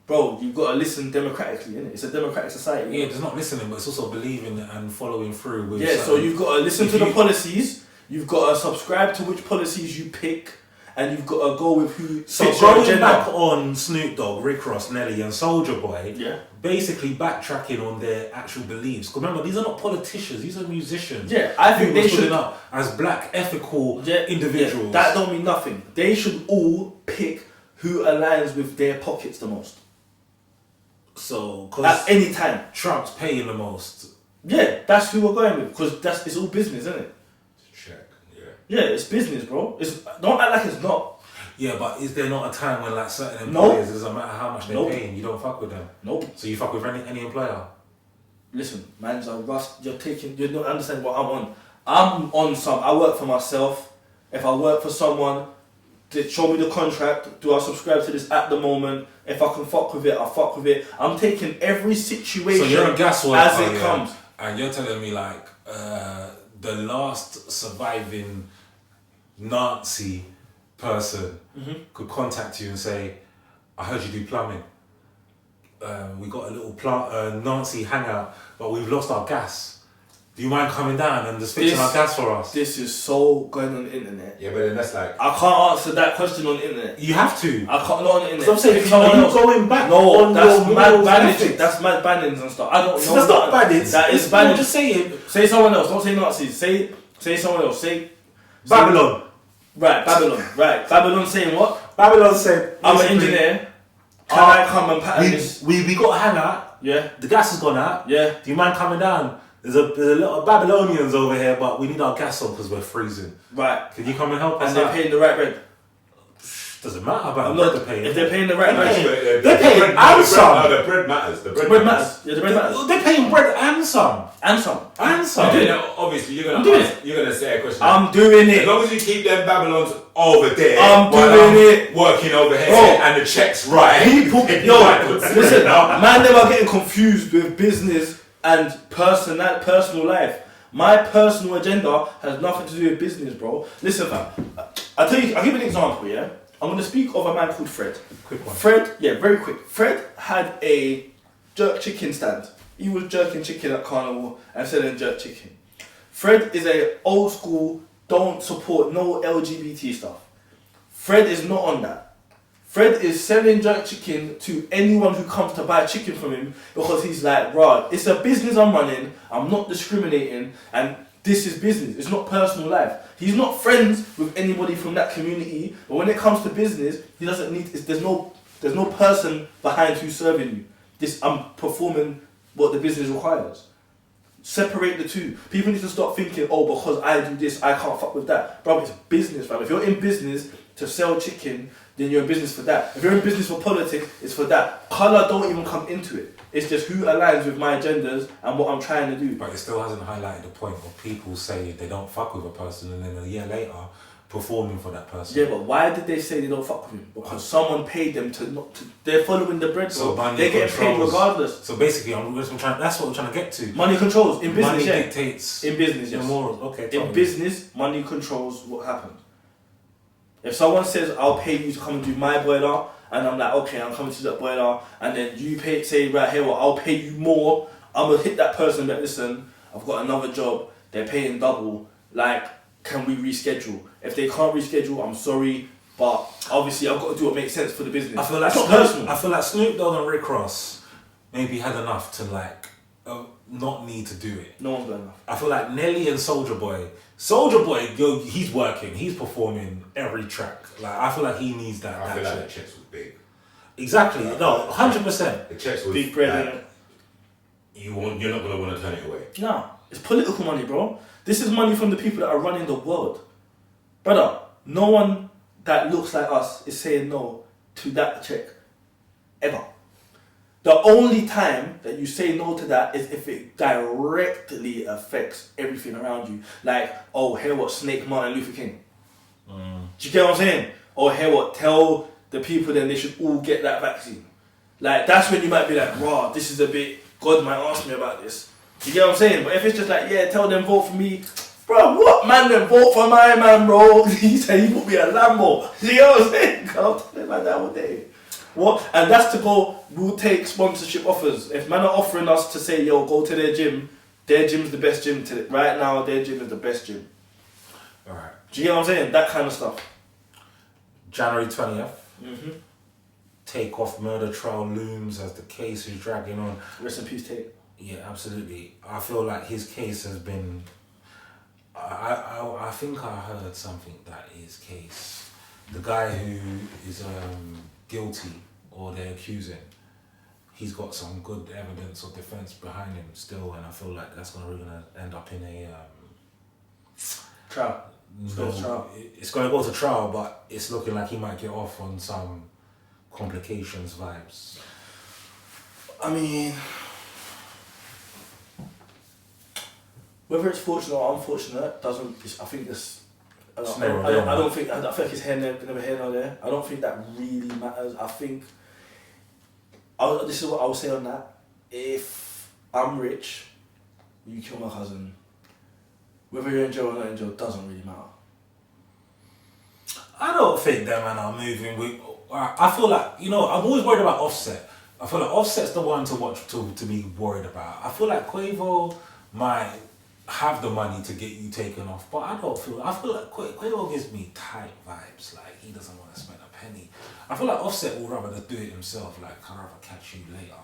bro, you've got to listen democratically, innit? It's a democratic society. Yeah, it's not listening, but it's also believing and following through with. Yeah, so you've got to listen to the policies, you've got to subscribe to which policies you pick, and you've got to go with who. So going back on Snoop Dogg, Rick Ross, Nelly, and Soulja Boy, yeah, basically backtracking on their actual beliefs. Because remember, these are not politicians; these are musicians. Yeah, I think they should up as black, ethical individuals. Yeah, that don't mean nothing. They should all pick who aligns with their pockets the most. So, because at any time, Trump's paying the most. Yeah, that's who we're going with. Because it's all business, isn't it? Check. Yeah. Yeah, it's business, bro. Don't act like it's not. Yeah, but is there not a time when like certain employers, it doesn't matter how much they're paying, you don't fuck with them? Nope. So you fuck with any employer? Listen, man's a rust. You don't understand what I'm on. I'm on some. I work for myself. If I work for someone, they show me the contract. Do I subscribe to this at the moment? If I can fuck with it, I fuck with it. I'm taking every situation so you're a gas worker, as it comes. And you're telling me like the last surviving Nazi person could contact you and say, "I heard you do plumbing. We got a little Nazi hangout, but we've lost our gas. Do you mind coming down and just fixing our gas for us?" This is so going on the internet. Yeah, but then that's like... I can't answer that question on the internet. You have to. I can't, not on the internet. I'm saying, are you going back? No, on that's your mad bannings. ethics? That's mad bannings and stuff. I don't know. That's not bannings. That is I'm bannings. just saying. Say someone else. Don't say Nazis. Say someone else. Say Babylon. Right, Babylon. Right, Babylon saying what? Babylon said, "I'm an engineer. Can I come and pattern this?" We got a hangout. Yeah. The gas has gone out. Yeah. Do you mind coming down? There's a lot of Babylonians over here, but we need our gas on because we're freezing. Right. Can you come and help us And they're out? paying the right rent. Doesn't matter about I'm the not bread they're paying. If they're paying the right rent. They're paying and some. No, the bread matters. The bread Bread matters. Yeah, the bread matters. They're paying bread and some. And some. And some. You know, obviously, you're gonna say a question. I'm doing As it. long as you keep them Babylons over there, I'm while doing it. working over here, Bro, and the checks right. People, backwards. listen, man, they are getting confused with business and personal life. My personal agenda has nothing to do with business, bro. Listen, fam. I'll give you an example, yeah? I'm going to speak of a man called Fred. Quick one. Fred, yeah, very quick. Fred had a jerk chicken stand. He was jerking chicken at Carnival and selling jerk chicken. Fred is a old school, don't support no LGBT stuff. Fred is not on that. Fred is selling jerk chicken to anyone who comes to buy chicken from him because he's like, "Rah, it's a business I'm running, I'm not discriminating, and this is business, it's not personal life." He's not friends with anybody from that community, but when it comes to business, he doesn't need, there's no person behind who's serving you. I'm performing what the business requires. Separate the two. People need to stop thinking, oh, because I do this, I can't fuck with that. Bro, it's business, fam. If you're in business to sell chicken, then you're in business for that. If you're in business for politics, it's for that. Colour don't even come into it. It's just who aligns with my agendas and what I'm trying to do. But it still hasn't highlighted the point where people say they don't fuck with a person and then a year later performing for that person. Yeah, but why did they say they don't fuck with him? Because someone paid them to not to. They're following the bread, So bro. money They're getting paid controls. regardless. So basically, that's what I'm trying to get to. Money controls in business. Money Yeah. dictates In business, your yes. morals. Okay. tell In me. business, money controls what happens. If someone says, I'll pay you to come and do my boiler, and I'm like, okay, I'm coming to that boiler, and then you say, right here, well, I'll pay you more, I'm going to hit that person and be like, listen, I've got another job, they're paying double, like, can we reschedule? If they can't reschedule, I'm sorry, but obviously I've got to do what makes sense for the business. I feel like It's not personal. I feel like Snoop Dogg and Rick Ross maybe had enough to not need to do it. No one's got enough. I feel like Nelly and Soulja Boy, yo, he's working, he's performing every track. Like I feel like he needs that. I feel that like the shit. checks was big. Exactly. No, 100%. The checks was Big bread, like, you're not gonna want to turn it away. No, it's political money, bro. This is money from the people that are running the world. Brother, no one that looks like us is saying no to that check. Ever. The only time that you say no to that is if it directly affects everything around you. Like, oh, hear what, Snake Martin Luther King. Do you get what I'm saying? Or hear what, tell the people then they should all get that vaccine. Like, that's when you might be like, wow, this is a bit, God might ask me about this. You get what I'm saying? But if it's just like, yeah, tell them vote for me. Bro, what man then vote for my man, bro? He said he put me a Lambo. You get what I'm saying? I'm telling him like that all day. What? And that's to go, we'll take sponsorship offers. If man are offering us to say, yo, go to their gym's the best gym today. Right now, their gym is the best gym. Alright. Do you get what I'm saying? That kind of stuff. January 20th. Mm-hmm. Takeoff murder trial looms as the case is dragging on. Rest in peace, Tate. Yeah, absolutely. I feel like his case has been. I think I heard something that his case, the guy who is guilty or they're accusing, he's got some good evidence or defense behind him still, and I feel like that's really gonna end up in a Trial. It's gonna go to trial, but it's looking like he might get off on some complications vibes. I mean, whether it's fortunate or unfortunate doesn't. I think this. I don't think it's here never here nor there. I don't think that really matters. I think. This is what I would say on that. If I'm rich, you kill my cousin. Whether you're in jail or not in jail doesn't really matter. I don't think that man are moving. I feel like, I'm always worried about Offset. I feel like Offset's the one to watch to be worried about. I feel like Quavo might have the money to get you taken off, but I feel like Quavo gives me tight vibes. Like he doesn't want to spend a penny. I feel like Offset will rather just do it himself. Like I'd rather catch you later,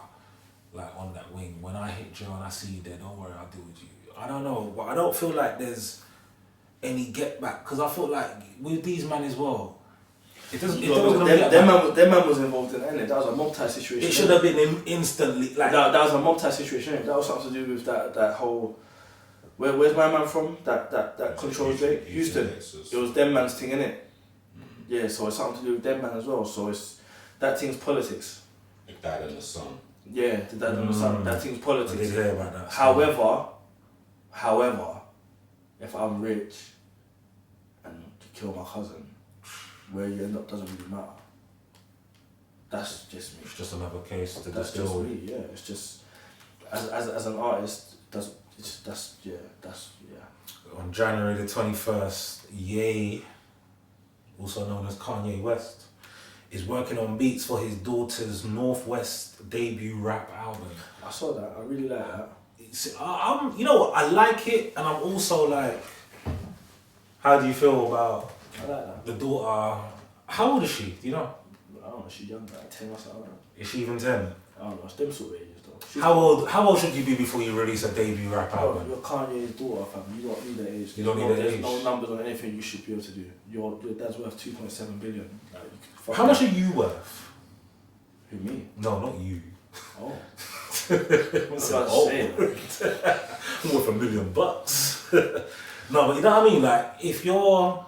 like on that wing. When I hit jail and I see you there, don't worry, I'll deal with you. I don't know, but I don't feel like there's any get back because I feel like with these men as well. Their man was involved in it. That was a mob type situation. It should have been instantly like that was a mob type situation. That was something to do with that whole. Where's my man from? That controls Drake? Houston. It was them man's thing, innit? Yeah, so it's something to do with them man as well. So it's that thing's politics. The dad and the son. Yeah, the dad and the son. That thing's politics. I did hear about that. However, if I'm rich and you kill my cousin, where you end up doesn't really matter. That's just me. It's just another case to That's distill. just me. Yeah, it's just as an artist, that's. On January the 21st, Ye, also known as Kanye West, is working on beats for his daughter's Northwest debut rap album. I saw that. I really like that. You know what? I like it, and I'm also like, how do you feel about I like that. the daughter? How old is she? Do you know? I don't know. She's young, like 10 or something. Is she even 10? I don't know. It's them sort of ages though. How old should you be before you release a debut rap album? You're Kanye's daughter, fam. You don't need that age. You don't need that There's age. no numbers on anything you should be able to do. Your dad's worth 2.7 billion. Like, How much are you worth? Who, me? No, not you. Oh. What's I it? was Oh, saying. worth $1 million. No, but you know what I mean. Like if you're,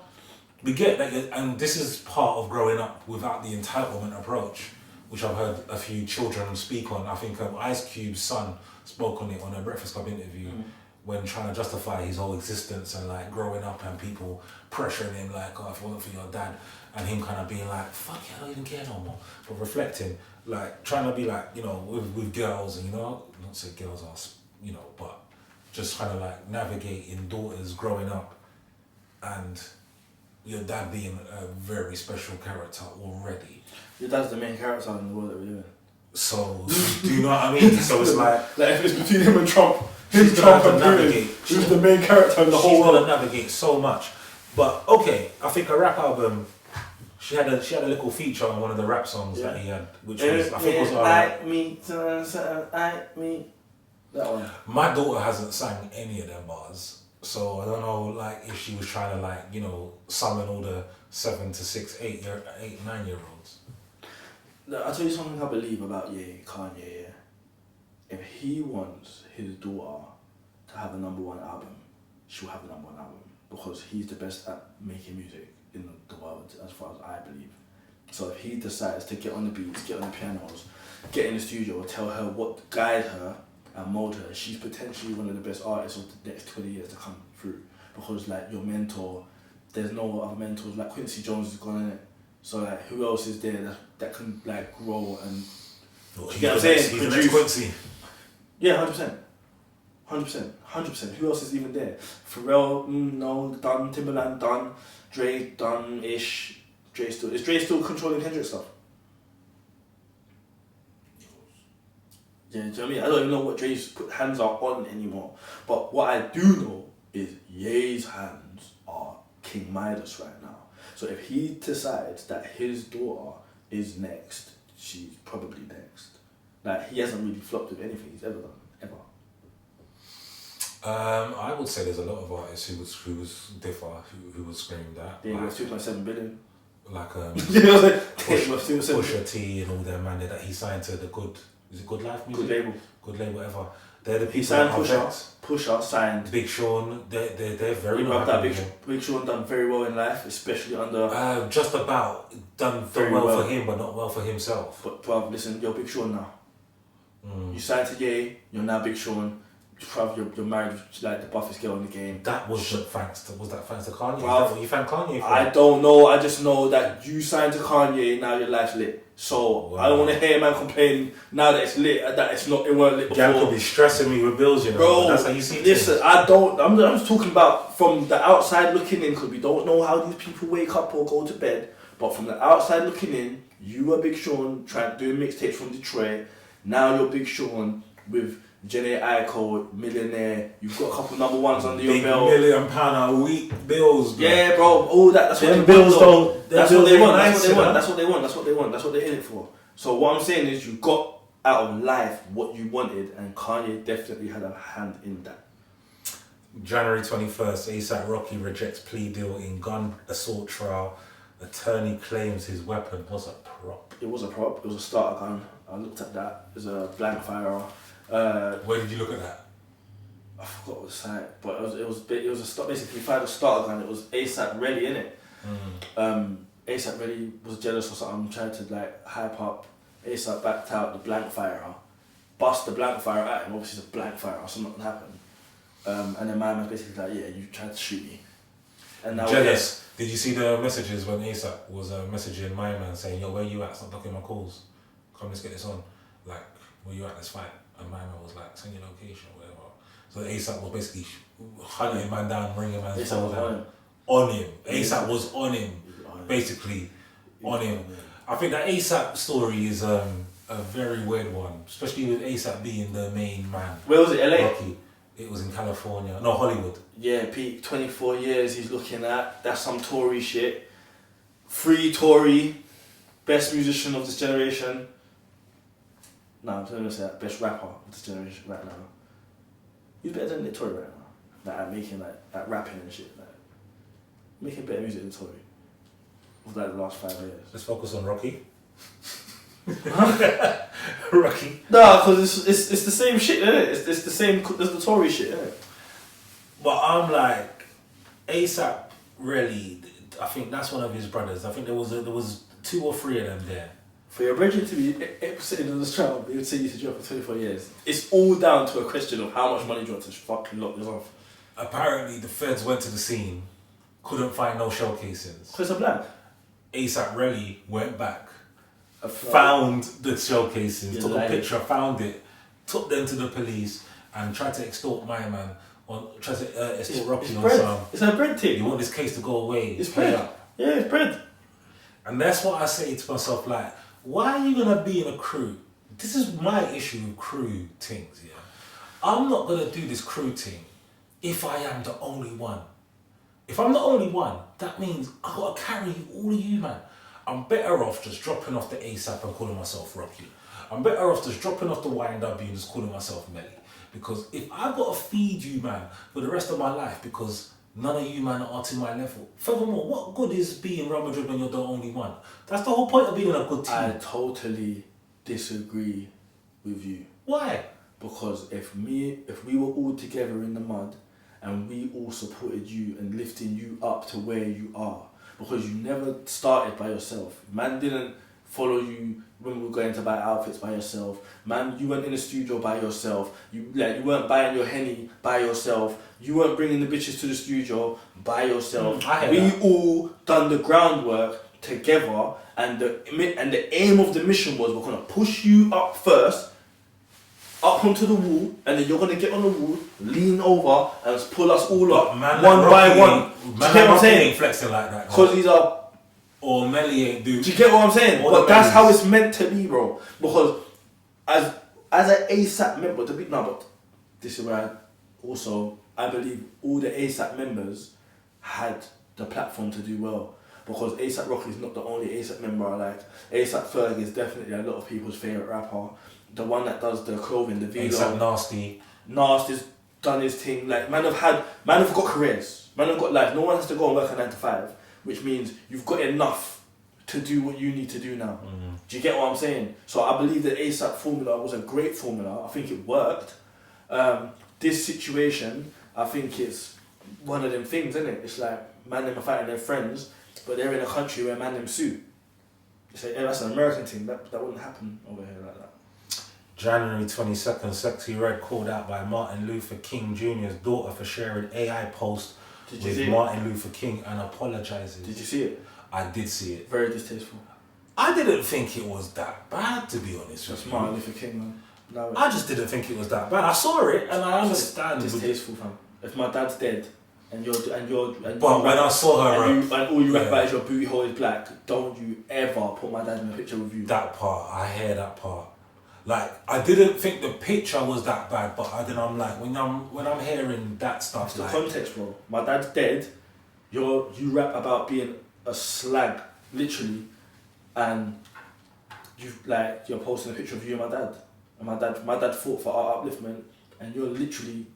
we get that, and this is part of growing up without the entitlement approach, which I've heard a few children speak on. I think Ice Cube's son spoke on it on a Breakfast Club interview when trying to justify his whole existence and like growing up and people pressuring him like, oh, if it wasn't for your dad, and him kind of being like, fuck yeah, I don't even care no more. But reflecting, like trying to be like, you know, with girls, and you know, not say girls are, you know, but just kind of like navigating daughters growing up and your dad being a very special character already. Your dad's the main character in the world that we're doing. So, do you know what I mean? So it's like if it's between him and Trump, she's gonna have to navigate. Who's the main character in the whole world? She's gonna navigate so much. But okay, I think a rap album. She had a little feature on one of the rap songs that he had, which was I think was like me, like me. That one. My daughter hasn't sang any of them bars, so I don't know like if she was trying to like, you know, summon all the 7 to 6, 8, 9 year olds. I'll tell you something I believe about Kanye. Yeah. If he wants his daughter to have a #1 album, she'll have a #1 album because he's the best at making music in the world, as far as I believe. So if he decides to get on the beats, get on the pianos, get in the studio, tell her what, guide her and mold her, she's potentially one of the best artists of the next 20 years to come through. Because like your mentor, there's no other mentors, like Quincy Jones is gone in it. So like who else is there that can like grow and Well, you get what I'm saying? He's the next Quincy. Yeah, 100%. Who else is even there? Pharrell, no, done. Timberland, done. Dre, done-ish. Is Dre still controlling Kendrick stuff? Yeah, do you know what I mean? I don't even know what Dre's hands are on anymore. But what I do know is Ye's hands are King Midas right now. So if he decides that his daughter is next, she's probably next. Like, he hasn't really flopped with anything he's ever done, ever. I would say there's a lot of artists who was differ, who was screamed at. Yeah, like, 2.7 billion. Like you know what I'm saying? Pusha T and all them man that he signed to the Good Life music? Good label, whatever. They're the people. He signed that Pusha signed Big Sean. They're very you know well. that Big Sean done very well in life, especially under. Just about done very well for him, but not well for himself. But bruv, listen, you're Big Sean now. You signed to Ye, you're now Big Sean. Bruv, you're married to like the buffest girl in the game. That was thanks to Kanye. Bruv, Is that what you thanked Kanye for? I don't know. I just know that you signed to Kanye. Now your life's lit. So wow. I don't want to hear a man complain now that it's lit. That it's not. It weren't lit before. Gal could be stressing me with bills, you know. Bro, that's how you see listen, things. I'm just talking about from the outside looking in, because we don't know how these people wake up or go to bed. But from the outside looking in, you were Big Sean trying to do mixtapes from Detroit. Now you're Big Sean with Jenny Aiko, millionaire. You've got a couple #1s under your belt. Big £1 million a week bills, bro. Yeah, bro. All that. That's what Them they bills want. That's what they want. nice, That's what they want. That's what they want. That's what they're in it for. So what I'm saying is, you got out of life what you wanted, and Kanye definitely had a hand in that. January 21st, A$AP Rocky rejects plea deal in gun assault trial. Attorney claims his weapon was a prop. It was a prop. It was a starter gun. I looked at that. It was a blank fire. Where did you look at that? I forgot what site, but basically he fired a starter gun. It was A$AP Ready in it. A$AP Ready was jealous or something, tried to like hype up. A$AP backed out the blank fire, bust the blank fire at him. Obviously it's a blank fire, so nothing happened. And then my man's basically like, yeah, you tried to shoot me. And now jealous. Did you see the messages when A$AP was messaging my man saying, yo, where you at? Stop blocking my calls. Come, let's get this on. Like, where you at? Let's fight. And my man was like, send your location or whatever. So A$AP was basically hunting man down, ringing man's phone down. On him. A$AP was on him. Basically, on him. I think that A$AP story is a very weird one, especially with A$AP being the main man. Where was it, LA? Rocky. It was in California. No, Hollywood. Yeah, Pete, 24 years he's looking at. That's some Tory shit. Free Tory. Best musician of this generation. No, I'm going to say that. Best rapper of this generation right now. He's better than Nick Tory right now. Like, at making, at rapping and shit. Like, making better music than Tory. Of like the last 5 years. Let's focus on Rocky. Rocky. Nah, because it's the same shit, isn't it? It's the same, it's the Tory shit, isn't it? But I'm like, ASAP really, I think that's one of his brothers. I think there was 2 or 3 of them there. For your brethren to be sitting on this trial, he would say you to jail for 24 years. It's all down to a question of how much money do you want to fucking lock this off. Apparently the feds went to the scene, couldn't find no shell casings. Because it's a black. ASAP really went back, found the shell casings, took a picture, found it, took them to the police and tried to extort my man, or tried to extort Rocky on some. It's a bread thing. You want this case to go away. It's bread. Yeah, it's bread. And that's what I say to myself, like, why are you gonna be in a crew? This is my issue with crew things, yeah. I'm not gonna do this crew thing if I am the only one. If I'm the only one, that means I gotta carry all of you, man. I'm better off just dropping off the ASAP and calling myself Rocky. I'm better off just dropping off the YNW and just calling myself Melly. Because if I gotta feed you, man, for the rest of my life because none of you, man, are to my level. Furthermore, what good is being Real Madrid when you're the only one? That's the whole point of being a good team. I totally disagree with you. Why? Because if we were all together in the mud and we all supported you and lifting you up to where you are, because you never started by yourself. Man didn't follow you when we were going to buy outfits by yourself. Man, you weren't in the studio by yourself. You weren't buying your Henny by yourself. You weren't bringing the bitches to the studio by yourself. We all done the groundwork together, and the aim of the mission was we're gonna push you up first, up onto the wall, and then you're gonna get on the wall, lean over, and pull us all up one by one. Do you get what I'm saying? Ain't flexing like that. Because these are. Or Melly ain't do. Do you get what I'm saying? But that's how it's meant to be, bro. Because as an ASAP member, but this is where I believe all the ASAP members had the platform to do well. Because ASAP Rocky is not the only ASAP member I like. ASAP Ferg is definitely a lot of people's favourite rapper. The one that does the clothing, the video. ASAP Nasty. Nasty's done his thing. Like, man have got careers. Man have got life. No one has to go and work a 9 to 5. Which means you've got enough to do what you need to do now. Mm-hmm. Do you get what I'm saying? So I believe the ASAP formula was a great formula. I think it worked. This situation, I think it's one of them things, isn't it? It's like, man them are fighting their friends, but they're in a country where man them sue. It's like, that's an American thing. That wouldn't happen over here like that. January 22nd, Sexy Red called out by Martin Luther King Jr.'s daughter for sharing AI post with Martin Luther King and apologizes. Did you see it? I did see it. Very distasteful. I didn't think it was that bad, to be honest with you. Martin Luther King, man. No, I just didn't think it was that bad. I saw it and I understand. Distasteful, fam. If my dad's dead and you're but when I saw her and all you rap about is your booty hole is black, don't you ever put my dad in a picture with you. That part, I hear that part. Like, I didn't think the picture was that bad, but then I'm like, when I'm hearing that stuff, it's the context, bro. My dad's dead. You rap about being a slag, literally, and you're posting a picture of you and my dad. And my dad fought for our upliftment, and you're literally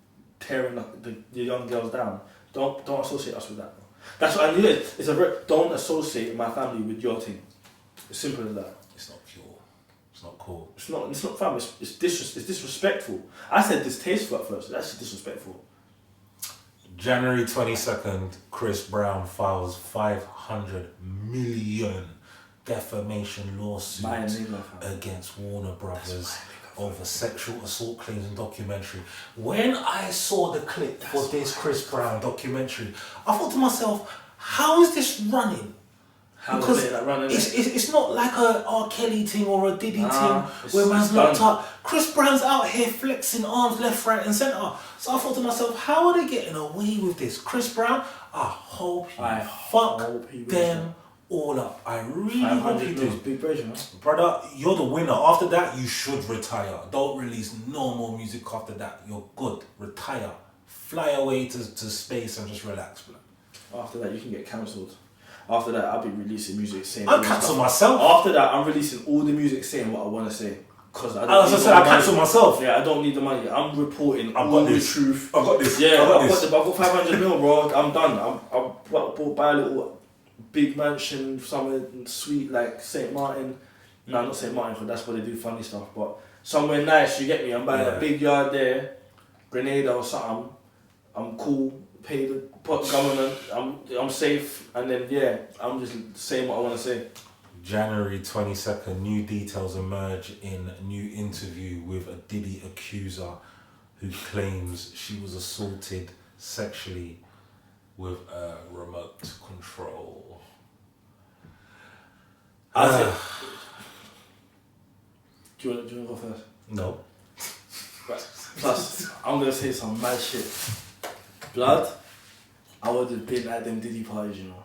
tearing the young girls down. Don't associate us with that, bro. That's what I knew. Don't associate my family with your team. As simple as that. It's not pure. It's not cool. It's not fam. It's disrespectful. I said distasteful at first. It's actually disrespectful. January 22nd, Chris Brown files 500 million defamation lawsuit against Warner Brothers over sexual assault claims and documentary. When I saw the clip for this Chris Brown documentary, I thought to myself, how is this running? Because it's not like a R. Kelly thing or a Diddy thing where man's locked up. Chris Brown's out here flexing arms left, right and centre. So I thought to myself, how are they getting away with this? Chris Brown, I hope you fuck them all up. I really hope you do. Big pressure, man. Brother, you're the winner. After that, you should retire. Don't release no more music after that. You're good. Retire. Fly away to space and just relax, bro. After that, you can get cancelled. After that, I'll be releasing music saying... I'll cancel myself. After that, I'm releasing all the music saying what I want to say. Because I cancel myself. Yeah, I don't need the money. I'm reporting all the truth. I've got this. Yeah, I've got 500 mil, bro. I'm done. I bought a little big mansion somewhere sweet like St. Martin. No, I'm not saying Martin, because that's where they do funny stuff, but somewhere nice, you get me? I'm buying a big yard there, Grenada or something. I'm cool, pay the government, I'm safe, and then I'm just saying what I want to say. January 22nd, new details emerge in a new interview with a Diddy accuser who claims she was assaulted sexually with a remote control. Do you want to go first? No. Right. Plus, I'm going to say some mad shit. Blood, I would have been at them Diddy parties, you know.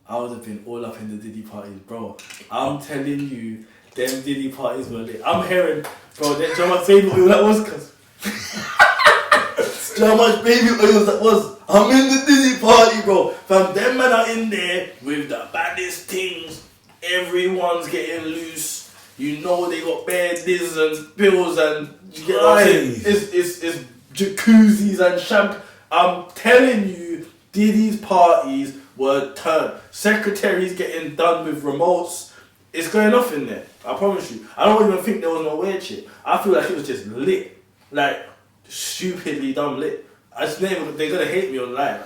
I would have been all up in the Diddy parties, bro. I'm telling you, them Diddy parties were lit. I'm hearing, bro, do you know how much baby oil that was? Cause do you know how much baby oil that was? I'm in the Diddy party, bro. Fam, them men are in there with the baddest things. Everyone's getting loose. You know they got bare diz and pills and you get what I'm saying? It's jacuzzis and champagne. I'm telling you, Diddy's parties were turned. Secretaries getting done with remotes. It's going off in there. I promise you. I don't even think there was no weird shit. I feel like it was just lit. Like, stupidly dumb lit. They're gonna hate me online.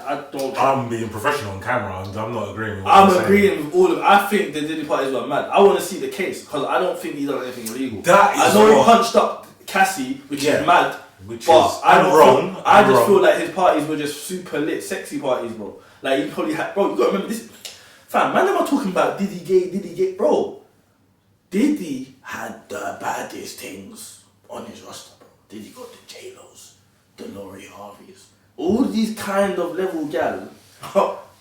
I'm being professional on camera and I'm not agreeing with what I'm you're agreeing with all of it. I think the Diddy parties were mad. I want to see the case because I don't think he done anything illegal. That is I know he wrong. punched up Cassie, which is mad. Which but is I don't wrong. Feel, I just feel like his parties were just super lit, sexy parties, bro. Like he probably had, bro. You gotta remember this, fam. Man, I'm not talking about Diddy gay, bro. Diddy had the baddest things on his roster, bro. Diddy got the J-Los, the Lori Harveys, all these kind of level gal.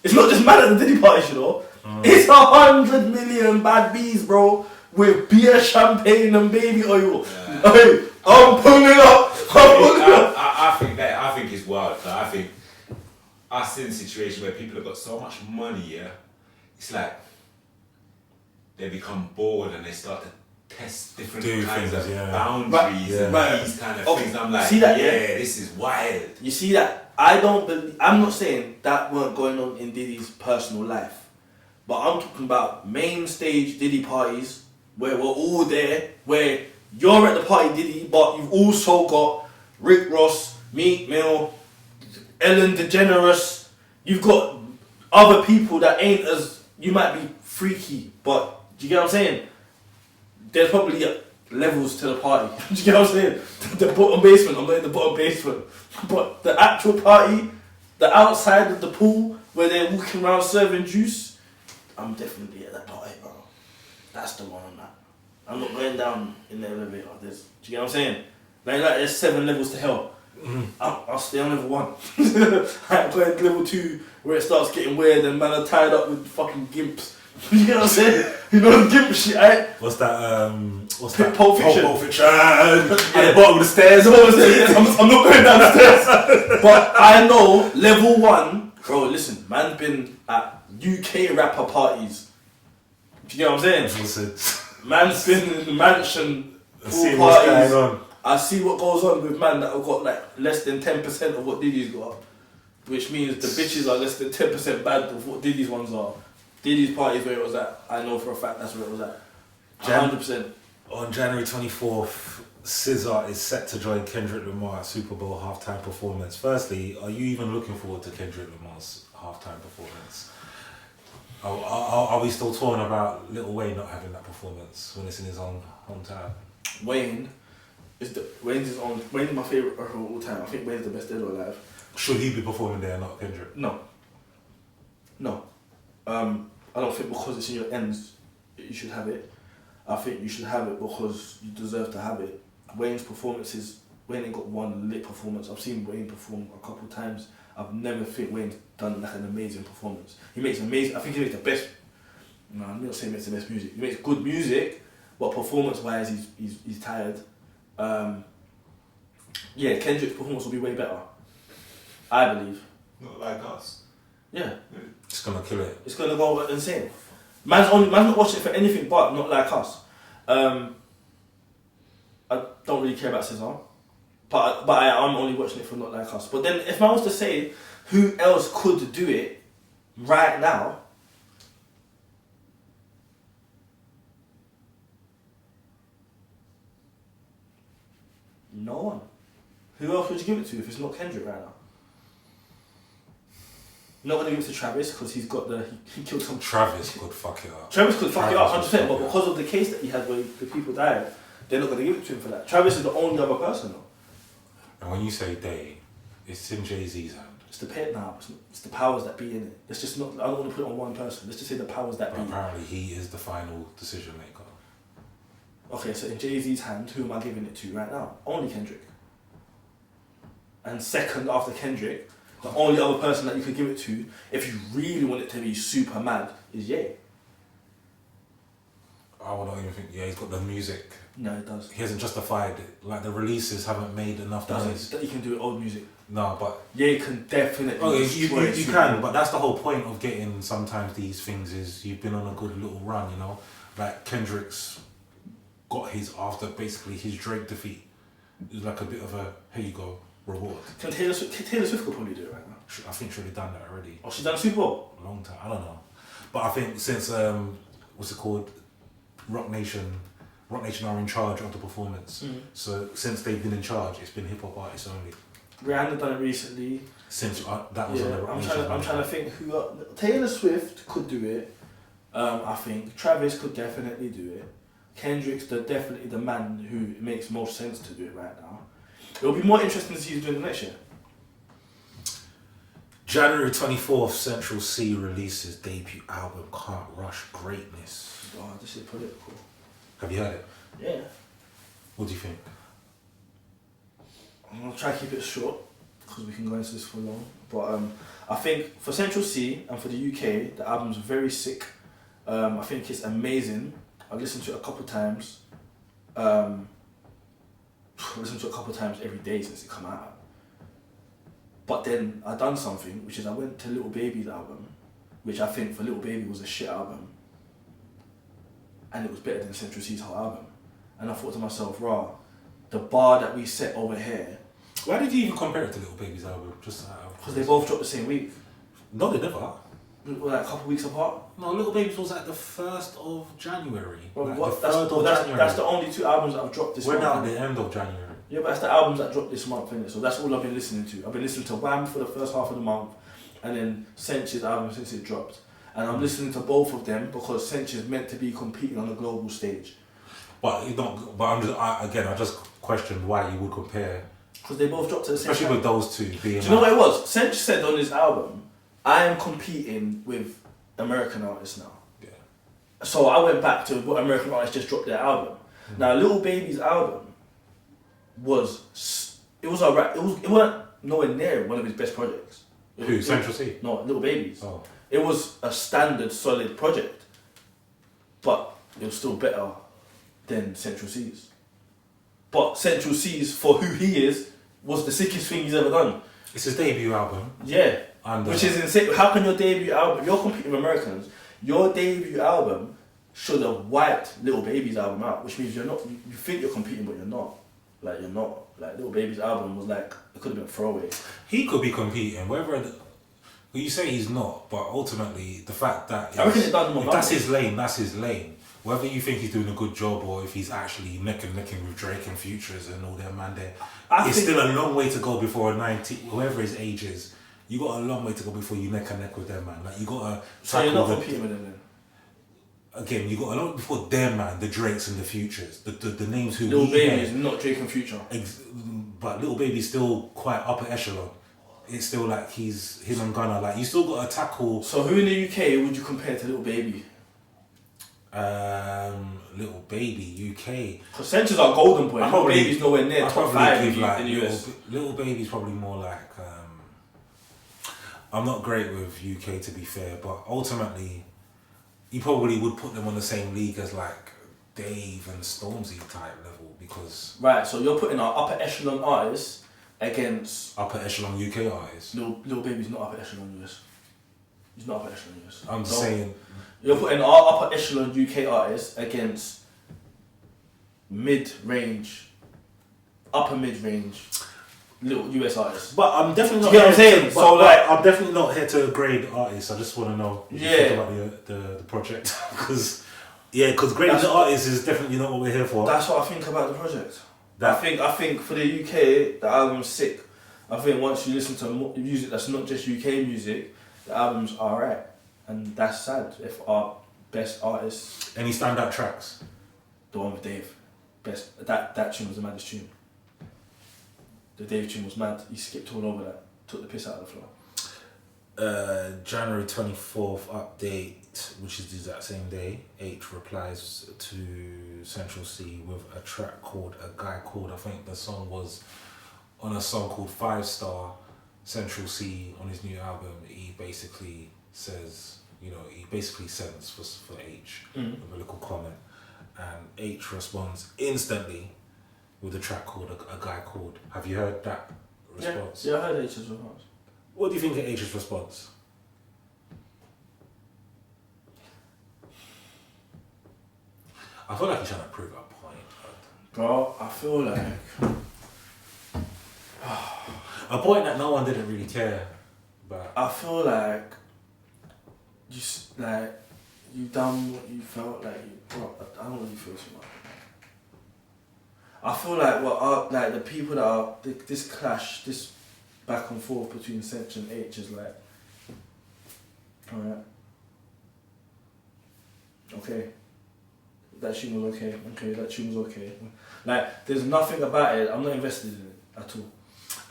It's not just man at the Diddy parties, you know. It's 100 million bad bees, bro, with beer, champagne, and baby oil. Hey, I'm pulling up. I think it's wild. Like, I think us in a situation where people have got so much money, it's like they become bored and they start to test different kinds of boundaries and these kind of things. I'm like, this is wild. You see that? I'm not saying that weren't going on in Diddy's personal life, but I'm talking about main stage Diddy parties where we're all there, where you're at the party Diddy, but you've also got Rick Ross, Meek Mill, Ellen DeGeneres. You've got other people that ain't as, you might be freaky, but do you get what I'm saying? There's probably levels to the party. Do you get what I'm saying? The bottom basement, I'm not in the bottom basement. But the actual party, the outside of the pool, where they're walking around serving juice, I'm definitely at that party, bro. That's the one on that. I'm not going down in the elevator. Do you get what I'm saying? Like there's 7 levels to hell. I'll stay on level 1. I'm going to level 2 where it starts getting weird and man are tied up with fucking gimps. You get what I'm saying? You know the gimp shit, right? What's that? What's Pulp that? Fiction. Pulp Fiction. At the bottom of the stairs. I'm not going down the stairs. But I know level 1, bro. Listen, man's been at UK rapper parties. Do you get what I'm saying? Listen. Man's been in the mansion See pool what's parties. going on. I see what goes on with man that have got like less than 10% of what Diddy's got, which means the bitches are less than 10% bad of what Diddy's ones are. Diddy's parties where it was at, I know for a fact that's where it was at. 100%. On January 24th, SZA is set to join Kendrick Lamar at Super Bowl halftime performance. Firstly, are you even looking forward to Kendrick Lamar's halftime performance? Are we still torn about Lil Wayne not having that performance when it's in his own hometown? Wayne's my favourite rapper of all time. I think Wayne's the best dead or alive. Should he be performing there, not Kendrick? No. I don't think because it's in your ends you should have it. I think you should have it because you deserve to have it. Wayne ain't got one lit performance. I've seen Wayne perform a couple times. I've never think Wayne's done like an amazing performance. I think he makes the best. No, I'm not saying he makes the best music. He makes good music, but performance-wise, he's tired. Kendrick's performance will be way better. I believe. Not like us. Yeah. It's gonna kill it. It's gonna go insane. Man's not watching it for anything but not like us. I don't really care about SZA, but I'm only watching it for not like us. But then if I was to say who else could do it right now, No one. Who else would you give it to if it's not Kendrick right now? Not gonna give it to Travis because he's got he killed some. Travis could fuck it up. Travis could fuck it up 100%, but it because of the case that he had where the people died, they're not gonna give it to him for that. Travis is the only other person though. And when you say they, it's in Jay-Z's hand. It's the pit now. It's the powers that be in it. Let's just not. I don't want to put it on one person. Let's just say the powers that But be. apparently he is the final decision maker. Okay, so in Jay-Z's hand, who am I giving it to right now? Only Kendrick. And second after Kendrick, the only other person that you could give it to, if you really want it to be super mad, is Ye. I don't even think, he's got the music. No, it does. He hasn't justified it. Like, the releases haven't made enough noise. That you can do old music. No, but... Ye can definitely... Oh, you can, but that's the whole point of getting sometimes these things is you've been on a good little run, you know? Like, Kendrick's got his, after basically his Drake defeat, it was like a bit of a, here you go, reward. Taylor Swift could probably do it right now. I think she's already done that already. Oh, she's done Super Bowl? A long time, I don't know. But I think since, what's it called? Rock Nation are in charge of the performance. Mm. So since they've been in charge, it's been hip hop artists only. Rihanna done it recently. Since that was on the Rock Nation. I'm trying to think who Taylor Swift could do it. I think Travis could definitely do it. Kendrick's definitely the man who it makes most sense to do it right now. It'll be more interesting to see who's doing it next year. January 24th, Central C releases debut album Can't Rush Greatness. Oh, this is political. Have you heard it? Yeah. What do you think? I'm gonna try to keep it short because we can go into this for long. But I think for Central C and for the UK, the album's very sick. I think it's amazing. I've listened to it a couple times. I've listened to it a couple times every day since it come out. But then I done something, which is I went to Little Baby's album, which I think for Little Baby was a shit album. And it was better than Central C's whole album. And I thought to myself, raw, the bar that we set over here... Why did you even compare it to Little Baby's album? Just because they both dropped the same week. No, they never. Like a couple weeks apart. No, Little Baby's was at the 1st of January. Well, like that's January. the only two albums that I've dropped this month. We're now at the end of January. Yeah, but that's the albums that dropped this month, innit? So that's all I've been listening to. I've been listening to Wham for the first half of the month, and then Sench's album since it dropped. And I'm listening to both of them because Sench is meant to be competing on a global stage. But you don't. But I just questioned why you would compare. Because they both dropped at the same Especially time. with those two being. Do you know what it was? Sench said on his album, I am competing with American artists now. Yeah. So I went back to what American artists just dropped their album. Mm-hmm. Now, Lil Baby's album it was alright. It wasn't nowhere near one of his best projects. Who? Central C? No, Lil Baby's. Oh. It was a standard, solid project, but it was still better than Central C's. But Central C's, for who he is, was the sickest thing he's ever done. It's his debut album. Yeah. And, which is insane. How can your debut album, you're competing with Americans, your debut album should have wiped Lil Baby's album out, which means you're not, you think you're competing, but you're not. Like, you're not. Like, Lil Baby's album was like, it could have been a throwaway. He could be competing, well, you say he's not, but ultimately, the fact that I reckon it does more. If that's his lane, that's his lane. Whether you think he's doing a good job or if he's actually neck and necking with Drake and Futures and all them man there, it's still a long way to go before a 90, whoever his age is, you got a long way to go before you neck and neck with them man. Like you got to. So you're not competing with them then? Again, you got a lot before them man, the Drakes and the Futures, the names who. Lil Baby is not Drake and Future. But Lil Baby's still quite upper echelon. It's still like he's him and Gunna. Like you still got to tackle. So who in the UK would you compare to Lil Baby? Little Baby UK. Because Central's our golden boy. Little Baby's nowhere near top 5 in the US. Little Baby's probably more like. I'm not great with UK to be fair, but ultimately, you probably would put them on the same league as like Dave and Stormzy type level because. Right, so you're putting our upper echelon artists against upper echelon UK artists. Lil Baby's not upper echelon US. He's not upper echelon US. I'm saying you're putting our upper echelon UK artists against mid-range, upper mid-range little US artists. But I'm definitely not. You know what I'm saying? So like, I'm definitely not here to grade artists. I just want to know what you think about the project because grading the artists is definitely not what we're here for. That's what I think about the project. I think for the UK, the album's sick. I think once you listen to music that's not just UK music, the album's alright, and that's sad. If our best artists, Any standout tracks? the one with Dave, that tune was the maddest tune. The Dave tune was mad. He skipped all over that, took the piss out of the floor. January 24th update, which is the exact same day. H replies to Central C with a track called A Guy Called. I think the song was on a song called 5 Star. Central C on his new album, he basically says, he basically sends for H with a little comment, and H responds instantly with a track called A Guy Called. Have you heard that response? Yeah, I heard H's response. What do you think of H's response? I feel like he's trying to prove a point. Bro, I feel like A point that no one didn't really care about. I feel like you done what you felt like I don't really feel too much. I feel like the people that are this clash, this back and forth between Central and H is like, alright, okay, that tune was okay, that tune was okay. Like, there's nothing about it, I'm not invested in it at all.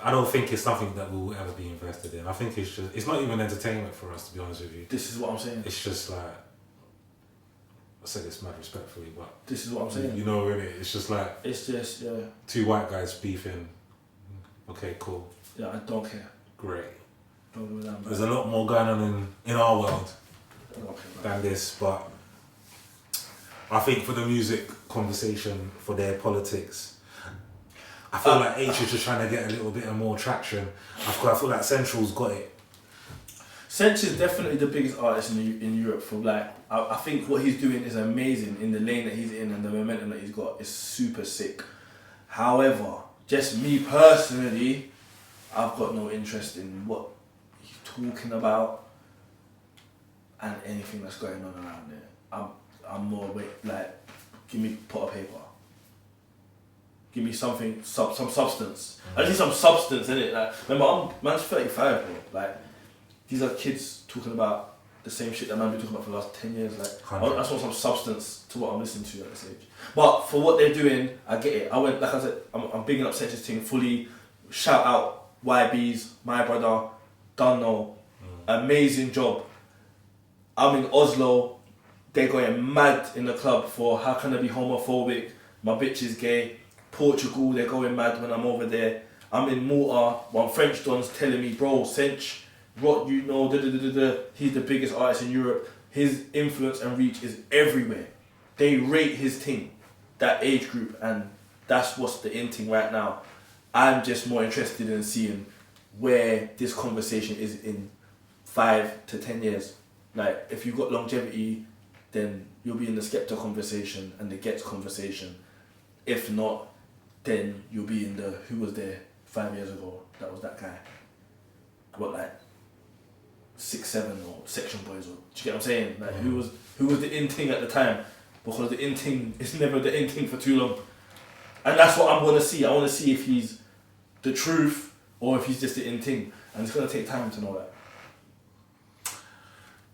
I don't think it's something that we'll ever be invested in. I think it's not even entertainment for us, to be honest with you. This is what I'm saying. It's just like, I say this mad respectfully, but this is what I'm saying. You know, innit? It's just like, it's just, yeah. Two white guys beefing. Okay, cool. Yeah, I don't care. Great. Don't give a damn. There's a lot more going on in our world than this, but I think for the music conversation, for their politics, I feel like H is just trying to get a little bit of more traction. I feel like Central's got it. Central is definitely the biggest artist in Europe. For like, I think what he's doing is amazing in the lane that he's in, and the momentum that he's got is super sick. However, just me personally, I've got no interest in what he's talking about and anything that's going on around there. I'm more give me pot of paper. Give me something, some substance. I just need some substance in it. Like, remember, man's 35, bro. Like, these are kids talking about the same shit that man been talking about for the last 10 years. Like, I just want some substance to what I'm listening to at this age. But for what they're doing, I get it. Like I said, I'm bigging up Central's thing fully. Shout out YBs, my brother, Dunno. Amazing job. I'm in Oslo. They're going mad in the club for how can I be homophobic? My bitch is gay. Portugal, they're going mad when I'm over there. I'm in Malta, one French don's telling me, bro, Sench, what you know, he's the biggest artist in Europe. His influence and reach is everywhere. They rate his thing, that age group, and that's what's the in thing right now. I'm just more interested in seeing where this conversation is in 5 to 10 years. Like, if you've got longevity, then you'll be in the Skepta conversation and the Gets conversation. If not, then you'll be in the who was there 5 years ago. That was that guy. What, like 6, 7 or Section Boys, or do you get what I'm saying? Like who was the in thing at the time? Because the in thing is never the in thing for too long. And that's what I'm gonna see. I wanna see if he's the truth or if he's just the in thing. And it's gonna take time to know that.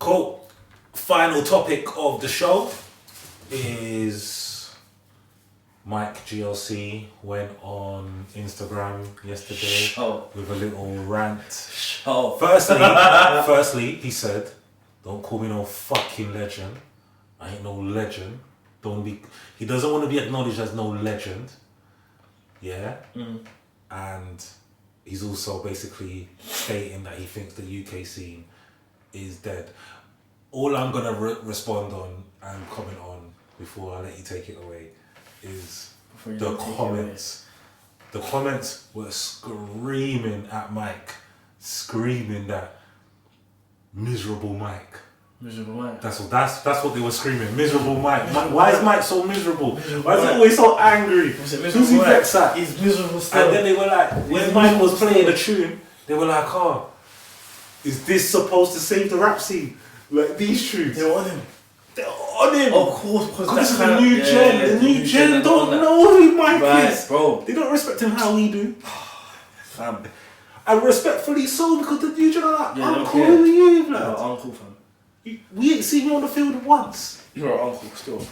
Cool. Final topic of the show is Mike GLC went on Instagram yesterday with a little rant. Firstly, he said, "Don't call me no fucking legend. I ain't no legend. He doesn't want to be acknowledged as no legend. Yeah? And he's also basically stating that he thinks the UK scene is dead. All I'm going to respond on and comment on before I let you take it away is the comments. The comments were screaming at Mike. Screaming that miserable Mike. Miserable Mike. That's what they were screaming. Miserable Mike. Why is Mike so miserable? Why is he always so angry? Who's he vexed at? He's miserable still. And then they were like, when Mike was playing the tune, they were like, oh, is this supposed to save the rap scene? Like these tunes. They want him. They're on him. Of course, because This is that the new gen. The new gen don't know who Mike is. Bro. They don't respect him how we do. Fam. And respectfully so, because the new gen are like, Yeah, uncle, okay. who are you, blood? You're an uncle, fam. We ain't seen you on the field once. You're an uncle still.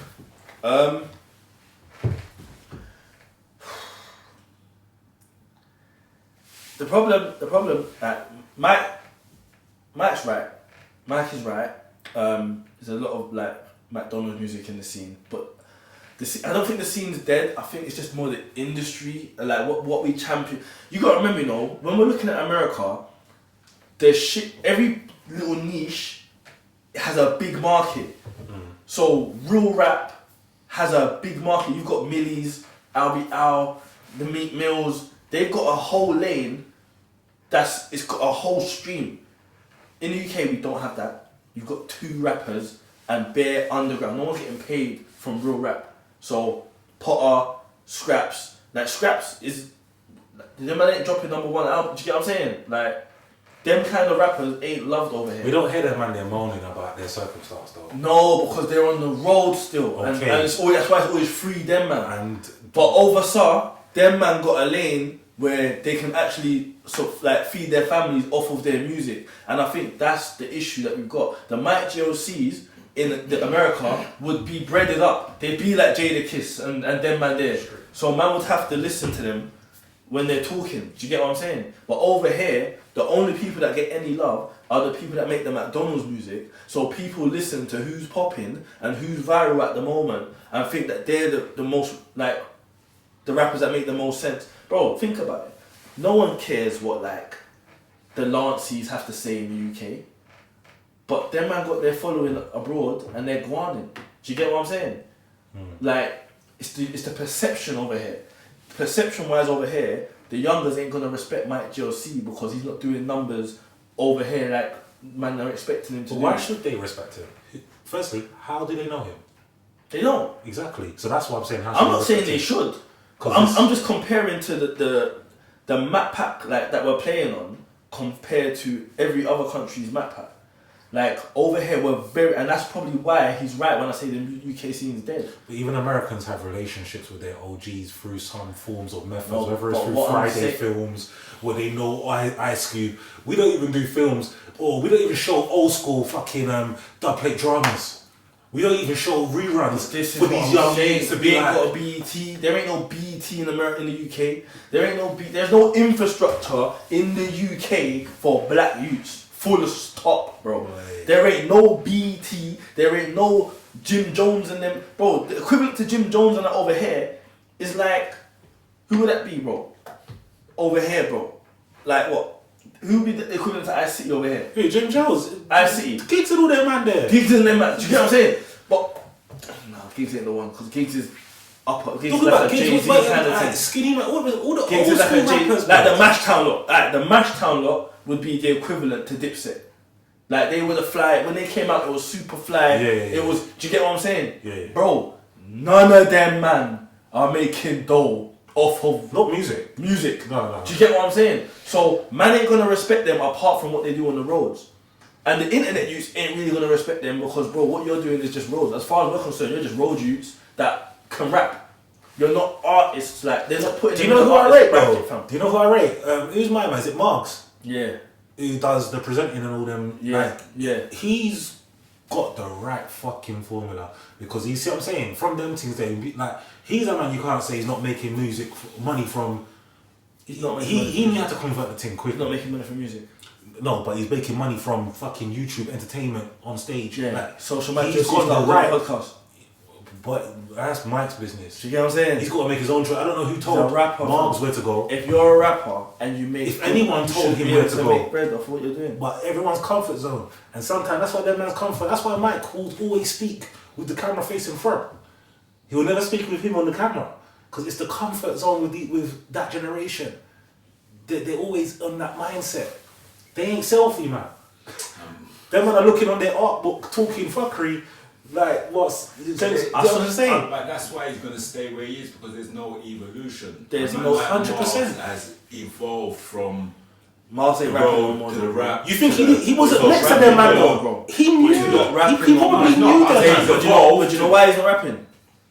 The problem that Mike's right. Mike is right. There's a lot of like McDonald's music in the scene, but I don't think the scene's dead. I think it's just more the industry, like what we champion. You gotta remember, you know, when we're looking at America, there's shit. Every little niche has a big market. So real rap has a big market. You've got Millie's, Albie Al, the Meat Mills. They've got a whole lane. It's got a whole stream. In the UK, we don't have that. You've got 2 rappers and bare underground. No one's getting paid from real rap. So Potter, Scraps, like Scraps is, them man ain't dropping #1 album. Do you get what I'm saying? Like, them kind of rappers ain't loved over here. We don't hear them man, they're moaning about their circumstance though. No, because they're on the road still. Okay. And it's always, that's why it's always free them man. And But over Sar, them man got a lane where they can actually feed their families off of their music. And I think that's the issue that we've got. The Mike GOCs in America would be breaded up. They'd be like Jada Kiss and them man there. So man would have to listen to them when they're talking. Do you get what I'm saying? But over here, the only people that get any love are the people that make the McDonald's music. So people listen to who's popping and who's viral at the moment and think that they're the most, like, the rappers that make the most sense. Bro, think about it. No one cares what, like, the Lanceys have to say in the UK. But them man got their following abroad and they're guaning. Do you get what I'm saying? Like, it's the perception over here. Perception-wise over here, the youngers ain't gonna respect Mike GLC because he's not doing numbers over here like man are expecting him to do. why should they respect him? Firstly, how do they know him? They don't. Exactly. So that's what I'm saying. I'm not saying they should. I'm just comparing to the map pack like that we're playing on compared to every other country's map pack. Like over here we're very, and that's probably why he's right when I say the UK scene is dead. But even Americans have relationships with their OGs through some forms of methods, No, whether it's but through what I'm Friday saying- films, where they know Ice Cube. We don't even do films, or we don't even show old school fucking dub plate dramas. We don't even show reruns This is for what these I'm young saying. kids to We be ain't like. got a BET. There ain't no BET in America, in the UK. There's no infrastructure in the UK for black youths. Full stop, bro. Right. There ain't no BET. There ain't no Jim Jones and them, bro. The equivalent to Jim Jones and that over here is like, who would that be, bro? Over here, bro. Like what? Who would be the equivalent to Ice City over here? Hey, Jim Jones, Ice City. Gigs and all them man there. Giggs and them, man. Do you get what I'm saying? But no, Giggs ain't the one because Giggs is upper. Giggs is Talk like about a Gigs Jay-Z was kind of like thing. skinny man. All the old Giggs school is like a Jay, rappers, like man. the Mash Town lot. Like the Mash Town lot would be the equivalent to Dipset. Like they were the fly when they came out. It was super fly. Yeah. It was. Do you get what I'm saying? Yeah. Bro, none of them man are making dough off of Not music. music. No. Do you get what I'm saying? So man ain't gonna respect them apart from what they do on the roads. And the internet youths ain't really gonna respect them because bro, what you're doing is just roads. As far as we're concerned, you're just road youths that can rap. You're not artists, like they're not putting. Do you them know in who the I artist rate, bro? bracket, fam. Do you know who I rate? Who's my man? Is it Marks? Yeah. Who does the presenting and all them? Yeah. Like, Yeah. he's got the right fucking formula because you see what I'm saying. From them things, like he's a man you can't say he's not making music money from. He's not making money He from knew how to convert the thing quick. He's not making money from music. No, but he's making money from fucking YouTube entertainment on stage. Yeah. Like, Social media. he's got the right. podcast. But that's Mike's business. Do you get what I'm saying? He's got to make his own choice. I don't know who He's told a rapper, Marks fam. where to go. If you're a rapper and you make, If anyone you told should him be where able to go. make bread off what you're doing. But everyone's comfort zone. And sometimes that's why that man's comfort. That's why Mike will always speak with the camera facing front. He will never speak with him on the camera. Because it's the comfort zone with that generation. They're always on that mindset. They ain't selfie, man. Them men are looking on their art book, talking fuckery. Like, what's... That's what I'm saying. But that's why he's going to stay where he is because there's no evolution. There's Man no like 100%. Marks has evolved from Miles ain't rapping no more. To the rap. You think he wasn't next to them, man? Though he knew. He's not rapping He no more. probably He's not. knew I them. say man. he's But do you know why he's not rapping?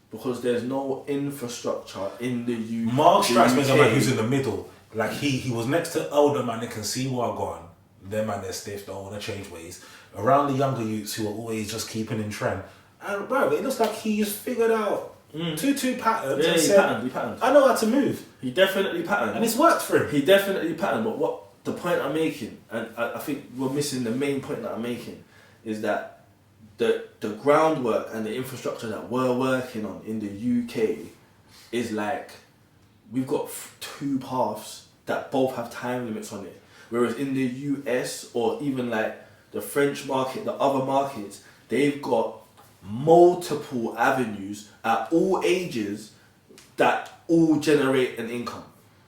Because there's no infrastructure in the UK. Mark strikes me as a man who's in the middle. Like he was next to older man that can see what I'm going. Them man they're stiff, don't want to change ways. Around the younger youths who are always just keeping in trend. And bro, it looks like he's figured out two patterns. Yeah, and he said, patterned. I know how to move. He definitely patterned. And it's worked for him. He definitely patterned. But what the point I'm making, and I think we're missing the main point that I'm making, is that the groundwork and the infrastructure that we're working on in the UK is like we've got two paths that both have time limits on it. Whereas in the US or even like the French market, the other markets, they've got multiple avenues at all ages that all generate an income.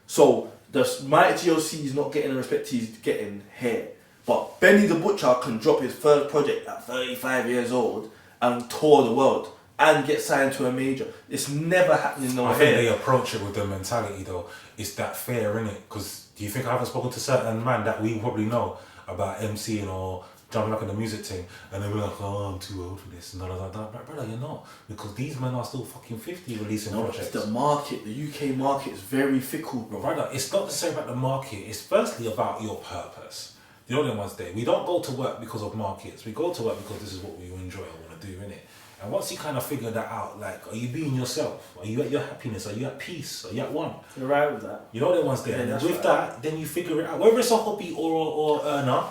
So the Mighty GLC is not getting the respect he's getting here. But Benny the Butcher can drop his first project at 35 years old and tour the world and get signed to a major. It's never happening over I think here. they approach it with the mentality though. It's that fair, innit? Because do you think I haven't spoken to certain man that we probably know about MCing or jumping up in the music thing, and then we're like, oh, I'm too old for this, and that. Brother, you're not, because these men are still fucking 50 releasing projects. The market, the UK market is very fickle, bro. Brother, it's not the same about the market. It's firstly about your purpose. You know them ones there. We don't go to work because of markets. We go to work because this is what we enjoy and want to do, innit? And once you kind of figure that out, like, are you being yourself? Are you at your happiness? Are you at peace? Are you at one? You're right with that. You know them ones there. Yeah, and that's with right. that, then you figure it out. Whether it's a hobby or earner,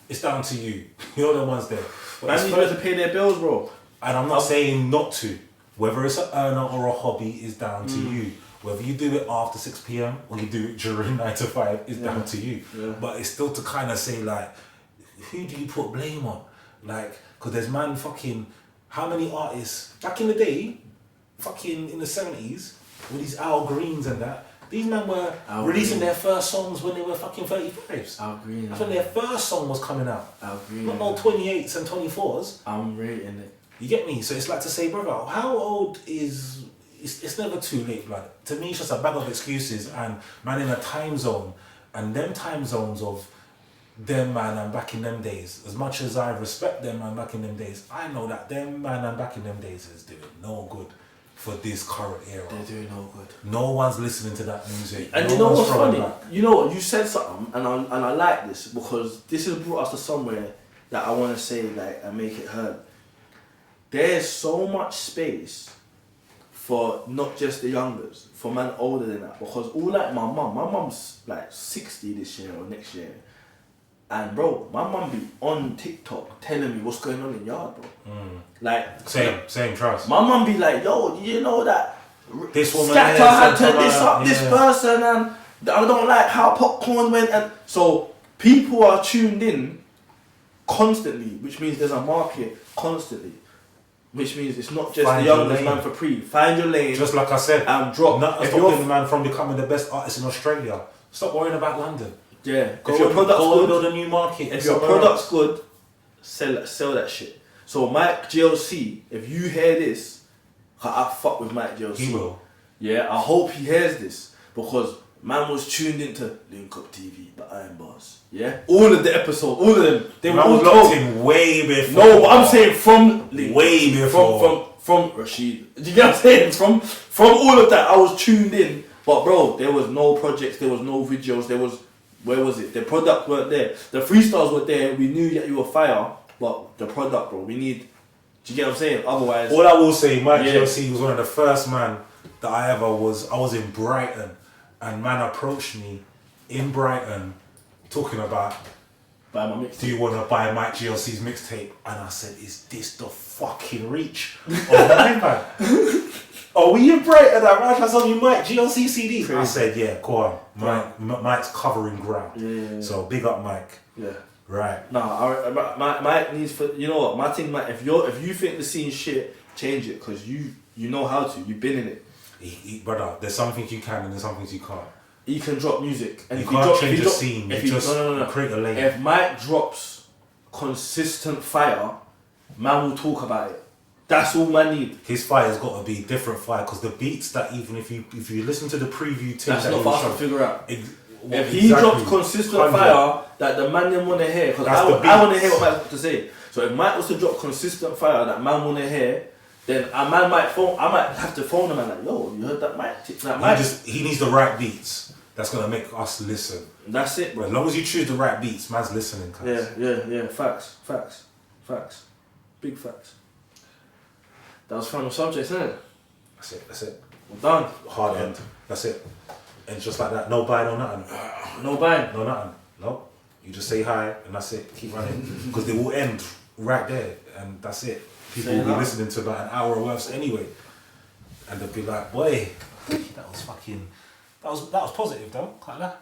it's down to you. You know them ones there. But Man, you to pay their bills, bro. and I'm not saying not to. Whether it's an earner or a hobby is down to you. Whether you do it after 6 p.m. or you do it during 9 to 5 is down to you. Yeah. But it's still to kind of say, like, who do you put blame on? Like, because there's man fucking, how many artists, back in the day, fucking in the 70s, with these Al Greens and that, these men were Al releasing Green. their first songs when they were fucking 35s. Al Green. That's when their first song was coming out. Al Green. Not no 28s and 24s. I'm rating it. You get me? So it's like to say, brother, how old is... It's never too late, blood. To me, it's just a bag of excuses and man in a time zone. And them time zones of them man and back in them days, as much as I respect them man back in them days, I know that them man and back in them days is doing no good for this current era. They're doing no good. No one's listening to that music. And no you know one's what's throwing funny? back. You know what? You said something, and I like this because this has brought us to somewhere that I want to say like and make it heard. There's so much space for not just the youngers, for man older than that. Because all like my mum's like 60 this year or next year. And bro, my mum be on TikTok telling me what's going on in yard, bro. Like Same trust. my mum be like, yo, you know that This woman Scatter there, had to Scatter, this up this yeah. person, and I don't like how popcorn went, and so people are tuned in constantly, which means there's a market constantly. Which means it's not just Find the youngest your lane. man for pre. Find your lane. Just like I said, and drop. nothing's If stopping you're the man from becoming the best artist in Australia. Stop worrying about London. yeah, Go if your and- product's go and good, build a new market. if your somewhere product's else. good, sell that shit. So Mike GLC, if you hear this, 'cause I fuck with Mike GLC. He will. Yeah, I hope he hears this because man was tuned into Link Up TV, but I'm boss. Yeah, all of the episodes, all of them, they were Man all was locked told. in way before. No, but I'm saying from Link Way Up TV, before. from Rashid. Do you get what I'm saying? From all of that, I was tuned in. But bro, there was no projects, there was no videos, there was where was it? The product weren't there. The freestyles were there. We knew that you were fire, but the product, bro, we need. Do you get what I'm saying? Otherwise, All I will say, Mike Yeah. GLC was one of the first man that I was in Brighton, and man approached me in Brighton talking about, buy my mix. do you want to buy Mike GLC's mixtape? And I said, is this the fucking reach of my man? Oh, we in Brighton? I saw you Mike GLC CD. I Crazy. said, yeah, go on. Mike's covering ground. Yeah. So big up Mike. Yeah. Right. Nah, Mike needs for you know what my thing. Mike, if you think the scene's shit, change it because you know how to. You've been in it. Brother, there's some things you can and there's some things you can't. He can drop music, and You if he can't drop, change if he the drop, scene, if you he, just no. create a lane. If Mike drops consistent fire, man will talk about it. That's all man need. His fire's got to be different fire because the beats that even if you listen to the preview tape That's that not he fast to showed, figure out. If he drops consistent 100. fire that the man didn't want to hear, because That's the I want to beats. hear what Mike got to say. So if Mike was to drop consistent fire that man want to hear, then a man might phone. I might have to phone him and like, yo, you heard that Mike? That Mike. He needs the right beats. That's gonna make us listen. That's it, bro. As long as you choose the right beats, man's listening. Cause. Yeah. Facts. Big facts. That was final subject, isn't it? That's it. We're done. Hard end. That's it. And just like that, no bye, no nothing. No buying. No nothing. No. You just say hi and that's it. Keep running. Because they will end right there and that's it. People will be listening to about an hour worth anyway. And they'll be like, boy, that was positive though. Like that.